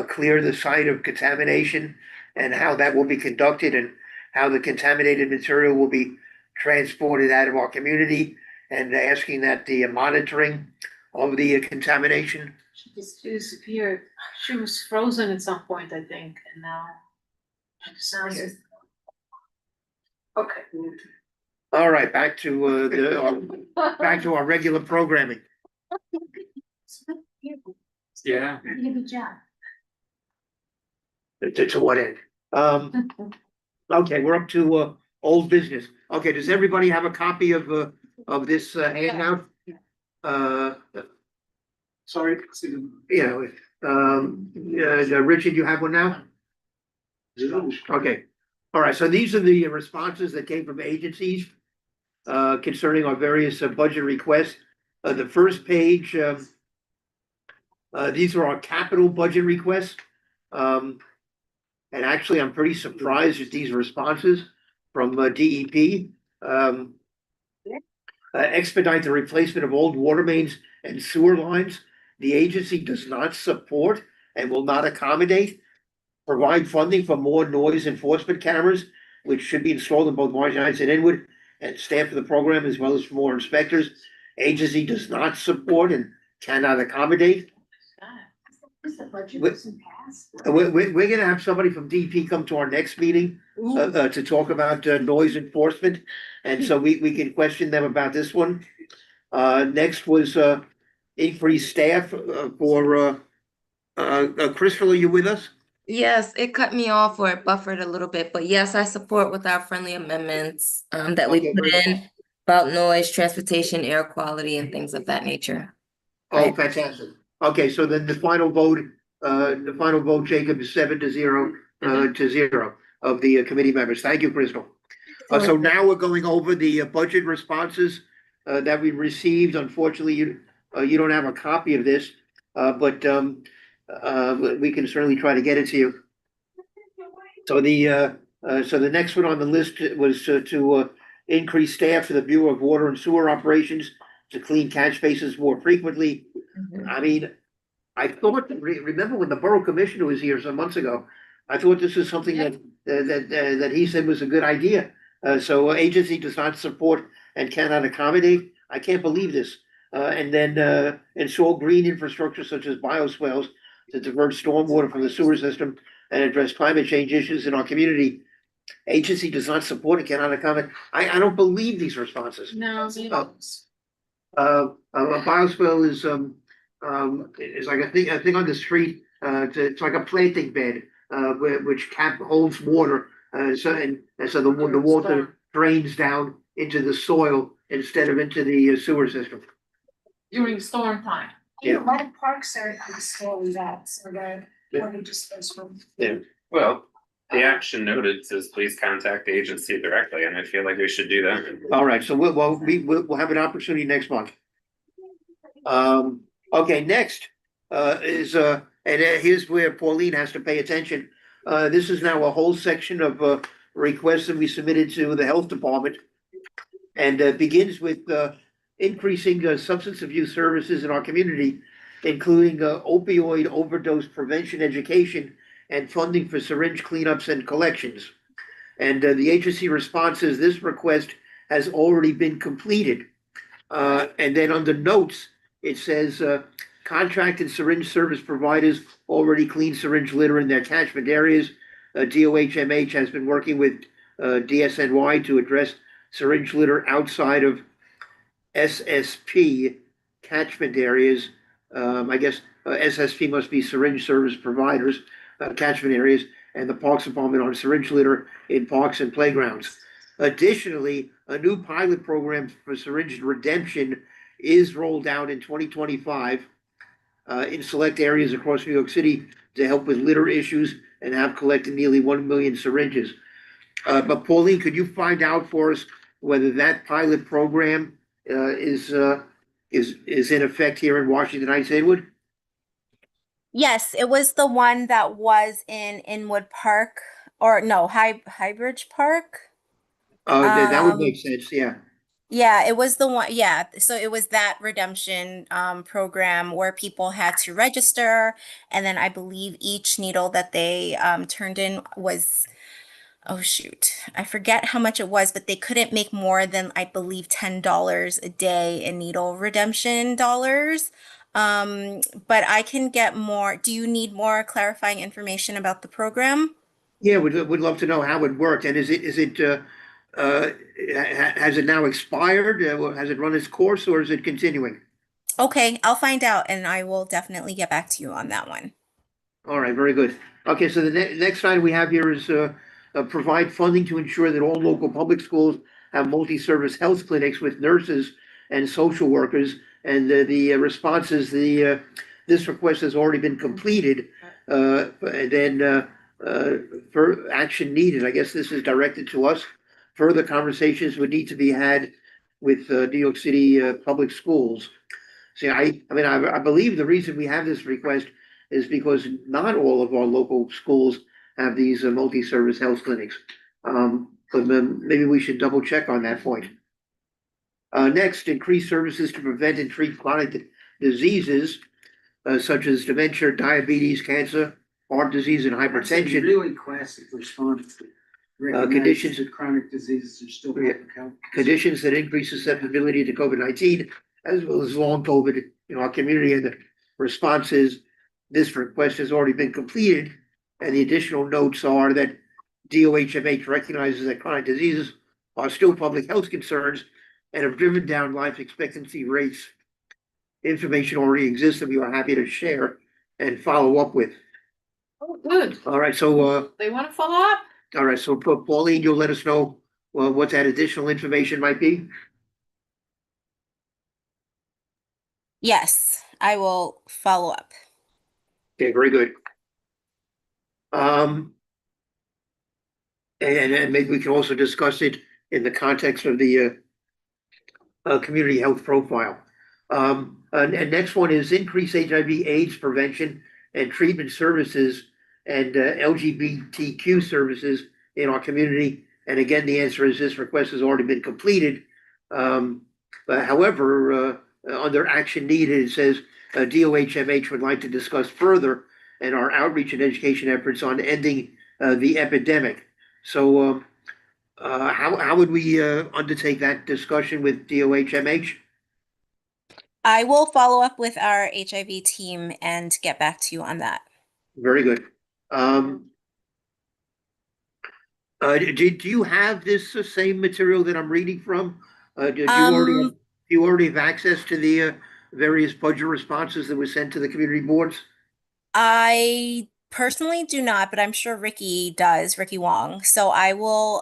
clear the site of contamination, and how that will be conducted, and how the contaminated material will be transported out of our community, and asking that the monitoring of the contamination She just, She disappeared. She was frozen at some point, I think, and now. sounds. Okay. All right, back to back to our regular programming. Yeah. You did a good job. To what end? Okay, we're up to old business. Okay, does everybody have a copy of this handout? Sorry, You know, Richard, you have one now? Okay, all right, so these are the responses that came from agencies concerning our various budget requests. The first page, these are our capital budget requests. And actually, I'm pretty surprised at these responses from DEP. Expedite the replacement of old water mains and sewer lines. The agency does not support and will not accommodate. Provide funding for more noise enforcement cameras, which should be installed in both Washington Heights and Inwood, and staff of the program, as well as for more inspectors. Agency does not support and cannot accommodate. The budget Wait. wasn't passed. We're gonna have somebody from DP come to our next meeting to talk about noise enforcement. And so we can question them about this one. Next was increased staff for Crystal, are you with us? Yes, it cut me off or it buffered a little bit, but yes, I support with our friendly amendments that we Okay, put very in about noise, transportation, air quality, and things of that nature. Oh, fantastic. Okay, so then the final vote, Jacob, is 7-0 to 0 of the committee members. Thank you, Crystal. So now we're going over the budget responses that we received. Unfortunately, you don't have a copy of this, but we can certainly try to get it to you. So the next one on the list was to increase staff for the Bureau of Water and Sewer Operations to clean catch bases more frequently. I mean, I thought, remember when the Borough Commissioner was here some months ago, I thought this is something that he said was a good idea. So agency does not support and cannot accommodate. I can't believe this. And then install green infrastructure such as bioswales to divert stormwater from the sewer system and address climate change issues in our community. Agency does not support and cannot accommodate. I don't believe these responses. No, A bioswale is like a thing on the street. It's like a planting bed, which holds water. So the water drains down into the soil instead of into the sewer system. during storm time. Yeah. A lot of parks are installing that, so that water just goes from. Yeah. Well, the action noted says please contact the agency directly, and I feel like we should do that. All right, so we'll have an opportunity next month. Okay, next is and here's where Pauline has to pay attention. This is now a whole section of requests that we submitted to the health department. And begins with increasing substance abuse services in our community, including opioid overdose prevention education and funding for syringe cleanups and collections. And the agency response is this request has already been completed. And then under notes, it says contracted syringe service providers already clean syringe litter in their catchment areas. DOHMH has been working with DSNY to address syringe litter outside of SSP catchment areas. I guess SSP must be syringe service providers, catchment areas, and the Parks Department on syringe litter in parks and playgrounds. Additionally, a new pilot program for syringe redemption is rolled out in 2025 in select areas across New York City to help with litter issues and have collected nearly 1 million syringes. But Pauline, could you find out for us whether that pilot program is in effect here in Washington Heights, Inwood? Yes, it was the one that was in Inwood Park, or no, Highbridge Park. That would make sense, yeah. Yeah, it was the one. Yeah, so it was that redemption program where people had to register, and then I believe each needle that they turned in was, oh shoot, I forget how much it was, but they couldn't make more than I believe $10 a day in needle redemption dollars. But I can get more. Do you need more clarifying information about the program? Yeah, would love to know how it worked, and has it now expired? Has it run its course, or is it continuing? Okay, I'll find out and I will definitely get back to you on that one. All right, very good. Okay, so the next item we have here is provide funding to ensure that all local public schools have multi-service health clinics with nurses and social workers. And the response is this request has already been completed. And then for action needed, I guess this is directed to us. Further conversations would need to be had with New York City public schools. See, I mean, I believe the reason we have this request is because not all of our local schools have these multi-service health clinics. But maybe we should double check on that point. Next, increase services to prevent and treat chronic diseases such as dementia, diabetes, cancer, heart disease, and That's a hypertension. really classic response to Conditions- recognize that chronic diseases are still Yeah. public health. Conditions that increase susceptibility to COVID-19, as well as long COVID in our community. And the response is this request has already been completed. And the additional notes are that DOHMH recognizes that chronic diseases are still public health concerns and have driven down life expectancy rates. Information already exists that we are happy to share and follow up with. Oh, good. All right, so They want to follow up? all right, so Pauline, you'll let us know what that additional information might be. Yes, I will follow up. Okay, very good. And maybe we can also discuss it in the context of the community health profile. And next one is increase HIV/AIDS prevention and treatment services and LGBTQ services in our community. And again, the answer is this request has already been completed. But however, under action needed, it says DOHMH would like to discuss further and our outreach and education efforts on ending the epidemic. So how would we undertake that discussion with DOHMH? I will follow up with our HIV team and get back to you on that. Very good. Do you have this same material that I'm reading from? Do you already have access to the various budget responses that were sent to the community boards? I personally do not, but I'm sure Ricky does, Ricky Wong. So I will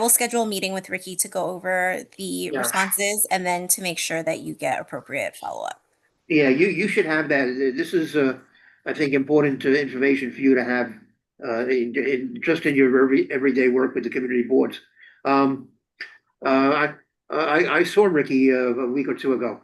schedule a meeting with Ricky to go over the responses and then to make sure that you get appropriate follow-up. Yeah, you should have that. This is I think important information for you to have just in your everyday work with the community boards. I saw Ricky a week or two ago.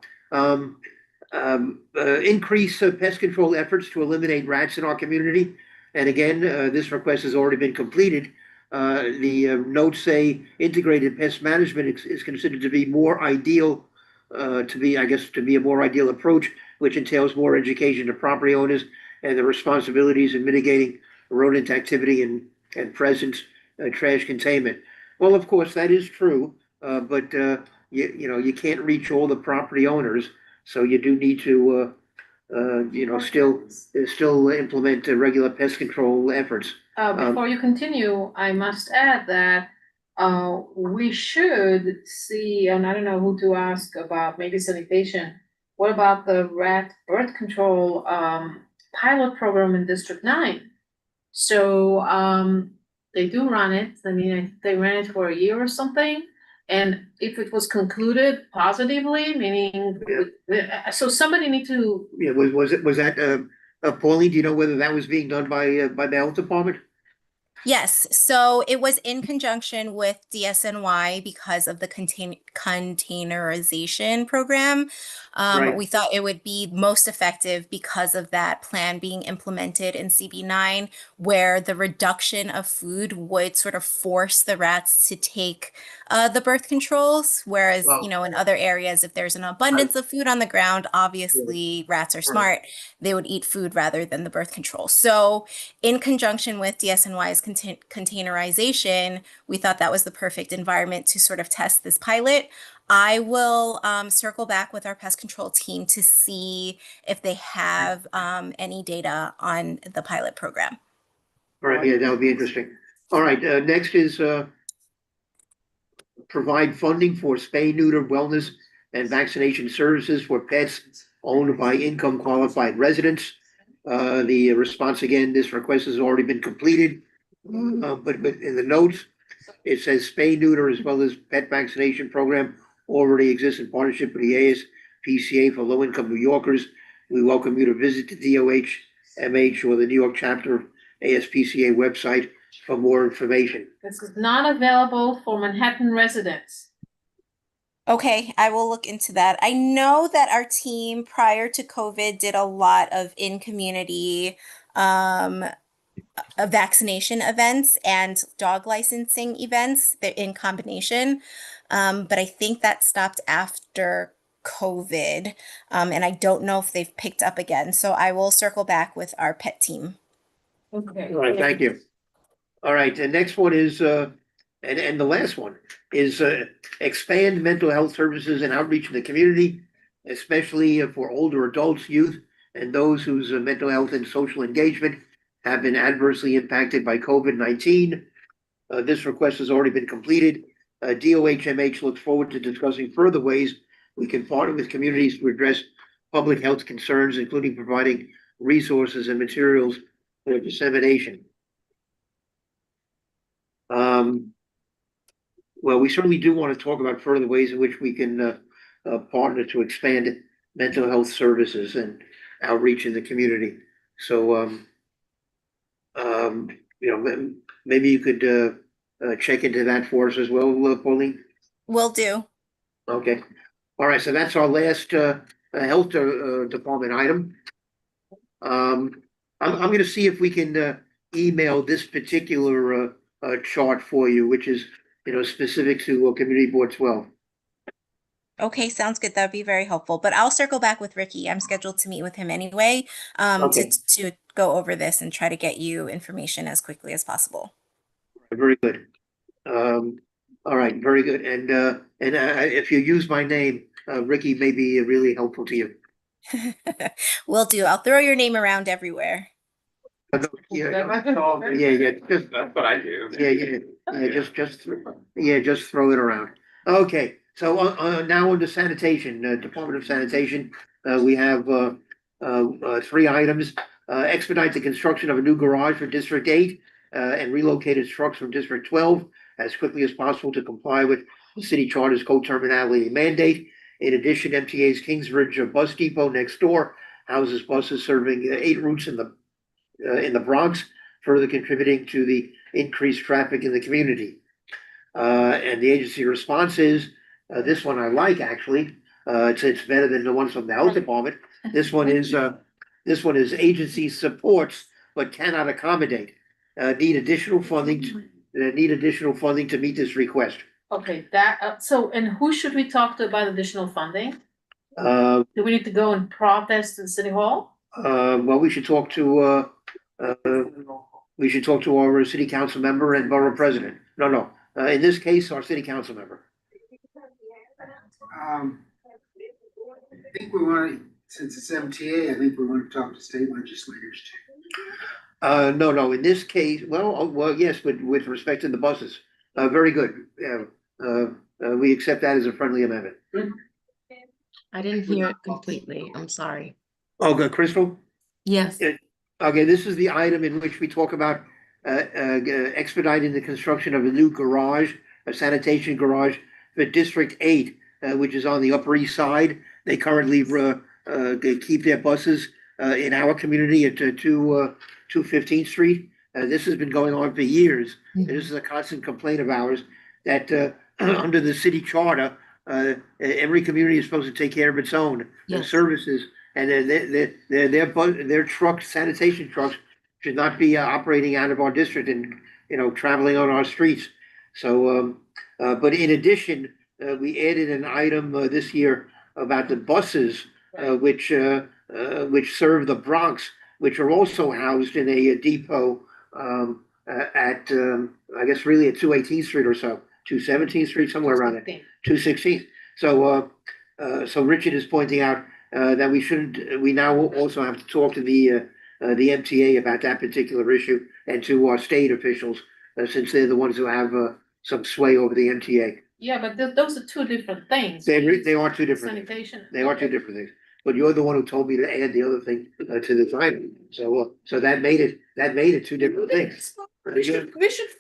Increase pest control efforts to eliminate rats in our community. And again, this request has already been completed. The notes say integrated pest management is considered to be more ideal, to be a more ideal approach, which entails more education to property owners and the responsibilities in mitigating rodent activity and presence, trash containment. Well, of course, that is true, but you can't reach all the property owners, so you do need to still implement regular pest control efforts. Before you continue, I must add that we should see, and I don't know who to ask about, maybe sanitation. What about the rat birth control pilot program in District 9? So they do run it. I mean, they ran it for a year or something. And if it was concluded positively, meaning, so somebody need to. Yeah, was that Pauline? Do you know whether that was being done by the health department? Yes, so it was in conjunction with DSNY because of the containerization program. Right. We thought it would be most effective because of that plan being implemented in CB9, where the reduction of food would sort of force the rats to take the birth controls, whereas, in other areas, if there's an abundance of food on the ground, obviously rats are smart, they would eat food rather than the birth control. So in conjunction with DSNY's containerization, we thought that was the perfect environment to sort of test this pilot. I will circle back with our pest control team to see if they have any data on the pilot program. All right, yeah, that would be interesting. All right, next is provide funding for spay, neuter, wellness, and vaccination services for pets owned by income qualified residents. The response again, this request has already been completed. But in the notes, it says spay, neuter, as well as pet vaccination program already exists in partnership with the ASPCA for low-income New Yorkers. We welcome you to visit the DOH-MH or the New York chapter of ASPCA website for more information. This is not available for Manhattan residents. Okay, I will look into that. I know that our team prior to COVID did a lot of in-community vaccination events and dog licensing events in combination. But I think that stopped after COVID. And I don't know if they've picked up again. So I will circle back with our pet team. Okay. All right, thank you. All right, the next one is, and the last one is expand mental health services and outreach in the community, especially for older adults, youth, and those whose mental health and social engagement have been adversely impacted by COVID-19. This request has already been completed. DOH-MH looks forward to discussing further ways we can partner with communities to address public health concerns, including providing resources and materials for dissemination. Well, we certainly do want to talk about further ways in which we can partner to expand mental health services and outreach in the community. So, maybe you could check into that for us as well, Pauline? Will do. Okay. All right, so that's our last health department item. I'm going to see if we can email this particular chart for you, which is specific to Community Board 12. Okay, sounds good. That'd be very helpful. But I'll circle back with Ricky. I'm scheduled to meet with him anyway, Okay. to go over this and try to get you information as quickly as possible. Very good. All right, very good. And if you use my name, Ricky may be really helpful to you. Will do. I'll throw your name around everywhere. Yeah, just That's what I do. just throw it around. Okay, so now on to sanitation, Department of Sanitation, we have 3 items. Expedite the construction of a new garage for District 8 and relocated trucks from District 12 as quickly as possible to comply with the city charter's co-terminality mandate. In addition, MTA's Kingsbridge bus depot next door houses buses serving 8 routes in the Bronx, further contributing to the increased traffic in the community. And the agency response is, this one I like actually, it's better than the ones from the health department. This one is agency supports but cannot accommodate, need additional funding to meet this request. Okay, that, so, and who should we talk to about additional funding? Uh, Do we need to go and protest in City Hall? well, we should talk to our city council member and borough president. No, in this case, our city council member. I think we want to, since it's MTA, I think we want to talk to state legislators too. No, in this case, well, yes, with respect to the buses. Very good. We accept that as a friendly amendment. I didn't hear it completely. I'm sorry. Oh, good, Crystal? Yes. Okay, this is the item in which we talk about expediting the construction of a new garage, a sanitation garage for District 8, which is on the Upper East Side. They currently they keep their buses in our community at 215th Street. This has been going on for years. And this is a constant complaint of ours that under the city charter, every community is supposed to take care of its own services. And their trucks, sanitation trucks, should not be operating out of our district and traveling on our streets. So, but in addition, we added an item this year about the buses, which serve the Bronx, which are also housed in a depot at, I guess really at 218th Street or so, 217th Street, somewhere around there, 216th. So, so Richard is pointing out, that we now also have to talk to the MTA about that particular issue and to our state officials, since they're the ones who have, some sway over the MTA. Yeah, but those are two different things. They are two different things. Sanitation. They are two different things. But you're the one who told me to add the other thing to the time. So, so that made it two different things. We should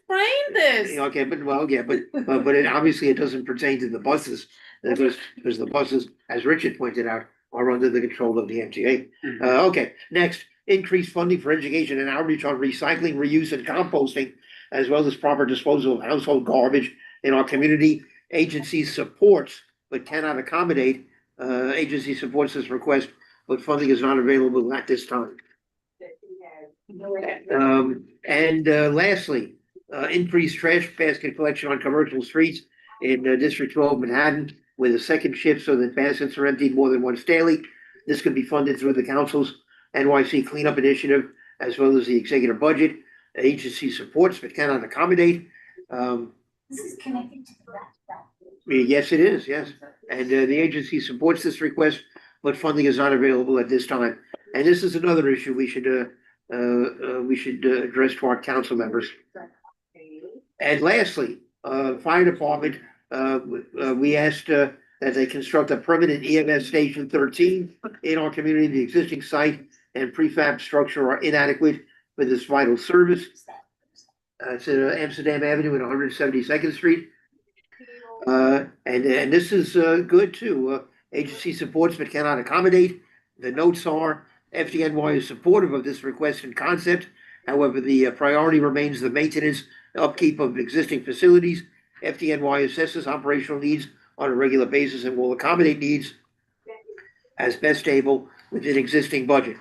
frame this. Okay, but well, yeah, but it obviously it doesn't pertain to the buses because the buses, as Richard pointed out, are under the control of the MTA. Okay, next, increased funding for education and outreach on recycling, reuse, and composting, as well as proper disposal of household garbage in our community. Agency supports but cannot accommodate. Agency supports this request, but funding is not available at this time. Lastly, increased trash basket collection on commercial streets in District 12 Manhattan with a second shift so that baskets are emptied more than once daily. This could be funded through the council's NYC cleanup initiative as well as the executive budget. Agency supports but cannot accommodate. This is connected to that. Yes, it is, yes. And the agency supports this request, but funding is not available at this time. And this is another issue we should address to our council members. And lastly, fire department, we asked that they construct a permanent EMS station 13 in our community. The existing site and prefab structure are inadequate for this vital service. It's at Amsterdam Avenue and 172nd Street. And this is good too. Agency supports but cannot accommodate. The notes are FDNY is supportive of this request and concept. However, the priority remains the maintenance, upkeep of existing facilities. FDNY assesses operational needs on a regular basis and will accommodate needs as best able within existing budget.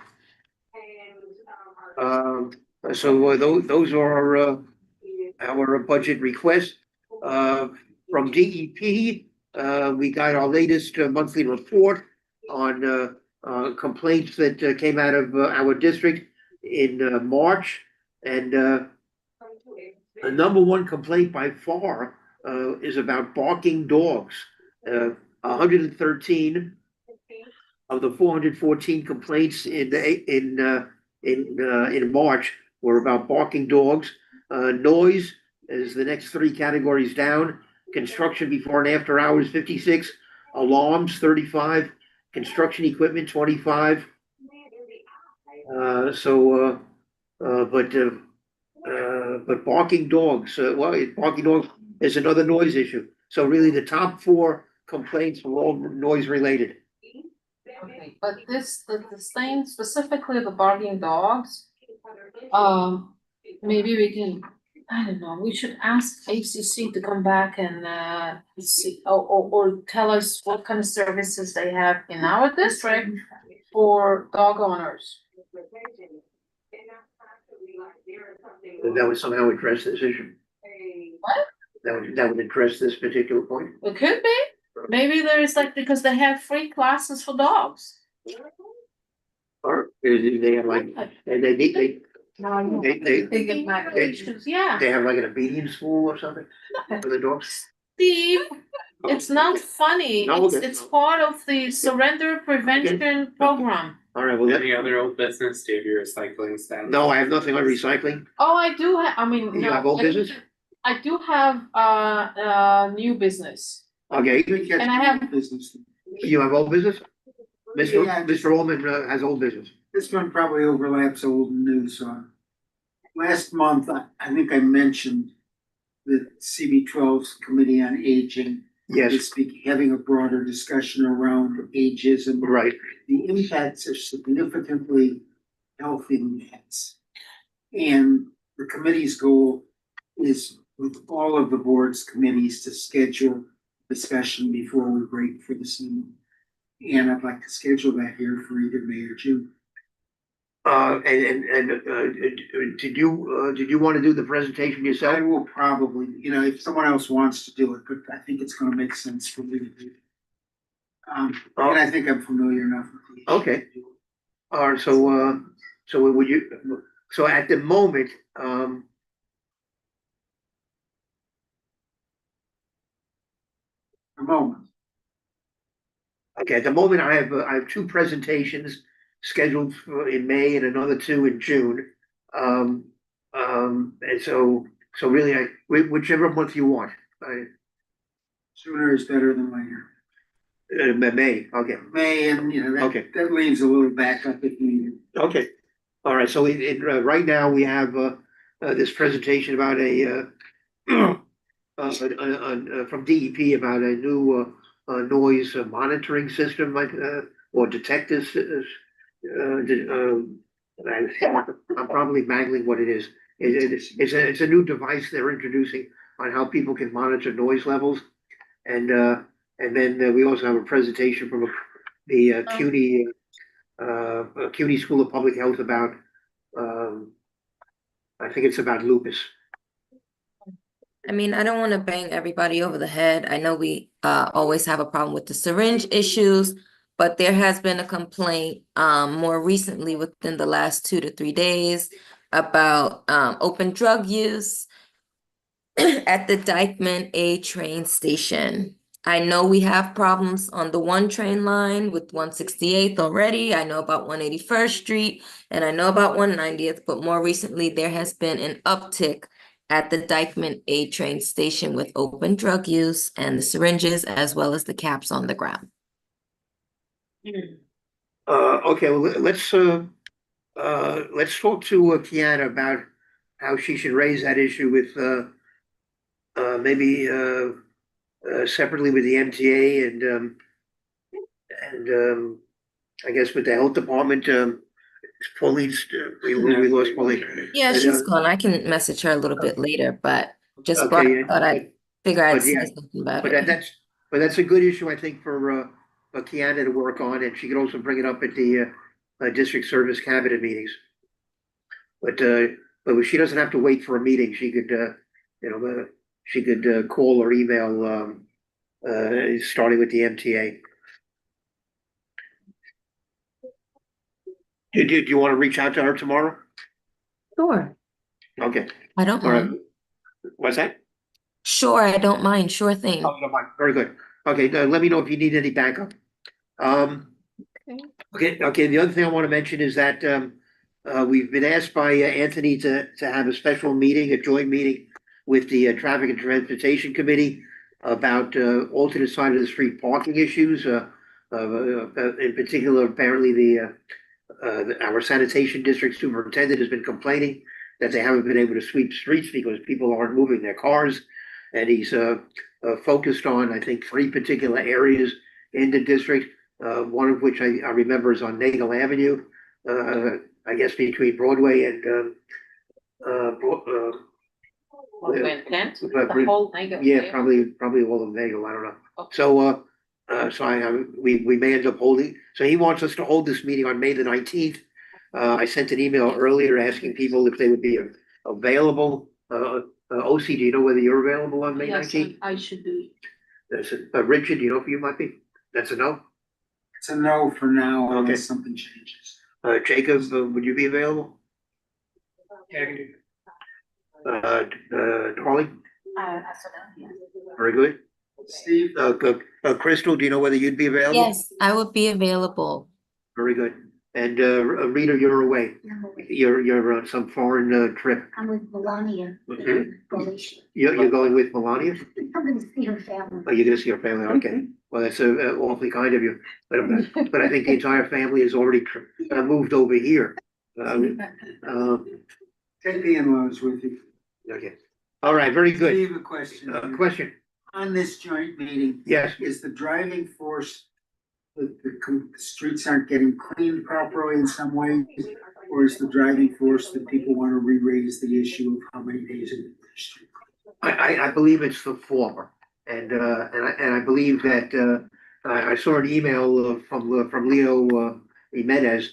So those are our budget requests. From DEP, we got our latest monthly report on complaints that came out of our district in March. And the number one complaint by far is about barking dogs. 113 of the 414 complaints in March were about barking dogs. Noise is the next three categories down. Construction before and after hours, 56. Alarms, 35. Construction equipment, 25. But barking dogs, barking dogs is another noise issue. So really the top four complaints were all noise related. Okay, but the thing specifically the barking dogs, maybe we can, I don't know, we should ask HCC to come back and see, or tell us what kind of services they have in our district for dog owners. That would somehow address this issue. What? That would address this particular point. It could be. Maybe there is like, because they have free classes for dogs. Or they have like, they get migrations, yeah. They have like an obedience school or something for the dogs. Steve, it's not funny. No, It's part of the surrender prevention program. All right, well, Any other old business? Do you have your recycling stand? no, I have nothing on recycling. Oh, I do have, I mean. You no, have old business? I do have new business. Okay, And I have, Business. you have old business? Mr. Yeah. Mr. Ullman has old business. This one probably overlaps old and new, so. Last month, I think I mentioned the CB12's Committee on Aging. Yes, is having a broader discussion around ageism. right. The impacts are significantly health impacts. And the committee's goal is with all of the board's committees to schedule discussion before we break for the summer. And I'd like to schedule that here for either May or June. Did you want to do the presentation yourself? I will probably, if someone else wants to do it, but I think it's gonna make sense for me to do it. And I think I'm familiar enough with the issue. Okay. All right, so at the moment, the moment. Okay, at the moment, I have two presentations scheduled for in May and another two in June. And so really, whichever month you want, Sooner is better than later. May, okay, May, and you know, Okay. that leaves a little backup if needed. okay. All right, so right now, we have, this presentation about from DEP about a new, noise monitoring system, like, or detectors, I'm probably mangling what it is. It's a new device they're introducing on how people can monitor noise levels. And then we also have a presentation from the CUNY School of Public Health about, I think it's about lupus. I mean, I don't want to bang everybody over the head. I know we always have a problem with the syringe issues, but there has been a complaint more recently within the last 2 to 3 days about open drug use at the Dykeman A train station. I know we have problems on the 1 train line with 168th already. I know about 181st Street and I know about 190th, but more recently there has been an uptick at the Dykeman A train station with open drug use and the syringes as well as the caps on the ground. Okay, well, let's talk to Kiana about how she should raise that issue with maybe separately with the MTA and I guess with the health department, police, we lost police. Yeah, And, she's gone. I can message her a little bit later, but just Okay, thought I'd figure I'd but say yeah, something about But it. that's a good issue, I think, for Kiana to work on, and she could also bring it up at the district service cabinet meetings. But she doesn't have to wait for a meeting. She could, she could call or email, starting with the MTA. Do you want to reach out to her tomorrow? Sure. Okay. I don't All right. mind. What's that? Sure, I don't mind. Sure thing. Oh, you don't mind. Very good. Okay, let me know if you need any backup. Okay, the other thing I want to mention is that we've been asked by Anthony to have a special meeting, a joint meeting with the Traffic and Transportation Committee about alternate side of the street parking issues. In particular, apparently our sanitation district superintendent has been complaining that they haven't been able to sweep streets because people aren't moving their cars. And he's focused on, I think, 3 particular areas in the district, one of which I remember is on Nagle Avenue, I guess between Broadway and Broadway and Kent, the whole Nagle yeah, area. probably all of Nagle, I don't know. Okay. So we may end up holding, so he wants us to hold this meeting on May the 19th. I sent an email earlier asking people if they would be available. OC, do you know whether you're available on May Yes, 19th? I should be. That's it. Richard, do you know if you might be? That's a no? It's a no for now Okay. unless something changes. Jacob, would you be available? Yeah, I can do that. Darling, Yes. very good. Steve? Crystal, do you know whether you'd be available? Yes, I would be available. Very good. And Rita, you're away. You're on some foreign trip. I'm with Melania. Mhm. Galicia. You're going with Melania? I'm gonna see her family. Oh, you're gonna see your family, okay. Well, that's awfully kind of you, but I think the entire family has already moved over here. Take the in-laws with you. Okay, all right, very good. Steve, a question. Question, On this joint meeting, yes, is the driving force that the streets aren't getting cleaned properly in some way? Or is the driving force that people want to re-raise the issue of how many days in the street? I believe it's the former, and I believe that I saw an email from Leo Jimenez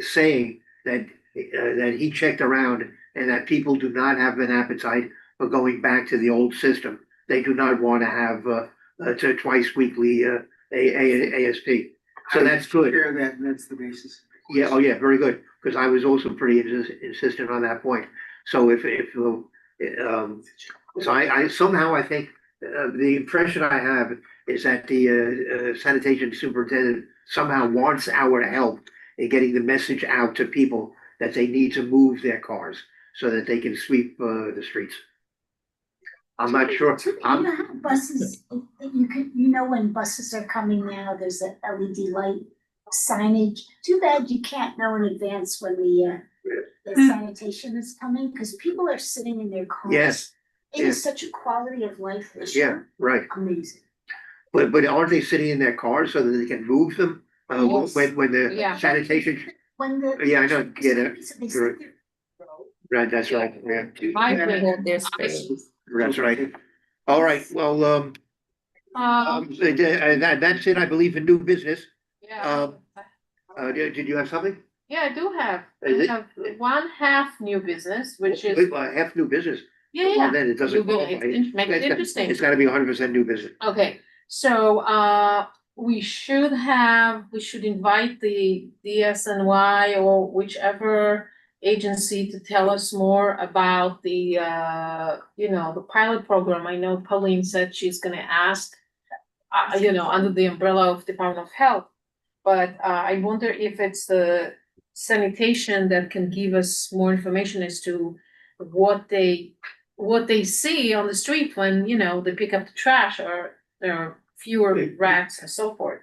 saying that he checked around and that people do not have an appetite for going back to the old system. They do not want to have to twice weekly ASP. So that's good. Share that, and that's the basis. Yeah, oh yeah, very good, because I was also pretty insistent on that point. So if so I somehow I think the impression I have is that the sanitation superintendent somehow wants our help in getting the message out to people that they need to move their cars so that they can sweep the streets. I'm not sure. You know how buses, you know when buses are coming now, there's a LED light signage. Too bad you can't know in advance when the sanitation is coming, because people are sitting in their cars. Yes. It is such a quality of life issue. Yeah, right. Amazing. But aren't they sitting in their cars so that they can move them? Yes. When the Yeah. sanitation, When the. yeah, I know, get it. They sit there. Right, that's right, yeah, I They agree. hold their space. that's right. All right, well, that's it, I believe, in new business. Yeah. Did you have something? Yeah, I do have. Is it? I have one half new business, which is, Wait, half new business. yeah, Well, yeah. then it doesn't You will- qualify. Make it interesting. It's gotta be 100% new business. Okay, so we should invite the DSNY or whichever agency to tell us more about the the pilot program. I know Pauline said she's gonna ask under the umbrella of Department of Health. But I wonder if it's the sanitation that can give us more information as to what they see on the street when, they pick up the trash, or there are fewer rats and so forth.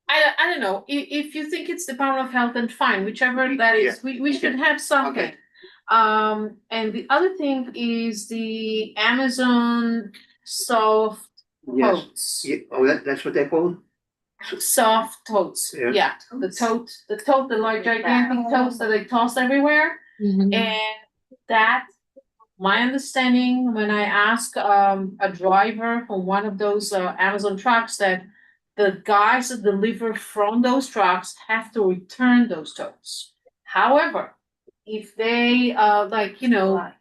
I don't know, if you think it's Department of Health, then fine, whichever that is, we should have something. And the other thing is the Amazon soft Yes. totes. Yeah, oh, that's what they call it? Soft totes, Yeah. yeah, the like gigantic totes that they toss everywhere. And that, my understanding, when I asked a driver from one of those Amazon trucks, that the guys that deliver from those trucks have to return those totes. However, if they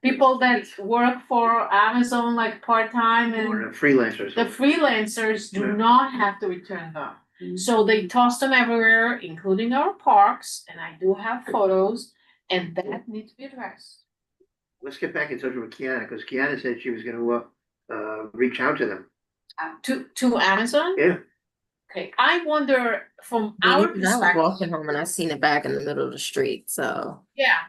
people that work for Amazon like part-time Or and freelancers. the freelancers do Yeah. not have to return them. So they toss them everywhere, including our parks, and I do have photos, and that needs to be addressed. Let's get back in touch with Kiana, because Kiana said she was gonna reach out to them. To Amazon? Yeah. Okay, I wonder from I our was perspective, walking home and I seen it back in the middle of the street, so. yeah,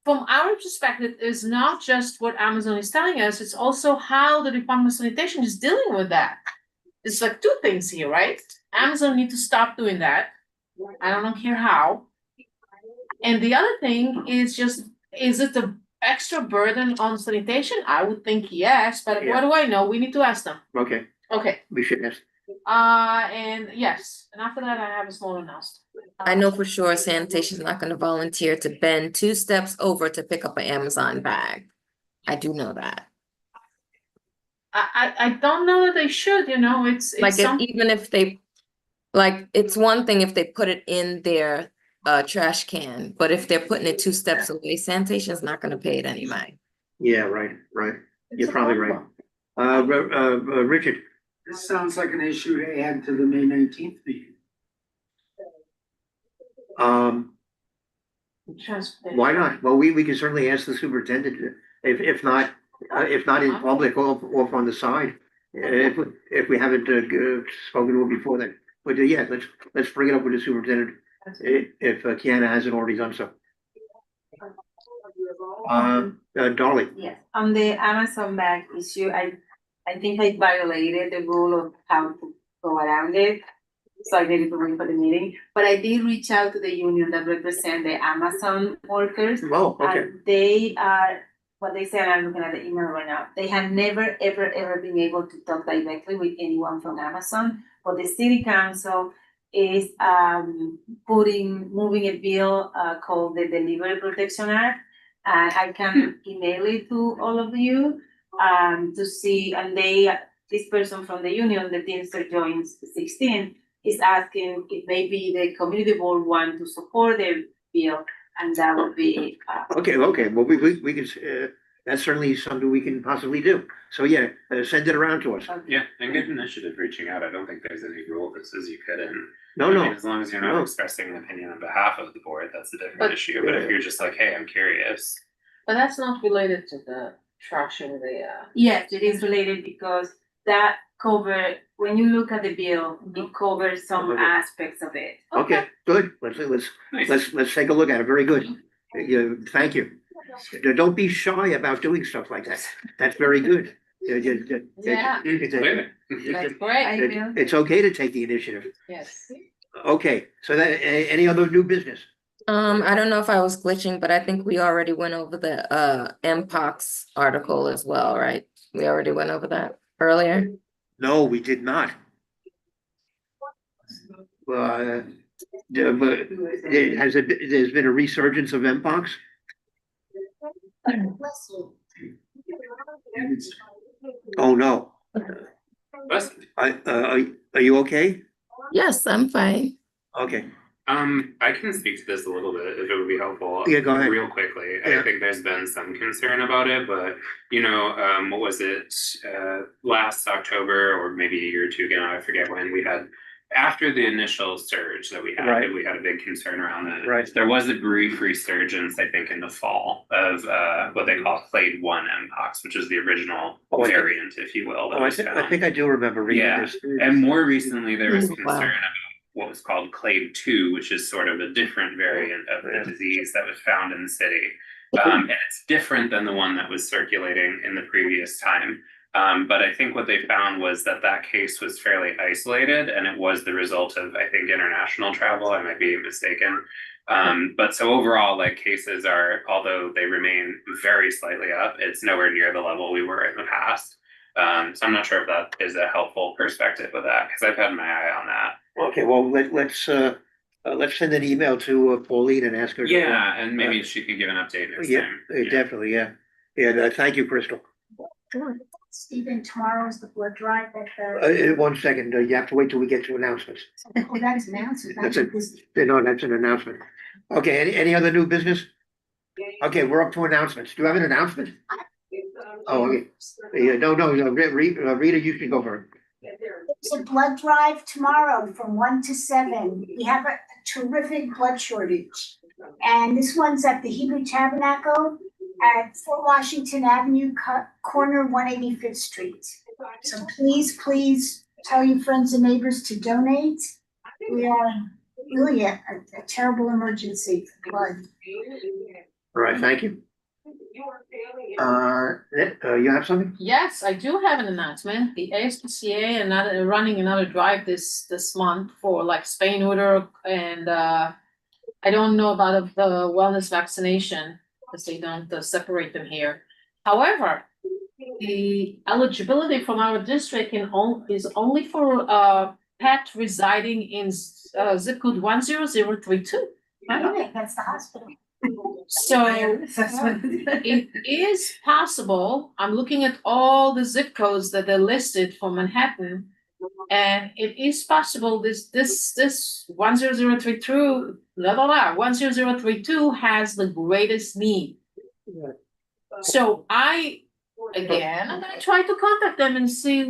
from our perspective, it's not just what Amazon is telling us, it's also how the Department of Sanitation is dealing with that. It's like two things here, right? Amazon need to stop doing that. I don't care how. And the other thing is just, is it the extra burden on sanitation? I would think yes, but what do I know? We need to ask them. Okay, Okay, we should ask. and yes, and after that, I have a small announcement. I know for sure sanitation's not gonna volunteer to bend 2 steps over to pick up an Amazon bag. I do know that. I don't know that they should, it's Like, some. even if they, like, it's one thing if they put it in their trash can, but if they're putting it 2 steps away, sanitation's not gonna pay it anyway. Yeah, right. It's You're a probably right. problem. Richard, This sounds like an issue to add to the May 19th meeting. Transportation. why not? Well, we can certainly ask the superintendent, if not in public, off on the side. If we haven't spoken to him before then. But yeah, let's bring it up with the superintendent, if Kiana hasn't already done so. Darling, Yes, on the Amazon bag issue, I think I violated the rule of how to go around it. So I needed to wait for the meeting, but I did reach out to the union that represent the Amazon workers. oh, okay, And they are, what they said, I'm looking at the email right now, they have never, ever been able to talk directly with anyone from Amazon. But the city council is moving a bill called the Delivery Protection Act. And I can email it to all of you to see, and this person from the union, the Teamster Joins 16, is asking if maybe the community board want to support the bill, and that would be. okay, well, we can, that's certainly something we can possibly do. So yeah, send it around to us. Yeah, and good initiative reaching out. I don't think there's any rule that says you couldn't. No, I mean, as long as you're not no. expressing an opinion on behalf of the board, that's a different But- issue. But if you're just like, hey, I'm curious. But that's not related to the trashing the, Yes, it is related because that cover, when you look at the bill, it covers some Okay. aspects of it. Okay, good. Let's take a look at it. Very good. Thank you. Don't be shy about doing stuff like that. That's very good. Yeah. That's great. It's okay to take the initiative. Yes. Okay, so that, any other new business? I don't know if I was glitching, but I think we already went over the MPOX article as well, right? We already went over that earlier. No, we did not. But there's been a resurgence of Mpox? Bless you. Oh, no. Are you okay? Yes, I'm fine. Okay. I can speak to this a little bit if it would be helpful. Yeah, go ahead. Real quickly. Yeah. I think there's been some concern about it, but what was it, last October or maybe a year or two ago, I forget when we had, after the initial surge that we had, Right. we had a big concern around that. Right. There was a brief resurgence, I think, in the fall of what they call Clade 1 Mpox, which is the original Oh, I think- variant, if you will. that Oh, I was think found. I do remember reading Yeah, this. and more recently, there was Wow. concern about what was called Clade 2, which is sort of a different variant of the disease that was found in the city. And it's different than the one that was circulating in the previous time. But I think what they found was that that case was fairly isolated, and it was the result of, I think, international travel. I might be mistaken. But so overall, like, cases are, although they remain very slightly up, it's nowhere near the level we were in the past. So I'm not sure if that is a helpful perspective of that, because I've had my eye on that. Okay, well, let's send an email to Pauline and ask her. Yeah, and maybe she could give an update next Yeah, time. definitely, yeah. Yeah, thank you, Crystal. Stephen, tomorrow's the blood drive at the, 1 second, you have to wait till we get to announcements. oh, that is announced. That's it. No, that's an announcement. Okay, any other new business? Okay, we're up to announcements. Do you have an announcement? Oh, okay. Yeah, no, Rita, you can go for it. It's a blood drive tomorrow from 1 to 7. We have a terrific blood shortage. And this one's at the Hebrew Tabernacle at Fort Washington Avenue, corner 185th Street. So please tell your friends and neighbors to donate. We are really a terrible emergency for blood. All right, thank you. You have something? Yes, I do have an announcement. The ASPCA running another drive this month for like spay neuter, and I don't know about the wellness vaccination because they don't separate them here. However, the eligibility from our district is only for pet residing in zip code 10032. That's the hospital. So it is possible, I'm looking at all the zip codes that are listed for Manhattan. And it is possible this 10032, 10032 has the greatest need. So I'm gonna try to contact them and see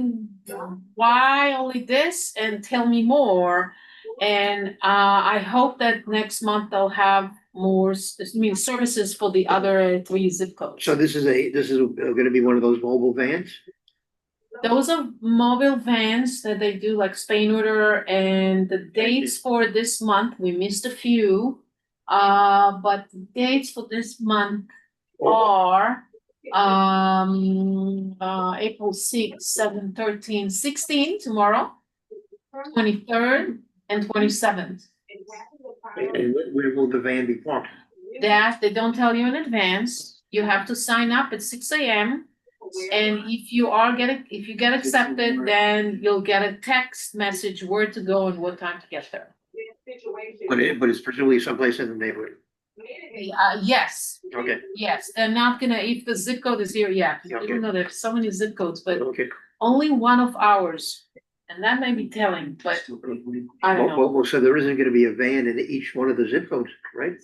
why only this and tell me more. And I hope that next month they'll have more, services for the other 3 zip codes. So this is gonna be one of those mobile vans? Those are mobile vans that they do like spay neuter, and the dates for this month, we missed a few. But the dates for this month are April 6th, 7th, 13th, 16th, tomorrow, 23rd and 27th. And where will the van be parked? That they don't tell you in advance. You have to sign up at 6 a.m. And if you get accepted, then you'll get a text message where to go and what time to get there. But it's presumably someplace in the neighborhood. Yes, Okay, yes, they're not gonna, if the zip code is here, yeah, Okay. even though there's so many zip codes, but okay. only one of ours. And that may be telling, but I don't know. Well, so there isn't gonna be a van in each one of the zip codes, right?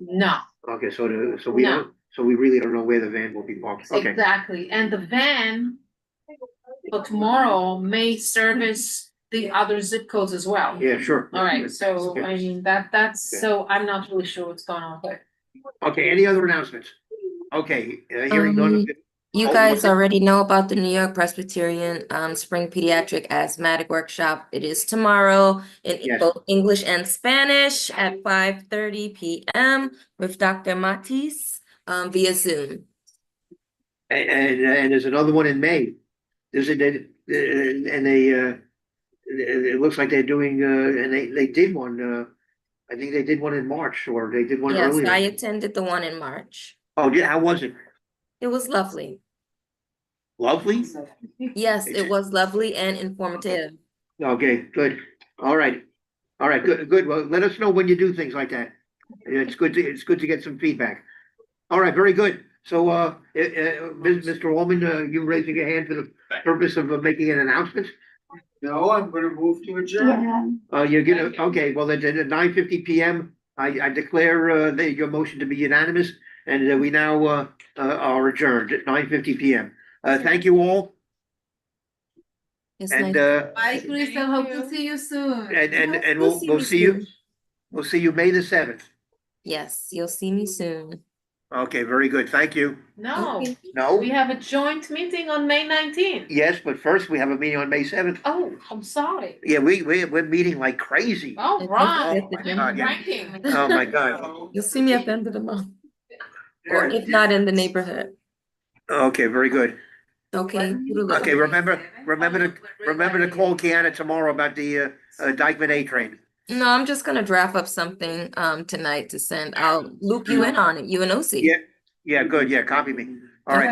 No, Okay, so we No. don't, so we really don't know where the van will be parked. Okay, exactly. And the van for tomorrow may service the other zip codes as well. yeah, sure. All right, so Okay. I mean, that's, so I'm not really sure what's going on, but Okay, any other announcements? Okay, hearing none, You Oh, guys what's it? already know about the New York Presbyterian Spring Pediatric Asthmatic Workshop. It is tomorrow in Yes. both English and Spanish at 5:30 p.m. with Dr. Matis via Zoom. And there's another one in May. There's a, and it looks like they're doing, and they did one, I think they did one in March, or they did one Yes, earlier. I attended the one in March. Oh, yeah, how was it? It was lovely. Lovely? Yes, it was lovely and informative. Okay, good. All right. All right, good. Well, let us know when you do things like that. It's good to get some feedback. All right, very good. So, Mr. Allman, you raising your hand for the purpose of making an announcement? No, I'm gonna move to adjourn. You're gonna, okay, well, then at 9:50 p.m., I declare your motion to be unanimous, and we now are adjourned at 9:50 p.m. Thank you all, It's and nice. Bye, Crystal. Hope to see you soon. and You'll see we'll me see you. soon. We'll see you May the 7th. Yes, you'll see me soon. Okay, very good. Thank you. No, Okay. No? we have a joint meeting on May 19th. Yes, but first we have a meeting on May 7th. Oh, I'm sorry. Yeah, we're meeting like crazy. All It's right. just the Oh, my God, yeah. Ranking. Oh, my God. You'll see me at the end of the month, or if not in the neighborhood. Okay, very good. Okay. toodaloo. Okay, remember to call Kiana tomorrow about the Dykeman A train. No, I'm just gonna draft up something tonight to send. I'll loop you in on it, you and OC. Yeah, yeah, good. Yeah, copy me. All right.